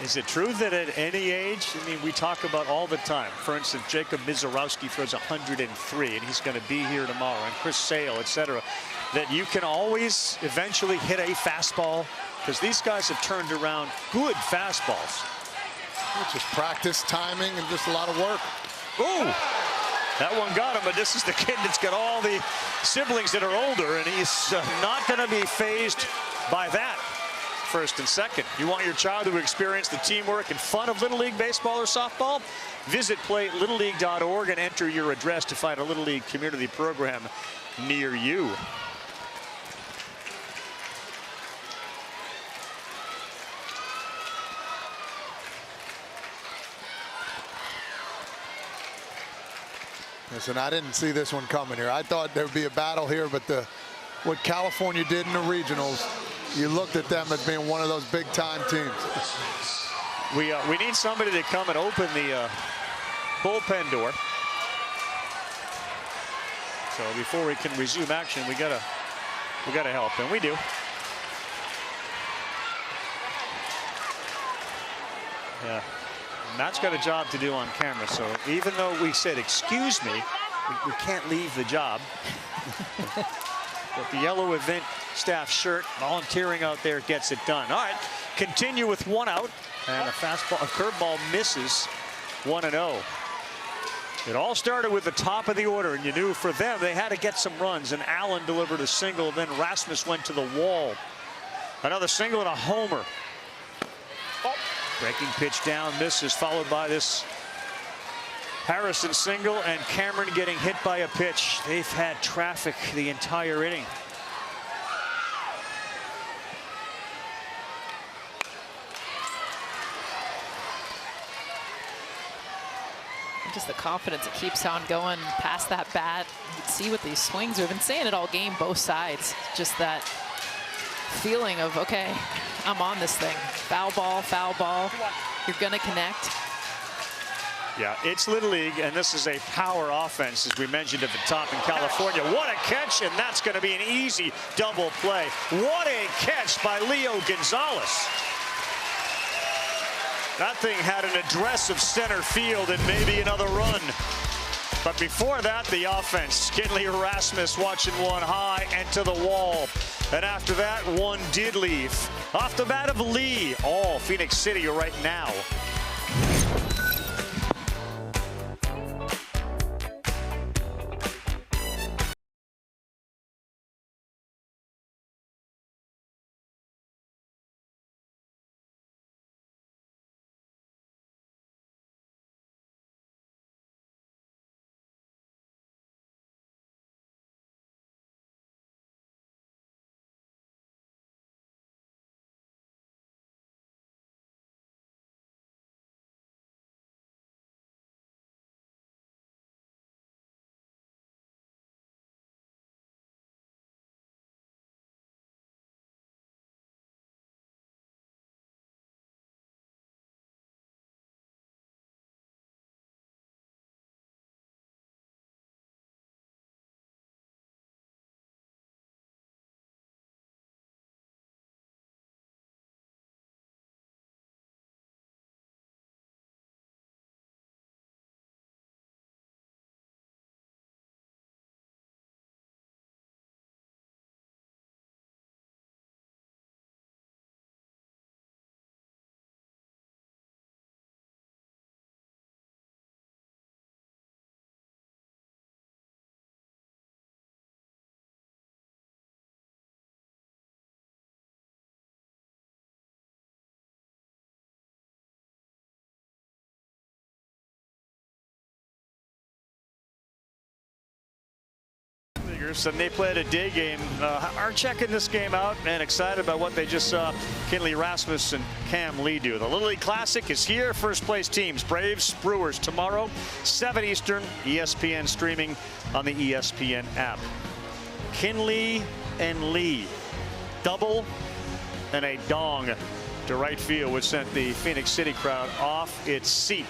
Speaker 1: Is it true that at any age, I mean, we talk about all the time, for instance, Jacob Mizorowski throws 103 and he's going to be here tomorrow, and Chris Sale, etc., that you can always eventually hit a fastball? Because these guys have turned around good fastballs.
Speaker 13: It's just practice, timing, and just a lot of work.
Speaker 1: Ooh, that one got him, but this is the kid that's got all the siblings that are older, and he's not going to be fazed by that. First and second. You want your child to experience the teamwork and fun of Little League baseball or softball? Visit playlittleLeague.org and enter your address to find a Little League community program near you.
Speaker 13: Listen, I didn't see this one coming here. I thought there would be a battle here, but what California did in the regionals, you looked at them as being one of those big-time teams.
Speaker 1: We need somebody to come and open the bullpen door. So before we can resume action, we gotta help, and we do. Yeah, Matt's got a job to do on camera, so even though we said excuse me, we can't leave the job. But the yellow event staff shirt, volunteering out there, gets it done. All right, continue with one out, and a curveball misses 1-0. It all started with the top of the order, and you knew for them they had to get some runs, and Allen delivered a single, then Rasmus went to the wall. Another single and a homer. Breaking pitch down, misses, followed by this Harrison single, and Cameron getting hit by a pitch. They've had traffic the entire inning.
Speaker 15: Just the confidence that keeps on going past that bat. You can see what these swings are. We've been saying it all game, both sides. Just that feeling of, okay, I'm on this thing. Foul ball, you're gonna connect.
Speaker 1: Yeah, it's Little League, and this is a power offense, as we mentioned at the top in California. What a catch, and that's going to be an easy double play. What a catch by Leo Gonzalez. That thing had an address of center field and maybe another run. But before that, the offense. Kinley Rasmus watching one high and to the wall. And after that, one did leave. Off the bat of Lee. All Phoenix City right now. And they played a day game, are checking this game out and excited about what they just saw Kinley Rasmus and Cam Lee do. The Little League Classic is here. First place teams, Braves, Brewers tomorrow, 7 Eastern, ESPN streaming on the ESPN app. Kinley and Lee, double and a dong to right field, which sent the Phoenix City crowd off its seat.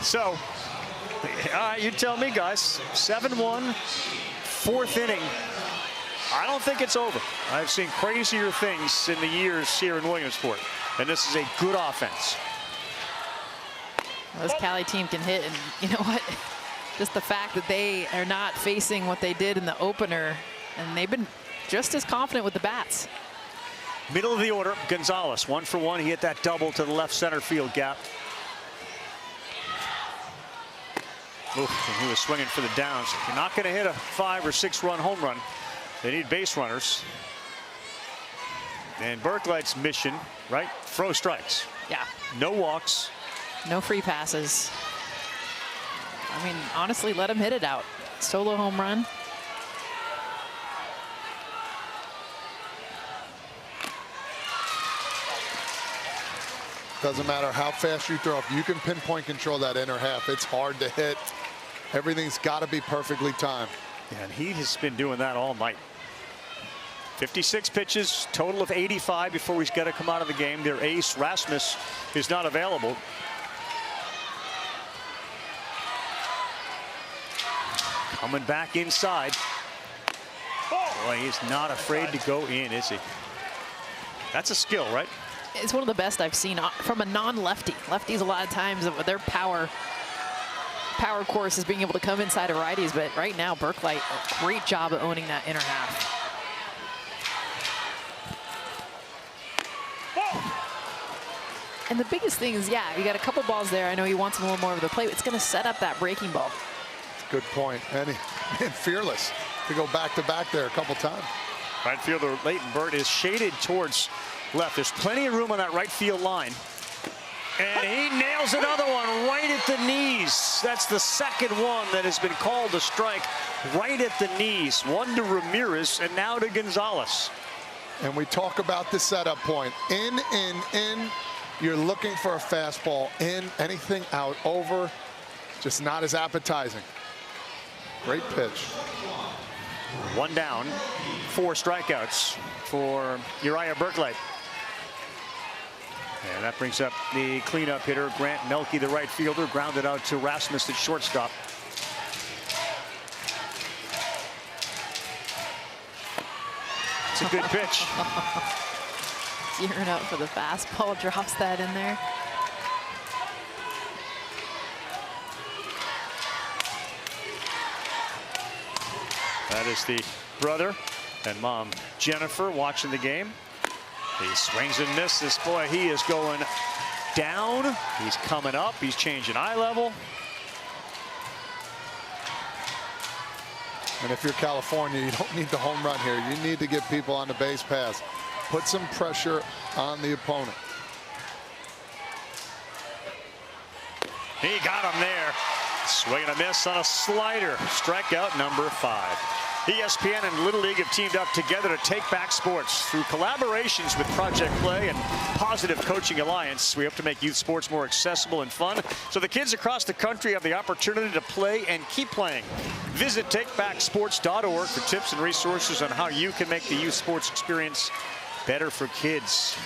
Speaker 1: So, all right, you tell me, guys. 7-1, fourth inning. I don't think it's over. I've seen crazier things in the years here in Williamsport, and this is a good offense.
Speaker 15: Well, this Cali team can hit, and you know what? Just the fact that they are not facing what they did in the opener, and they've been just as confident with the bats.
Speaker 1: Middle of the order, Gonzalez, 1 for 1. He hit that double to the left center field gap. Oof, and he was swinging for the downs. You're not going to hit a 5 or 6 run home run. They need base runners. And Berklight's mission, right? Throw strikes.
Speaker 15: Yeah.
Speaker 1: No walks.
Speaker 15: No free passes. I mean, honestly, let him hit it out. Solo home run.
Speaker 13: Doesn't matter how fast you throw. If you can pinpoint control that inner half, it's hard to hit. Everything's got to be perfectly timed.
Speaker 1: Yeah, and he has been doing that all night. 56 pitches, total of 85 before he's got to come out of the game. Their ace, Rasmus, is not available. Coming back inside. Boy, he's not afraid to go in, is he? That's a skill, right?
Speaker 15: It's one of the best I've seen from a non-lefty. Lefties, a lot of times, their power course is being able to come inside of righties, but right now, Berklight, a great job of owning that inner half. And the biggest thing is, yeah, you got a couple balls there. I know he wants a little more of the plate. It's going to set up that breaking ball.
Speaker 13: Good point. And fearless to go back-to-back there a couple times.
Speaker 1: Right fielder Leighton Burt is shaded towards left. There's plenty of room on that right field line. And he nails another one right at the knees. That's the second one that has been called a strike right at the knees. One to Ramirez and now to Gonzalez.
Speaker 13: And we talk about the setup point. In. You're looking for a fastball. In, anything out, over. Just not as appetizing. Great pitch.
Speaker 1: 1 down, 4 strikeouts for Uriah Berklight. And that brings up the cleanup hitter, Grant Melke, the right fielder, grounded out to Rasmus at shortstop. It's a good pitch.
Speaker 15: Gearing up for the fastball, drops that in there.
Speaker 1: That is the brother and mom, Jennifer, watching the game. He swings and misses. Boy, he is going down. He's coming up. He's changing eye level.
Speaker 13: And if you're California, you don't need the home run here. You need to get people on the base paths. Put some pressure on the opponent.
Speaker 1: He got him there. Swing and a miss on a slider. Strikeout number 5. ESPN and Little League have teamed up together to take back sports. Through collaborations with Project Play and Positive Coaching Alliance, we hope to make youth sports more accessible and fun, so the kids across the country have the opportunity to play and keep playing. Visit takebacksports.org for tips and resources on how you can make the youth sports experience better for kids.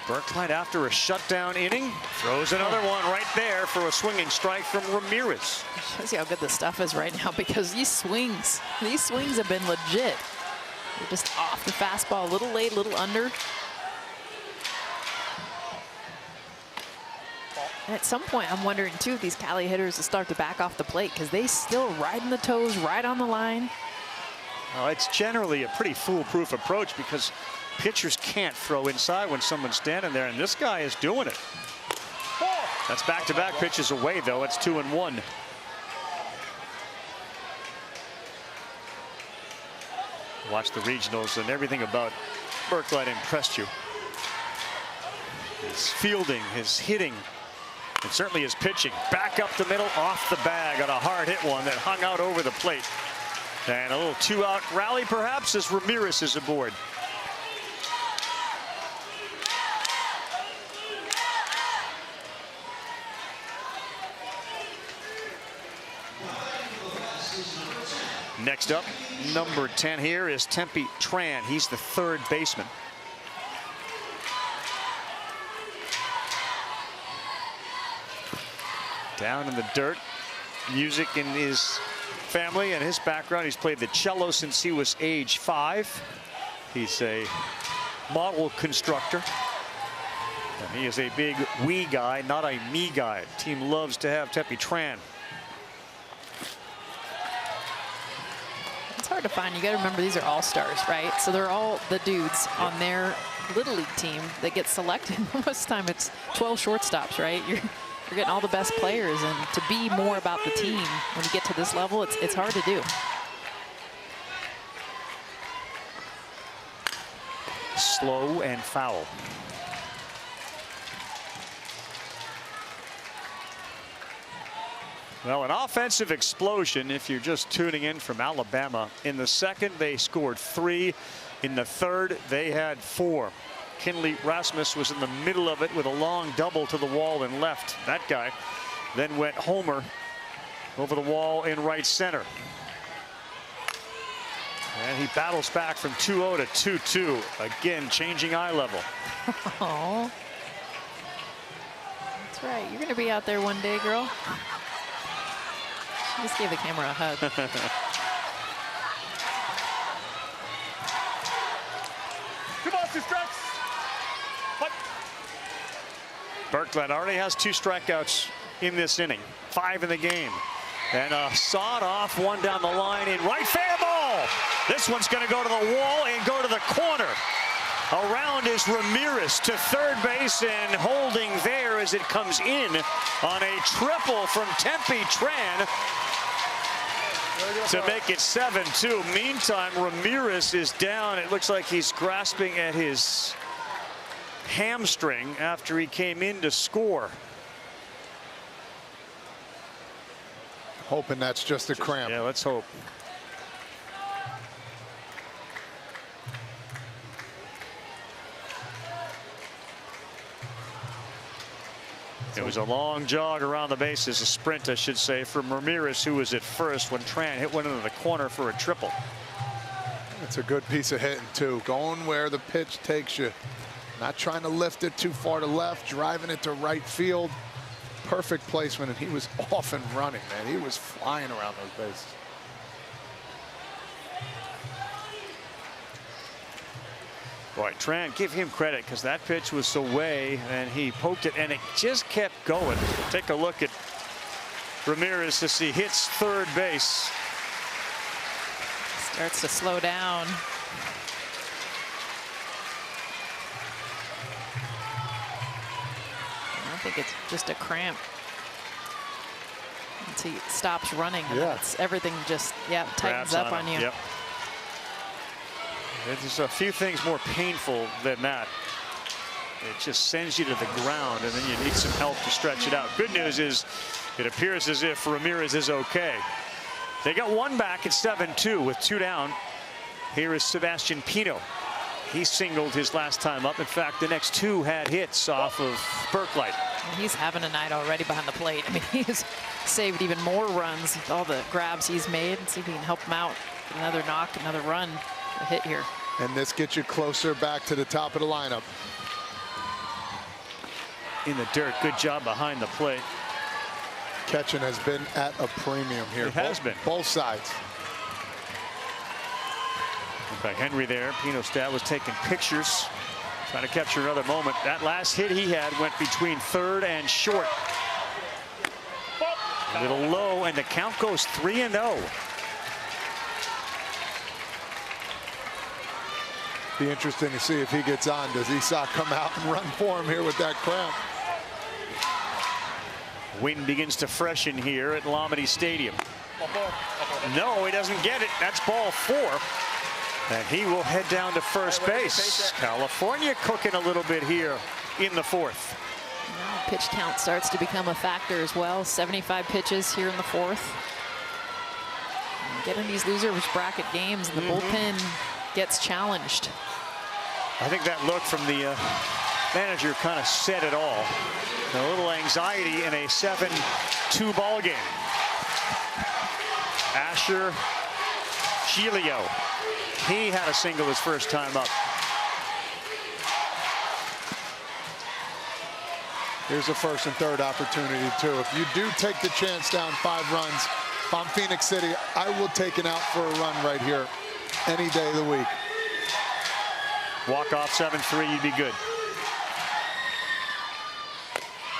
Speaker 1: Berklight, after a shutdown inning, throws another one right there for a swinging strike from Ramirez.
Speaker 15: Shows you how good the stuff is right now, because these swings have been legit. They're just off the fastball, a little late, a little under. And at some point, I'm wondering too if these Cali hitters will start to back off the plate, because they still riding the toes, right on the line.
Speaker 1: Well, it's generally a pretty foolproof approach, because pitchers can't throw inside when someone's standing there, and this guy is doing it. That's back-to-back pitches away, though. It's 2-1. Watch the regionals, and everything about Berklight impressed you. His fielding, his hitting, and certainly his pitching. Back up the middle, off the bag on a hard hit one that hung out over the plate. And a little 2-out rally, perhaps, as Ramirez is aboard. Next up, number 10 here is Tempe Tran. He's the third baseman. Down in the dirt. Music in his family and his background. He's played the cello since he was age 5. He's a model constructor. And he is a big we guy, not a me guy. Team loves to have Tepi Tran.
Speaker 15: It's hard to find. You got to remember these are all-stars, right? So they're all the dudes on their Little League team that get selected. Most of the time it's 12 shortstops, right? You're getting all the best players, and to be more about the team when you get to this level, it's hard to do.
Speaker 1: Slow and foul. Well, an offensive explosion if you're just tuning in from Alabama. In the second, they scored 3. In the third, they had 4. Kinley Rasmus was in the middle of it with a long double to the wall and left. That guy then went homer over the wall in right center. And he battles back from 2-0 to 2-2. Again, changing eye level.
Speaker 15: Oh, that's right. You're going to be out there one day, girl. She just gave the camera a hug.
Speaker 17: Come on, 2 strikes.
Speaker 1: Berklet already has 2 strikeouts in this inning. 5 in the game. And a sawed-off one down the line in right fair ball. This one's going to go to the wall and go to the corner. Around is Ramirez to third base and holding there as it comes in on a triple from Tepi Tran to make it 7-2. Meantime, Ramirez is down. It looks like he's grasping at his hamstring after he came in to score.
Speaker 13: Hoping that's just a cramp.
Speaker 1: Yeah, let's hope. It was a long jog around the bases, a sprint, I should say, from Ramirez, who was at first when Tran hit one into the corner for a triple.
Speaker 13: It's a good piece of hitting, too. Going where the pitch takes you. Not trying to lift it too far to left, driving it to right field. Perfect placement, and he was off and running, man. He was flying around those bases.
Speaker 1: Boy, Tran, give him credit, because that pitch was away, and he poked it, and it just kept going. Take a look at Ramirez as he hits third base.
Speaker 15: Starts to slow down. I think it's just a cramp. Once he stops running, everything just tightens up on you.
Speaker 1: Yep. There's a few things more painful than that. It just sends you to the ground, and then you need some help to stretch it out. Good news is it appears as if Ramirez is okay. They got one back at 7-2 with 2 down. Here is Sebastian Pino. He singled his last time up. In fact, the next 2 had hits off of Berklight.
Speaker 15: He's having a night already behind the plate. I mean, he's saved even more runs with all the grabs he's made. Let's see if he can help him out. Another knock, another run, a hit here.
Speaker 13: And this gets you closer back to the top of the lineup.
Speaker 1: In the dirt, good job behind the plate.
Speaker 13: Catching has been at a premium here.
Speaker 1: It has been.
Speaker 13: Both sides.
Speaker 1: In fact, Henry there, Pino Stat was taking pictures, trying to capture another moment. That last hit he had went between third and short. A little low, and the count goes 3-0.
Speaker 13: Be interesting to see if he gets on. Does Isak come out and run for him here with that cramp?
Speaker 1: Wind begins to freshen here at Lamade Stadium. No, he doesn't get it. That's ball 4. And he will head down to first base. California cooking a little bit here in the 4th.
Speaker 15: Now pitch count starts to become a factor as well. 75 pitches here in the 4th. And getting these losers bracket games, and the bullpen gets challenged.
Speaker 1: I think that look from the manager kind of said it all. A little anxiety in a 7-2 ball game. Asher Giglio. He had a single his first time up.
Speaker 13: Here's a first and third opportunity, too. If you do take the chance down 5 runs, if I'm Phoenix City, I will take an out for a run right here any day of the week.
Speaker 1: Walk off 7-3, you'd be good.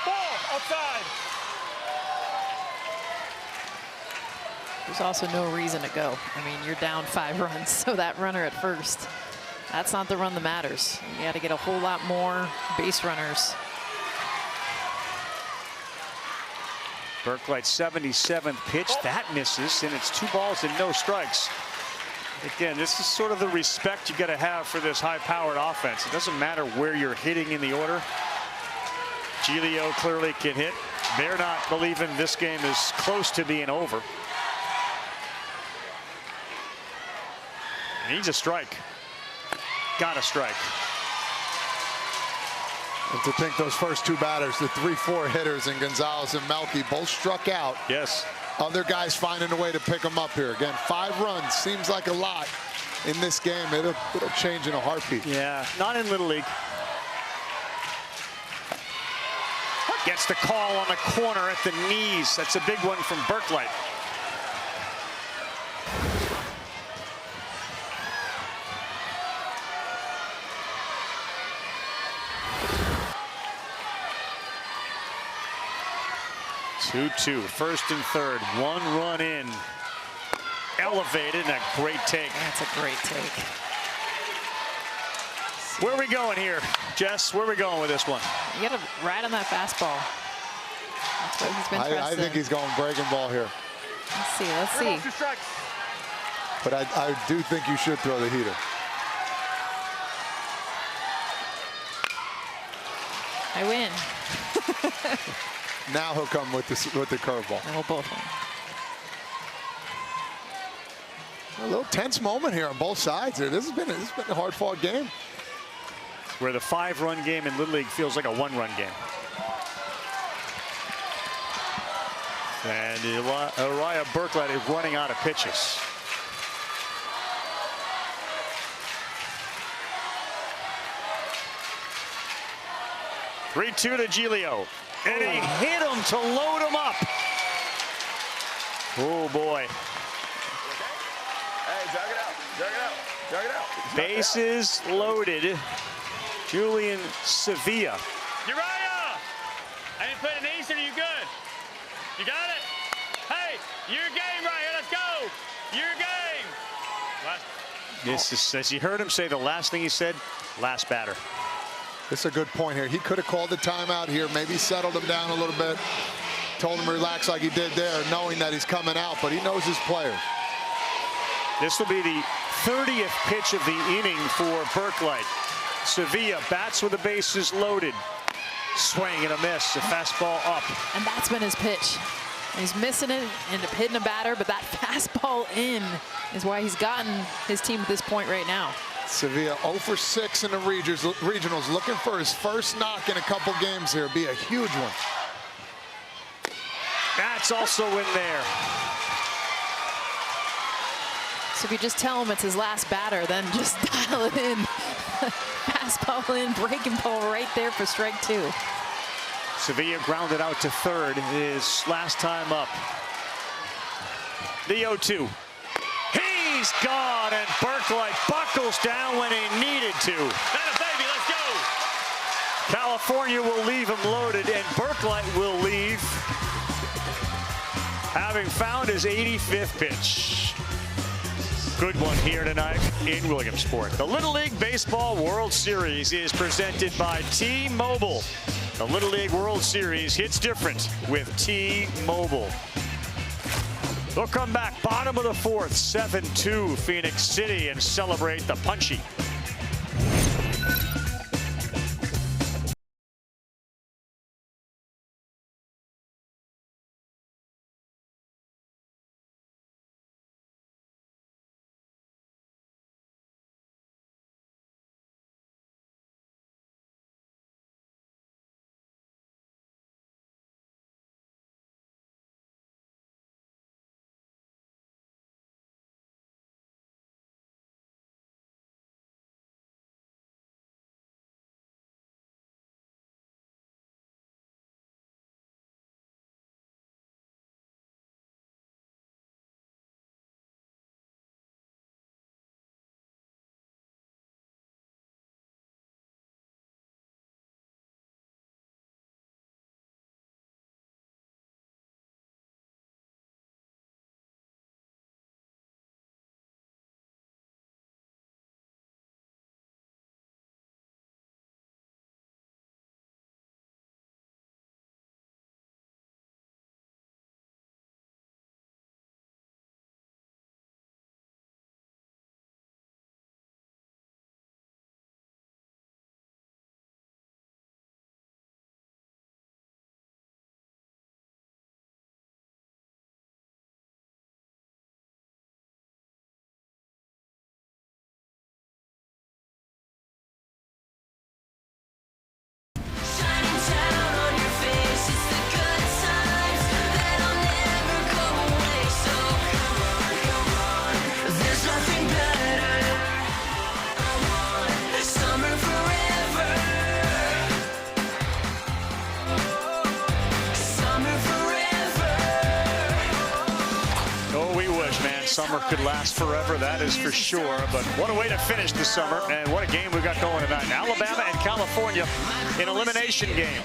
Speaker 17: Ball outside.
Speaker 15: There's also no reason to go. I mean, you're down 5 runs, so that runner at first, that's not the run that matters. You got to get a whole lot more base runners.
Speaker 1: Burklight's 77th pitch, that misses, and it's 2 balls and no strikes. Again, this is sort of the respect you got to have for this high-powered offense. It doesn't matter where you're hitting in the order. Giglio clearly can hit. They're not believing this game is close to being over. Needs a strike. Got a strike.
Speaker 13: And to think those first 2 batters, the 3-4 hitters in Gonzalez and Melky, both struck out.
Speaker 1: Yes.
Speaker 13: Other guys finding a way to pick them up here. Again, 5 runs seems like a lot in this game. It'll change in a heartbeat.
Speaker 1: Yeah, not in Little League. Gets the call on the corner at the knees. That's a big one from Burklight. Two, first and third, 1 run in. Elevated and a great take.
Speaker 15: That's a great take.
Speaker 1: Where are we going here, Jess? Where are we going with this one?
Speaker 15: You got to ride on that fastball. That's what he's been
Speaker 13: I think he's going breaking ball here.
Speaker 15: Let's see.
Speaker 13: But I do think you should throw the heater.
Speaker 15: I win.
Speaker 13: Now he'll come with the curveball.
Speaker 15: And we'll both win.
Speaker 13: A little tense moment here on both sides. This has been a hard-fought game.
Speaker 1: Where the 5-run game in Little League feels like a 1-run game. And Uriah Burklight is running out of pitches. (3-2) to Giglio. And he hit him to load him up. Oh, boy.
Speaker 17: Hey, jog it out. Jog it out. Jog it out.
Speaker 1: Bases loaded. Julian Sevilla.
Speaker 17: Uriah! I didn't put an ace in. You good? You got it? Hey, your game right here. Let's go. Your game.
Speaker 1: This is, as you heard him say, the last thing he said, last batter.
Speaker 13: This is a good point here. He could have called the timeout here, maybe settled him down a little bit, told him to relax like he did there, knowing that he's coming out, but he knows his players.
Speaker 1: This will be the 30th pitch of the inning for Burklight. Sevilla bats with the bases loaded. Swing and a miss, a fastball up.
Speaker 15: And that's been his pitch. He's missing it, ended up hitting a batter, but that fastball in is why he's gotten his team at this point right now.
Speaker 13: Sevilla 0 for 6 in the regionals, looking for his first knock in a couple games here. Be a huge one.
Speaker 1: That's also in there.
Speaker 15: So if you just tell him it's his last batter, then just dial it in. Fastball in, breaking ball right there for strike 2.
Speaker 1: Sevilla grounded out to third, his last time up. The 0-2. He's gone, and Burklight buckles down when he needed to.
Speaker 17: That a baby, let's go.
Speaker 1: California will leave him loaded, and Burklight will leave, having found his 85th pitch. Good one here tonight in Williamsport. The Little League Baseball World Series is presented by T-Mobile. The Little League World Series hits different with T-Mobile. They'll come back, bottom of the 4th, 7-2 Phoenix City, and celebrate the Punchy. We wish, man. Summer could last forever, that is for sure. But what a way to finish the summer, and what a game we got going tonight. Alabama and California in elimination game.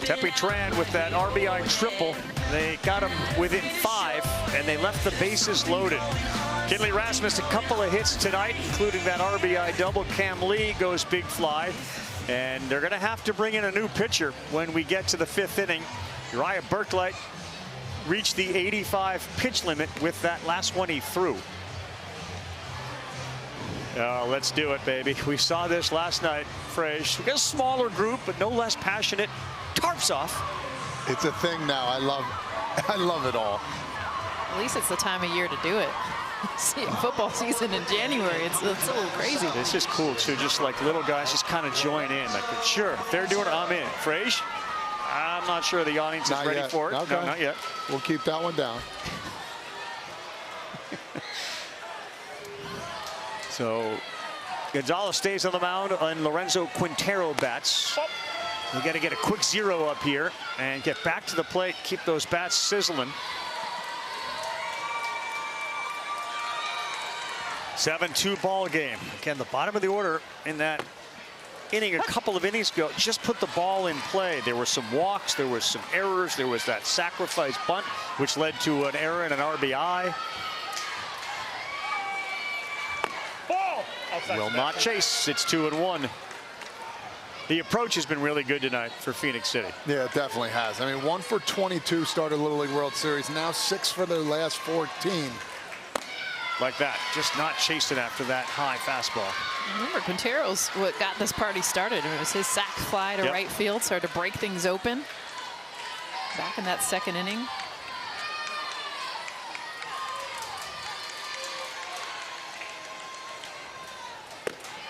Speaker 1: Tepe Tran with that RBI triple. They got him within 5, and they left the bases loaded. Kinley Rasmus, a couple of hits tonight, including that RBI double. Cam Lee goes big fly. And they're going to have to bring in a new pitcher when we get to the 5th inning. Uriah Burklight reached the 85 pitch limit with that last one he threw. Let's do it, baby. We saw this last night, Frage. We got a smaller group, but no less passionate. Tarps off.
Speaker 13: It's a thing now. I love it all.
Speaker 15: At least it's the time of year to do it. See, football season in January, it's a little crazy.
Speaker 1: This is cool too, just like little guys just kind of join in. Like, sure, if they're doing it, I'm in. Frage, I'm not sure the audience is ready for it.
Speaker 13: Okay.
Speaker 1: No, not yet.
Speaker 13: We'll keep that one down.
Speaker 1: So Gonzalez stays on the mound, and Lorenzo Quintero bats. We got to get a quick 0 up here and get back to the plate, keep those bats sizzling. 7-2 ball game. Again, the bottom of the order in that inning a couple of innings ago just put the ball in play. There were some walks, there was some errors, there was that sacrifice bunt which led to an error and an RBI.
Speaker 17: Ball!
Speaker 1: Will not chase. It's 2-1. The approach has been really good tonight for Phoenix City.
Speaker 13: Yeah, it definitely has. I mean, 1 for 22 started Little League World Series. Now 6 for their last 14.
Speaker 1: Like that, just not chasing after that high fastball.
Speaker 15: Remember, Quintero's what got this party started. It was his sac fly to right field, started to break things open. Back in that 2nd inning.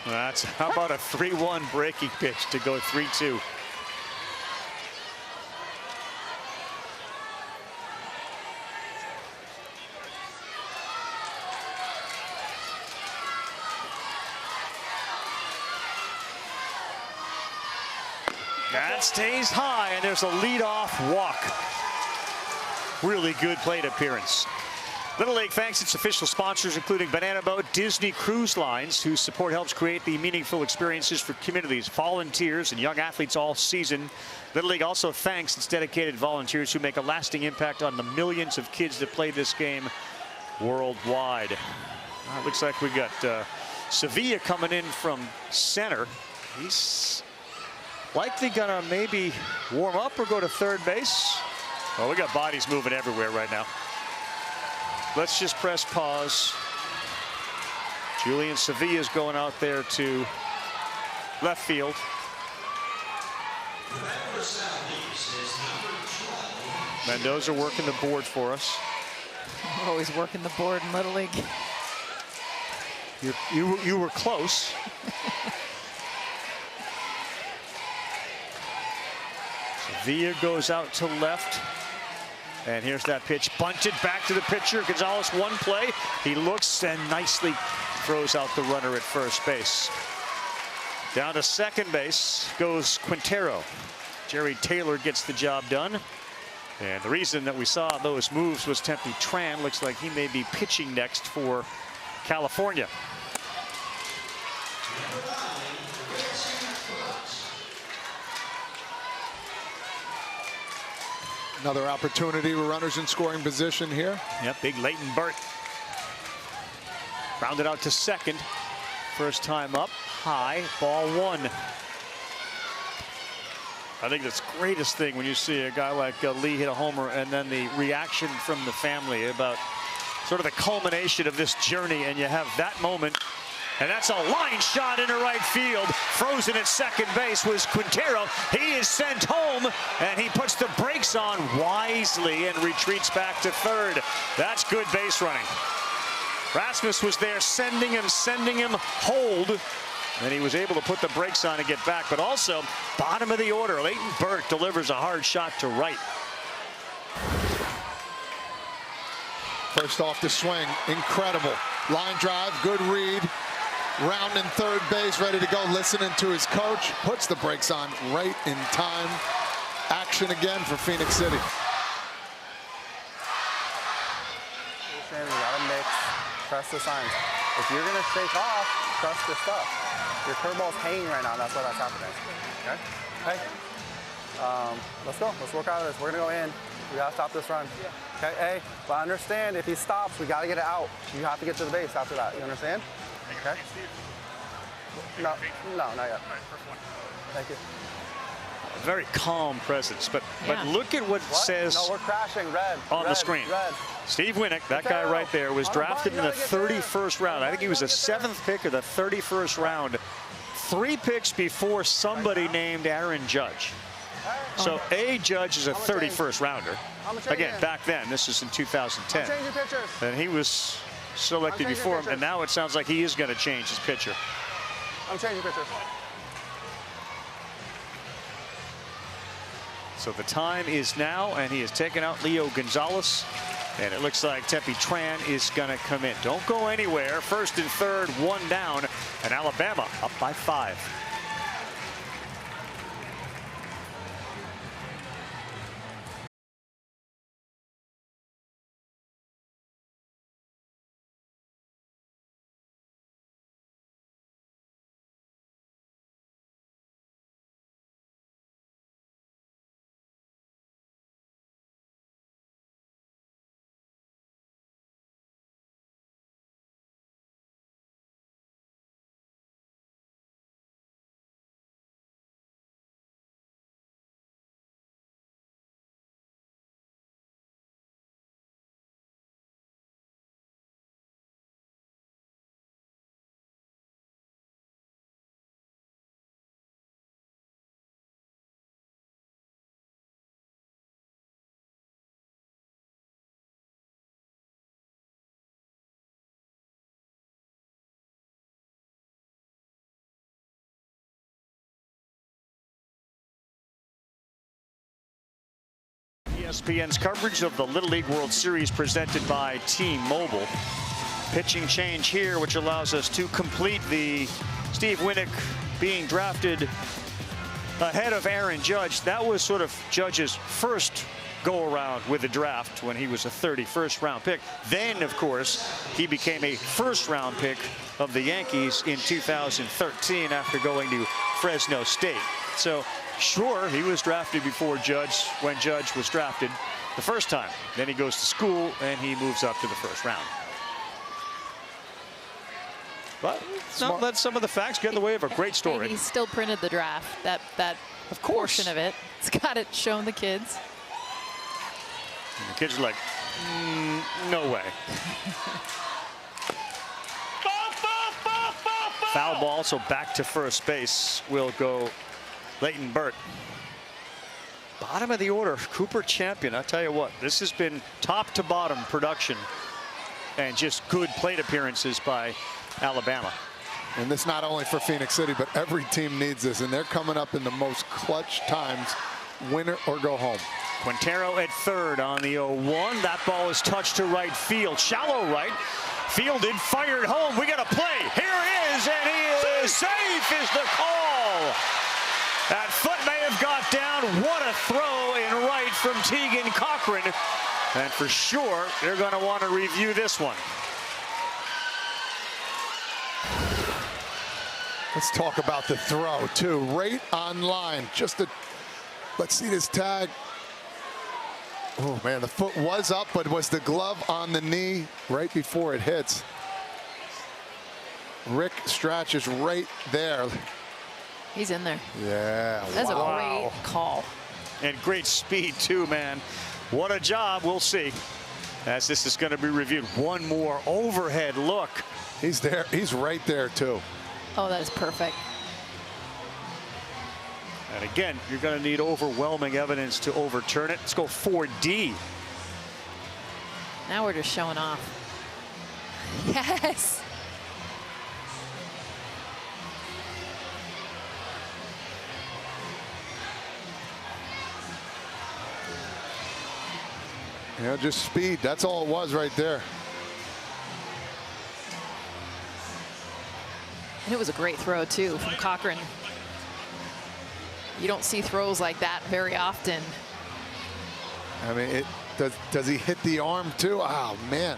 Speaker 1: That's how about a 3-1 breaking pitch to go 3-2. That stays high, and there's a leadoff walk. Really good plate appearance. Little League thanks its official sponsors, including Banana Boat, Disney Cruise Lines, whose support helps create the meaningful experiences for communities, volunteers, and young athletes all season. Little League also thanks its dedicated volunteers who make a lasting impact on the millions of kids that play this game worldwide. Looks like we got Sevilla coming in from center. He's likely gonna maybe warm up or go to third base. Oh, we got bodies moving everywhere right now. Let's just press pause. Julian Sevilla's going out there to left field. Mendoza working the board for us.
Speaker 15: We're always working the board in Little League.
Speaker 1: You were close. Sevilla goes out to left. And here's that pitch, bunted back to the pitcher. Gonzalez, one play. He looks and nicely throws out the runner at first base. Down to second base goes Quintero. Jerry Taylor gets the job done. And the reason that we saw those moves was Tepe Tran. Looks like he may be pitching next for California.
Speaker 13: Another opportunity with runners in scoring position here.
Speaker 1: Yep, big Leighton Burt. Rounded out to second. First time up, high, ball 1. I think that's the greatest thing when you see a guy like Lee hit a homer and then the reaction from the family about sort of the culmination of this journey, and you have that moment. And that's a line shot into right field. Frozen at second base was Quintero. He is sent home, and he puts the brakes on wisely and retreats back to third. That's good base running. Rasmus was there sending him, hold. And he was able to put the brakes on and get back. But also, bottom of the order, Leighton Burt delivers a hard shot to right.
Speaker 13: First off the swing, incredible. Line drive, good read. Rounding third base, ready to go, listening to his coach. Puts the brakes on right in time. Action again for Phoenix City.
Speaker 16: Trust the signs. If you're gonna shake off, trust your stuff. Your curveball's hanging right now, and that's why that's happening. Okay? Hey. Let's go. Let's work out of this. We're gonna go in. We gotta stop this run. Okay, hey, but understand if he stops, we gotta get it out. You have to get to the base after that. You understand? Okay? No, not yet. Thank you.
Speaker 1: A very calm presence, but look at what says
Speaker 16: no, we're crashing. Red
Speaker 1: on the screen.
Speaker 16: Red.
Speaker 1: Steve Winnick, that guy right there, was drafted in the 31st round. I think he was the 7th pick of the 31st round. 3 picks before somebody named Aaron Judge. So Judge is a 31st rounder. Again, back then, this is in 2010. And he was selected before him, and now it sounds like he is going to change his pitcher.
Speaker 16: I'm changing pitchers.
Speaker 1: So the time is now, and he has taken out Leo Gonzalez. And it looks like Tempe Tran is going to come in. Don't go anywhere. First and third, 1 down, and Alabama up by 5. ESPN's coverage of the Little League World Series presented by T-Mobile. Pitching change here, which allows us to complete the Steve Winnick being drafted ahead of Aaron Judge. That was sort of Judge's first go-around with the draft when he was a 31st round pick. Then, of course, he became a first-round pick of the Yankees in 2013 after going to Fresno State. So, sure, he was drafted before Judge when Judge was drafted the first time. Then he goes to school and he moves up to the first round. But don't let some of the facts get in the way of a great story.
Speaker 15: And he still printed the draft, that
Speaker 1: of course.
Speaker 15: Portion of it. It's got it shown the kids.
Speaker 1: And the kids are like, no way. Foul ball, so back to first base will go Leighton Burt. Bottom of the order, Cooper Champion. I tell you what, this has been top to bottom production and just good plate appearances by Alabama.
Speaker 13: And this not only for Phoenix City, but every team needs this, and they're coming up in the most clutch times, win or go home.
Speaker 1: Quintero at third on the 0-1. That ball is touched to right field. Shallow right. Fielded, fired home. We got a play. Here it is, and he is safe is the call. That foot may have got down. What a throw in right from Tegan Cochran. And for sure, they're going to want to review this one.
Speaker 13: Let's talk about the throw, too. Right on line. Let's see this tag. Oh, man, the foot was up, but was the glove on the knee right before it hits? Rick Strach is right there.
Speaker 15: He's in there.
Speaker 13: Yeah,
Speaker 15: That's a great call.
Speaker 1: And great speed, too, man. What a job. We'll see as this is going to be reviewed. One more overhead look.
Speaker 13: He's there. He's right there, too.
Speaker 15: Oh, that is perfect.
Speaker 1: And again, you're going to need overwhelming evidence to overturn it. Let's go 4D.
Speaker 15: Now we're just showing off. Yes.
Speaker 13: Yeah, just speed. That's all it was right there.
Speaker 15: And it was a great throw, too, from Cochran. You don't see throws like that very often.
Speaker 13: I mean, does he hit the arm, too? Oh, man.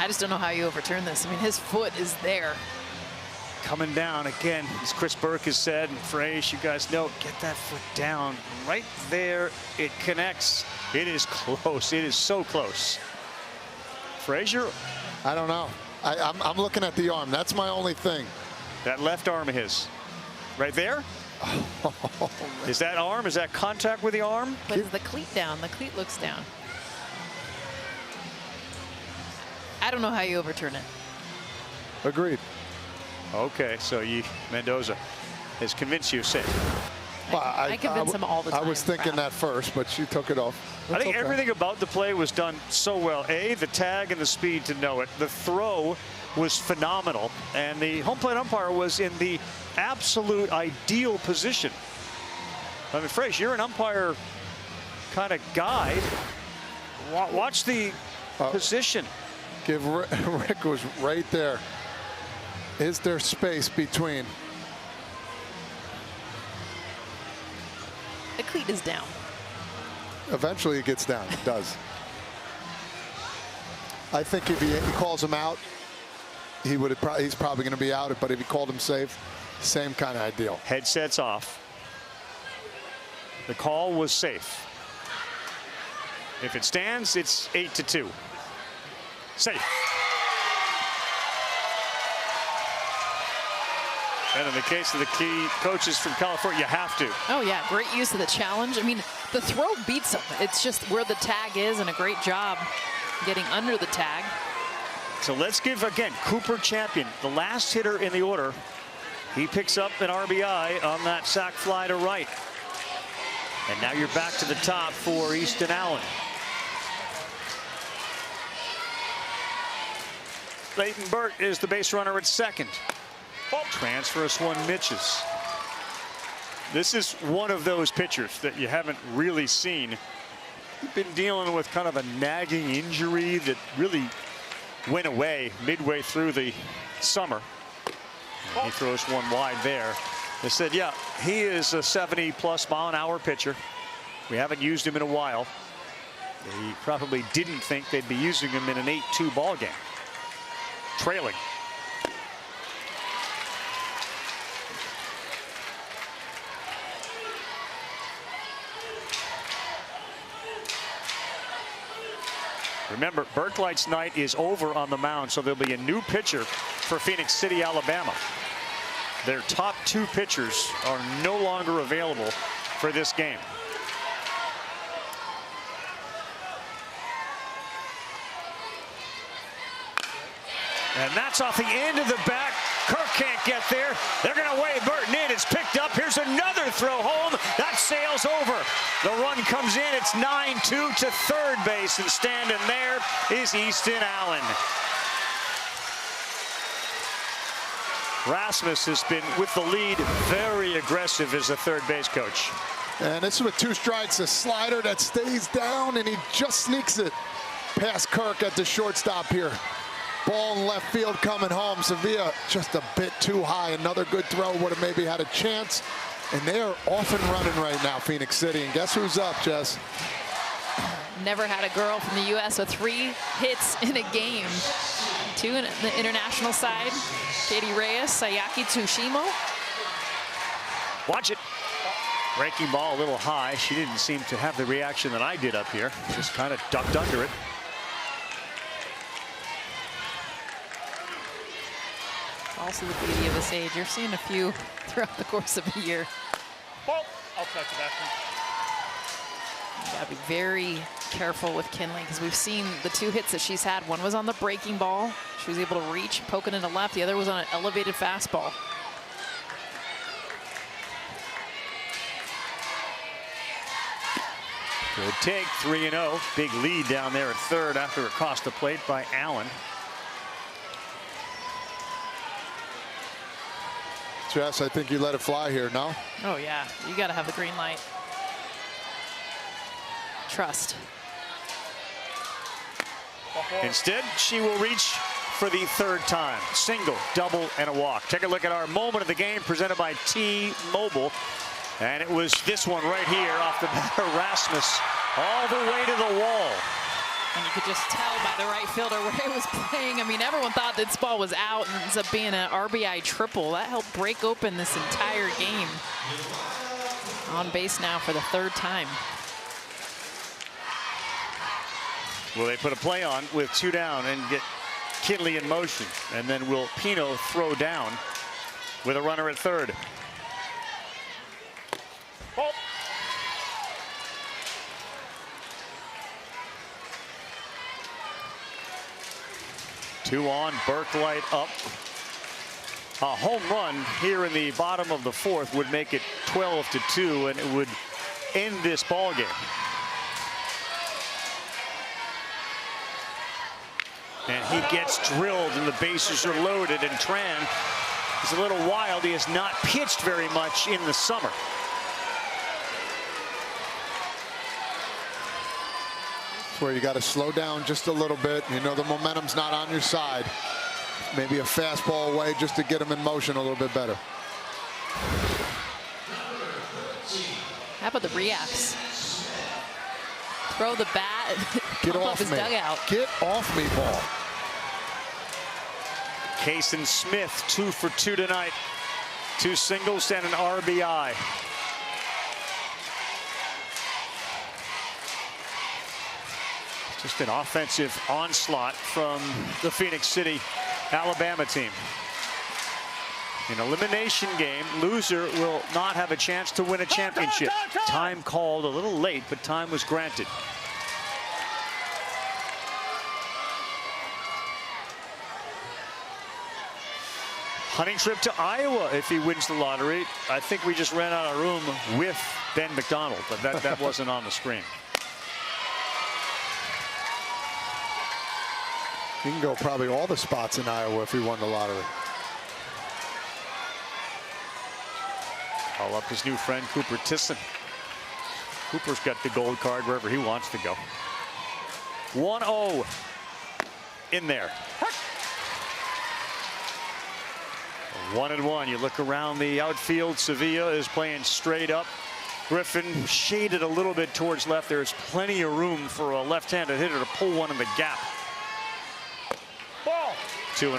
Speaker 15: I just don't know how you overturn this. I mean, his foot is there.
Speaker 1: Coming down again, as Chris Burke has said, and Frage, you guys know, get that foot down. Right there, it connects. It is close. It is so close. Frazier?
Speaker 13: I don't know. I'm looking at the arm. That's my only thing.
Speaker 1: That left arm of his. Right there? Is that arm? Is that contact with the arm?
Speaker 15: But is the cleat down? The cleat looks down. I don't know how you overturn it.
Speaker 13: Agreed.
Speaker 1: Okay, so Mendoza has convinced you safe.
Speaker 13: Well,
Speaker 15: I convince him all the time.
Speaker 13: I was thinking that first, but she took it off.
Speaker 1: I think everything about the play was done so well. A, the tag and the speed to know it. The throw was phenomenal, and the home plate umpire was in the absolute ideal position. I mean, Frage, you're an umpire kind of guy. Watch the position.
Speaker 13: Rick was right there. Is there space between?
Speaker 15: The cleat is down.
Speaker 13: Eventually it gets down. It does. I think if he calls him out, he's probably going to be out. But if he called him safe, same kind of ideal.
Speaker 1: Headsets off. The call was safe. If it stands, it's 8-2. Safe. And in the case of the key coaches from California, you have to.
Speaker 15: Oh, yeah. Great use of the challenge. I mean, the throw beats him. It's just where the tag is, and a great job getting under the tag.
Speaker 1: So let's give, again, Cooper Champion, the last hitter in the order. He picks up an RBI on that sac fly to right. And now you're back to the top for Easton Allen. Leighton Burt is the base runner at second. Transfers one Mitches. This is one of those pitchers that you haven't really seen. He's been dealing with kind of a nagging injury that really went away midway through the summer. And he throws one wide there. They said, yeah, he is a 70+ mile an hour pitcher. We haven't used him in a while. They probably didn't think they'd be using him in an 8-2 ball game. Trailing. Remember, Berklight's night is over on the mound, so there'll be a new pitcher for Phoenix City, Alabama. Their top two pitchers are no longer available for this game. And that's off the end of the bat. Kirk can't get there. They're going to wave Burton in. It's picked up. Here's another throw home. That sails over. The run comes in. It's 9-2 to third base. And standing there is Easton Allen. Rasmus has been with the lead, very aggressive as a third base coach.
Speaker 13: And this is with 2 strikes, a slider that stays down, and he just sneaks it past Kirk at the shortstop here. Ball in left field coming home. Sevilla just a bit too high. Another good throw would have maybe had a chance. And they are off and running right now, Phoenix City. And guess who's up, Jess?
Speaker 15: Never had a girl from the U.S. with 3 hits in a game. 2 in the international side. Katie Reyes, Sayaki Tsushima.
Speaker 1: Watch it. Breaking ball a little high. She didn't seem to have the reaction that I did up here. Just kind of ducked under it.
Speaker 15: Also the beauty of this age. You're seeing a few throughout the course of a year.
Speaker 17: Well, I'll touch that one.
Speaker 15: You gotta be very careful with Kinley because we've seen the 2 hits that she's had. One was on the breaking ball. She was able to reach, poke it into left. The other was on an elevated fastball.
Speaker 1: Good take, 3-0. Big lead down there at third after across the plate by Allen.
Speaker 13: Jess, I think you let it fly here, no?
Speaker 15: Oh, yeah. You got to have the green light. Trust.
Speaker 1: Instead, she will reach for the 3rd time. Single, double, and a walk. Take a look at our moment of the game presented by T-Mobile. And it was this one right here off the bat of Rasmus all the way to the wall.
Speaker 15: And you could just tell by the right fielder where it was playing. I mean, everyone thought this ball was out, and it ends up being an RBI triple. That helped break open this entire game. On base now for the third time.
Speaker 1: Will they put a play on with 2 down and get Kinley in motion? And then will Pino throw down with a runner at third? Oh. Two on, Berklight up. A home run here in the bottom of the fourth would make it 12-2, and it would end this ball game. And he gets drilled, and the bases are loaded, and Tran is a little wild. He has not pitched very much in the summer.
Speaker 13: Where you got to slow down just a little bit. You know the momentum's not on your side. Maybe a fastball away just to get him in motion a little bit better.
Speaker 15: How about the reacts? Throw the bat.
Speaker 13: Get off
Speaker 15: his
Speaker 13: me.
Speaker 15: dugout.
Speaker 13: Get off me, ball.
Speaker 1: Kason Smith 2 for 2 tonight. 2 singles and an RBI. Just an offensive onslaught from the Phoenix City, Alabama team. An elimination game, loser will not have a chance to win a championship. Time called a little late, but time was granted. Hunting trip to Iowa if he wins the lottery. I think we just ran out of room with Ben McDonald, but that wasn't on the screen.
Speaker 13: He can go probably all the spots in Iowa if he won the lottery.
Speaker 1: Call up his new friend, Cooper Tisson. Cooper's got the gold card wherever he wants to go. 1-0 in there. 1-1. You look around the outfield. Sevilla is playing straight up. Griffin shaded a little bit towards left. There's plenty of room for a left-handed hitter to pull one in the gap. 2-1.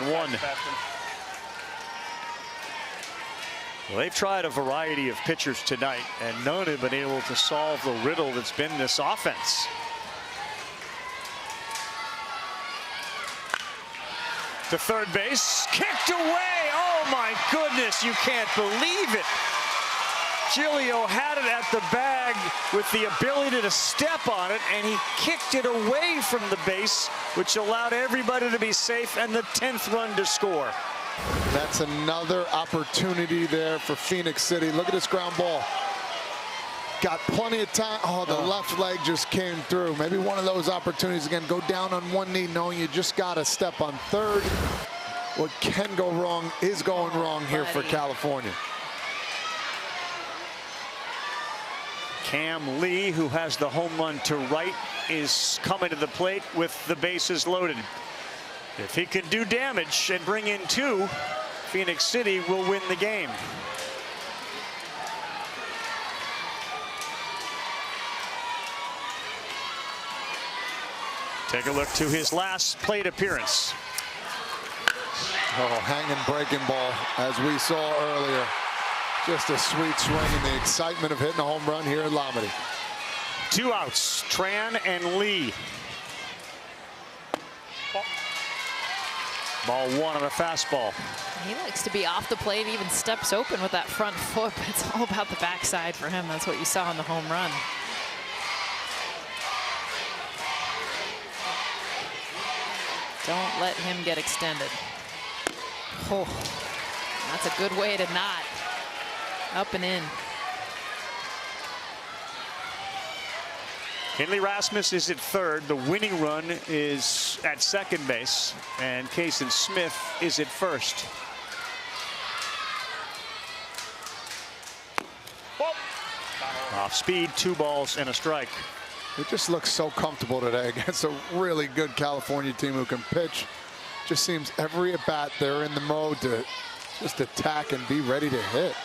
Speaker 1: Well, they've tried a variety of pitchers tonight, and none have been able to solve the riddle that's been this offense. To third base, kicked away. Oh my goodness, you can't believe it. Giglio had it at the bag with the ability to step on it, and he kicked it away from the base, which allowed everybody to be safe and the 10th run to score.
Speaker 13: That's another opportunity there for Phoenix City. Look at this ground ball. Got plenty of time. Oh, the left leg just came through. Maybe one of those opportunities again. Go down on one knee knowing you just got to step on third. What can go wrong is going wrong here for California.
Speaker 1: Cam Lee, who has the home run to right, is coming to the plate with the bases loaded. If he can do damage and bring in 2, Phoenix City will win the game. Take a look to his last plate appearance.
Speaker 13: Oh, hanging breaking ball, as we saw earlier. Just a sweet swing and the excitement of hitting a home run here at Lomity.
Speaker 1: 2 outs, Tran and Lee. Ball 1 on a fastball.
Speaker 15: He likes to be off the plate, even steps open with that front foot, but it's all about the backside for him. That's what you saw in the home run. Don't let him get extended. Oh, that's a good way to not. Up and in.
Speaker 1: Kinley Rasmus is at third. The winning run is at second base, and Kason Smith is at first. Off speed, 2 balls and a strike.
Speaker 13: It just looks so comfortable today against a really good California team who can pitch. Just seems every at bat they're in the mode to just attack and be ready to hit.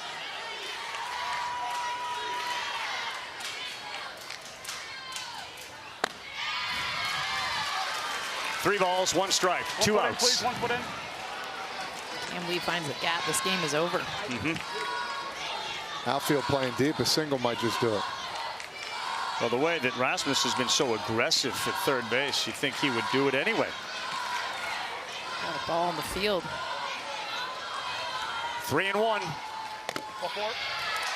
Speaker 1: 3 balls, 1 strike, 2 outs.
Speaker 17: Please, 1 foot in.
Speaker 15: And Lee finds the gap. This game is over.
Speaker 13: Outfield playing deep. A single might just do it.
Speaker 1: Well, the way that Rasmus has been so aggressive at third base, you think he would do it anyway.
Speaker 15: Got a ball in the field.
Speaker 1: 3-1.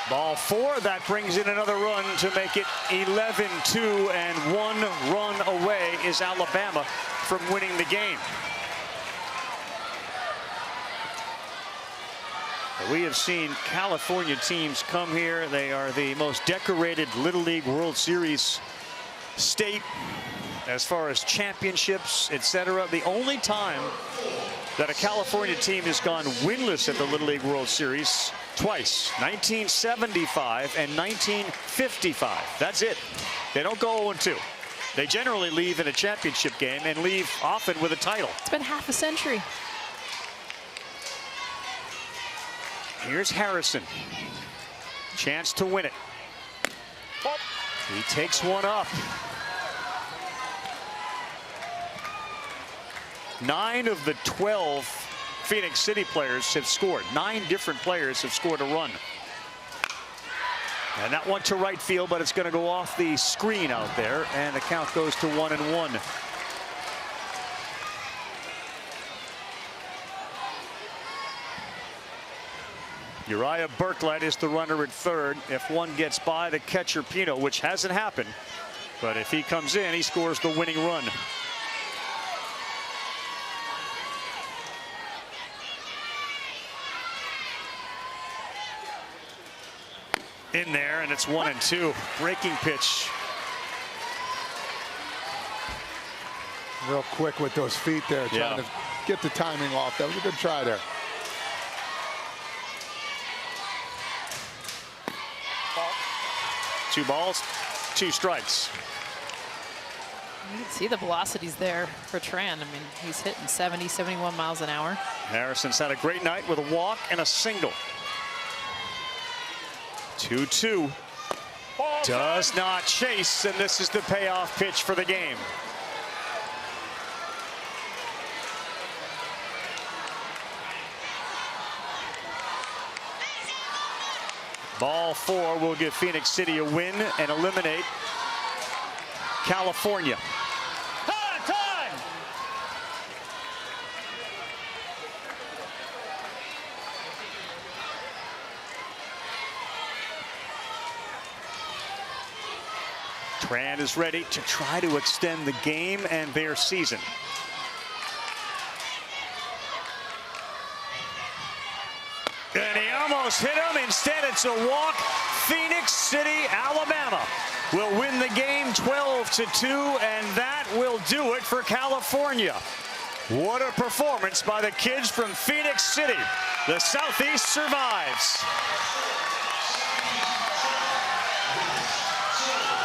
Speaker 1: Ball 4. That brings in another run to make it 11-2, and 1 run away is Alabama from winning the game. We have seen California teams come here. They are the most decorated Little League World Series state as far as championships, etc. The only time that a California team has gone winless at the Little League World Series, twice, 1975 and 1955. That's it. They don't go 0-2. They generally leave in a championship game and leave often with a title.
Speaker 15: It's been half a century.
Speaker 1: Here's Harrison. Chance to win it. He takes one up. 9 of the 12 Phoenix City players have scored. 9 different players have scored a run. And that one to right field, but it's going to go off the screen out there, and the count goes to 1-1. Uriah Burklight is the runner at third. If one gets by the catcher Pino, which hasn't happened, but if he comes in, he scores the winning run. In there, and it's 1-2. Breaking pitch.
Speaker 13: Real quick with those feet there, trying to get the timing off. That was a good try there.
Speaker 1: Two balls, 2 strikes.
Speaker 15: You can see the velocities there for Tran. I mean, he's hitting 70, 71 miles an hour.
Speaker 1: Harrison's had a great night with a walk and a single. 2-2. Does not chase, and this is the payoff pitch for the game. Ball 4 will give Phoenix City a win and eliminate California.
Speaker 17: Time!
Speaker 1: Tran is ready to try to extend the game and their season. And he almost hit him. Instead, it's a walk. Phoenix City, Alabama will win the game 12-2, and that will do it for California. What a performance by the kids from Phoenix City. The Southeast survives.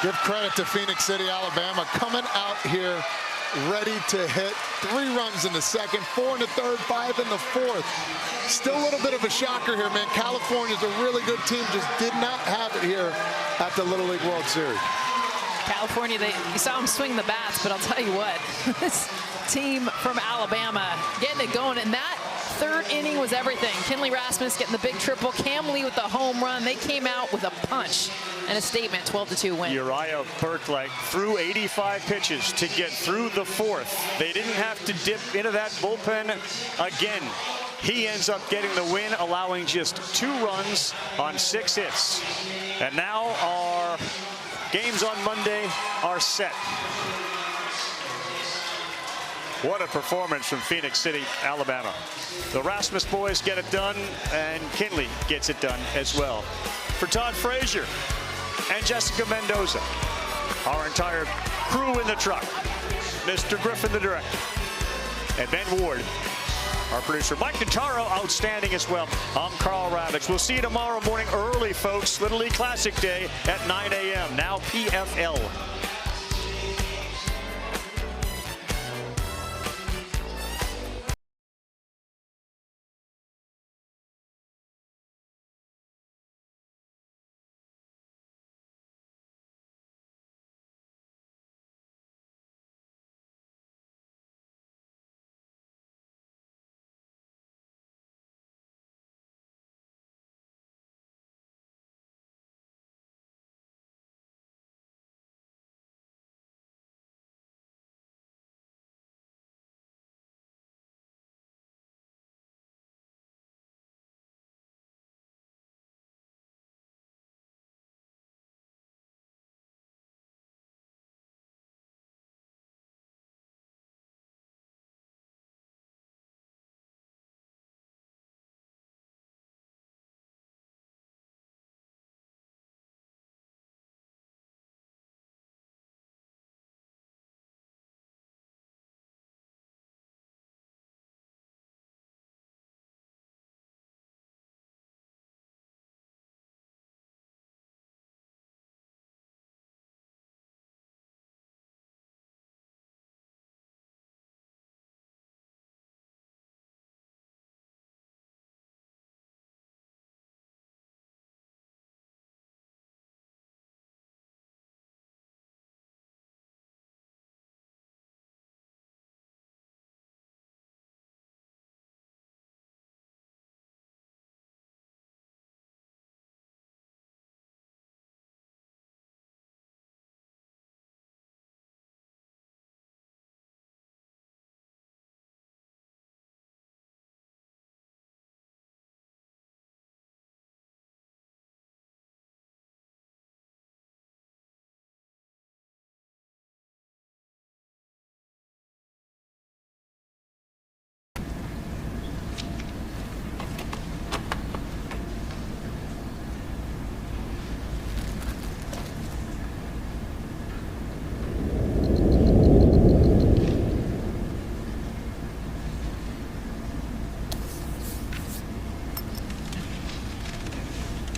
Speaker 13: Give credit to Phoenix City, Alabama, coming out here ready to hit. 3 runs in the second, 4 in the third, 5 in the fourth. Still a little bit of a shocker here, man. California's a really good team, just did not have it here at the Little League World Series.
Speaker 15: California, you saw them swing the bats, but I'll tell you what, this team from Alabama getting it going, and that 3rd inning was everything. Kinley Rasmus getting the big triple, Cam Lee with the home run. They came out with a punch and a statement, 12-2 win.
Speaker 1: Uriah Burklight threw 85 pitches to get through the 4th. They didn't have to dip into that bullpen again. He ends up getting the win, allowing just 2 runs on 6 hits. And now our games on Monday are set. What a performance from Phoenix City, Alabama. The Rasmus boys get it done, and Kinley gets it done as well. For Todd Frazier and Jessica Mendoza, our entire crew in the truck, Mr. Griffin, the director, and Ben Ward, our producer. Mike Notaro, outstanding as well. I'm Carl Ravitch. We'll see you tomorrow morning early, folks. Little League Classic Day at 9 a.m. Now PFL.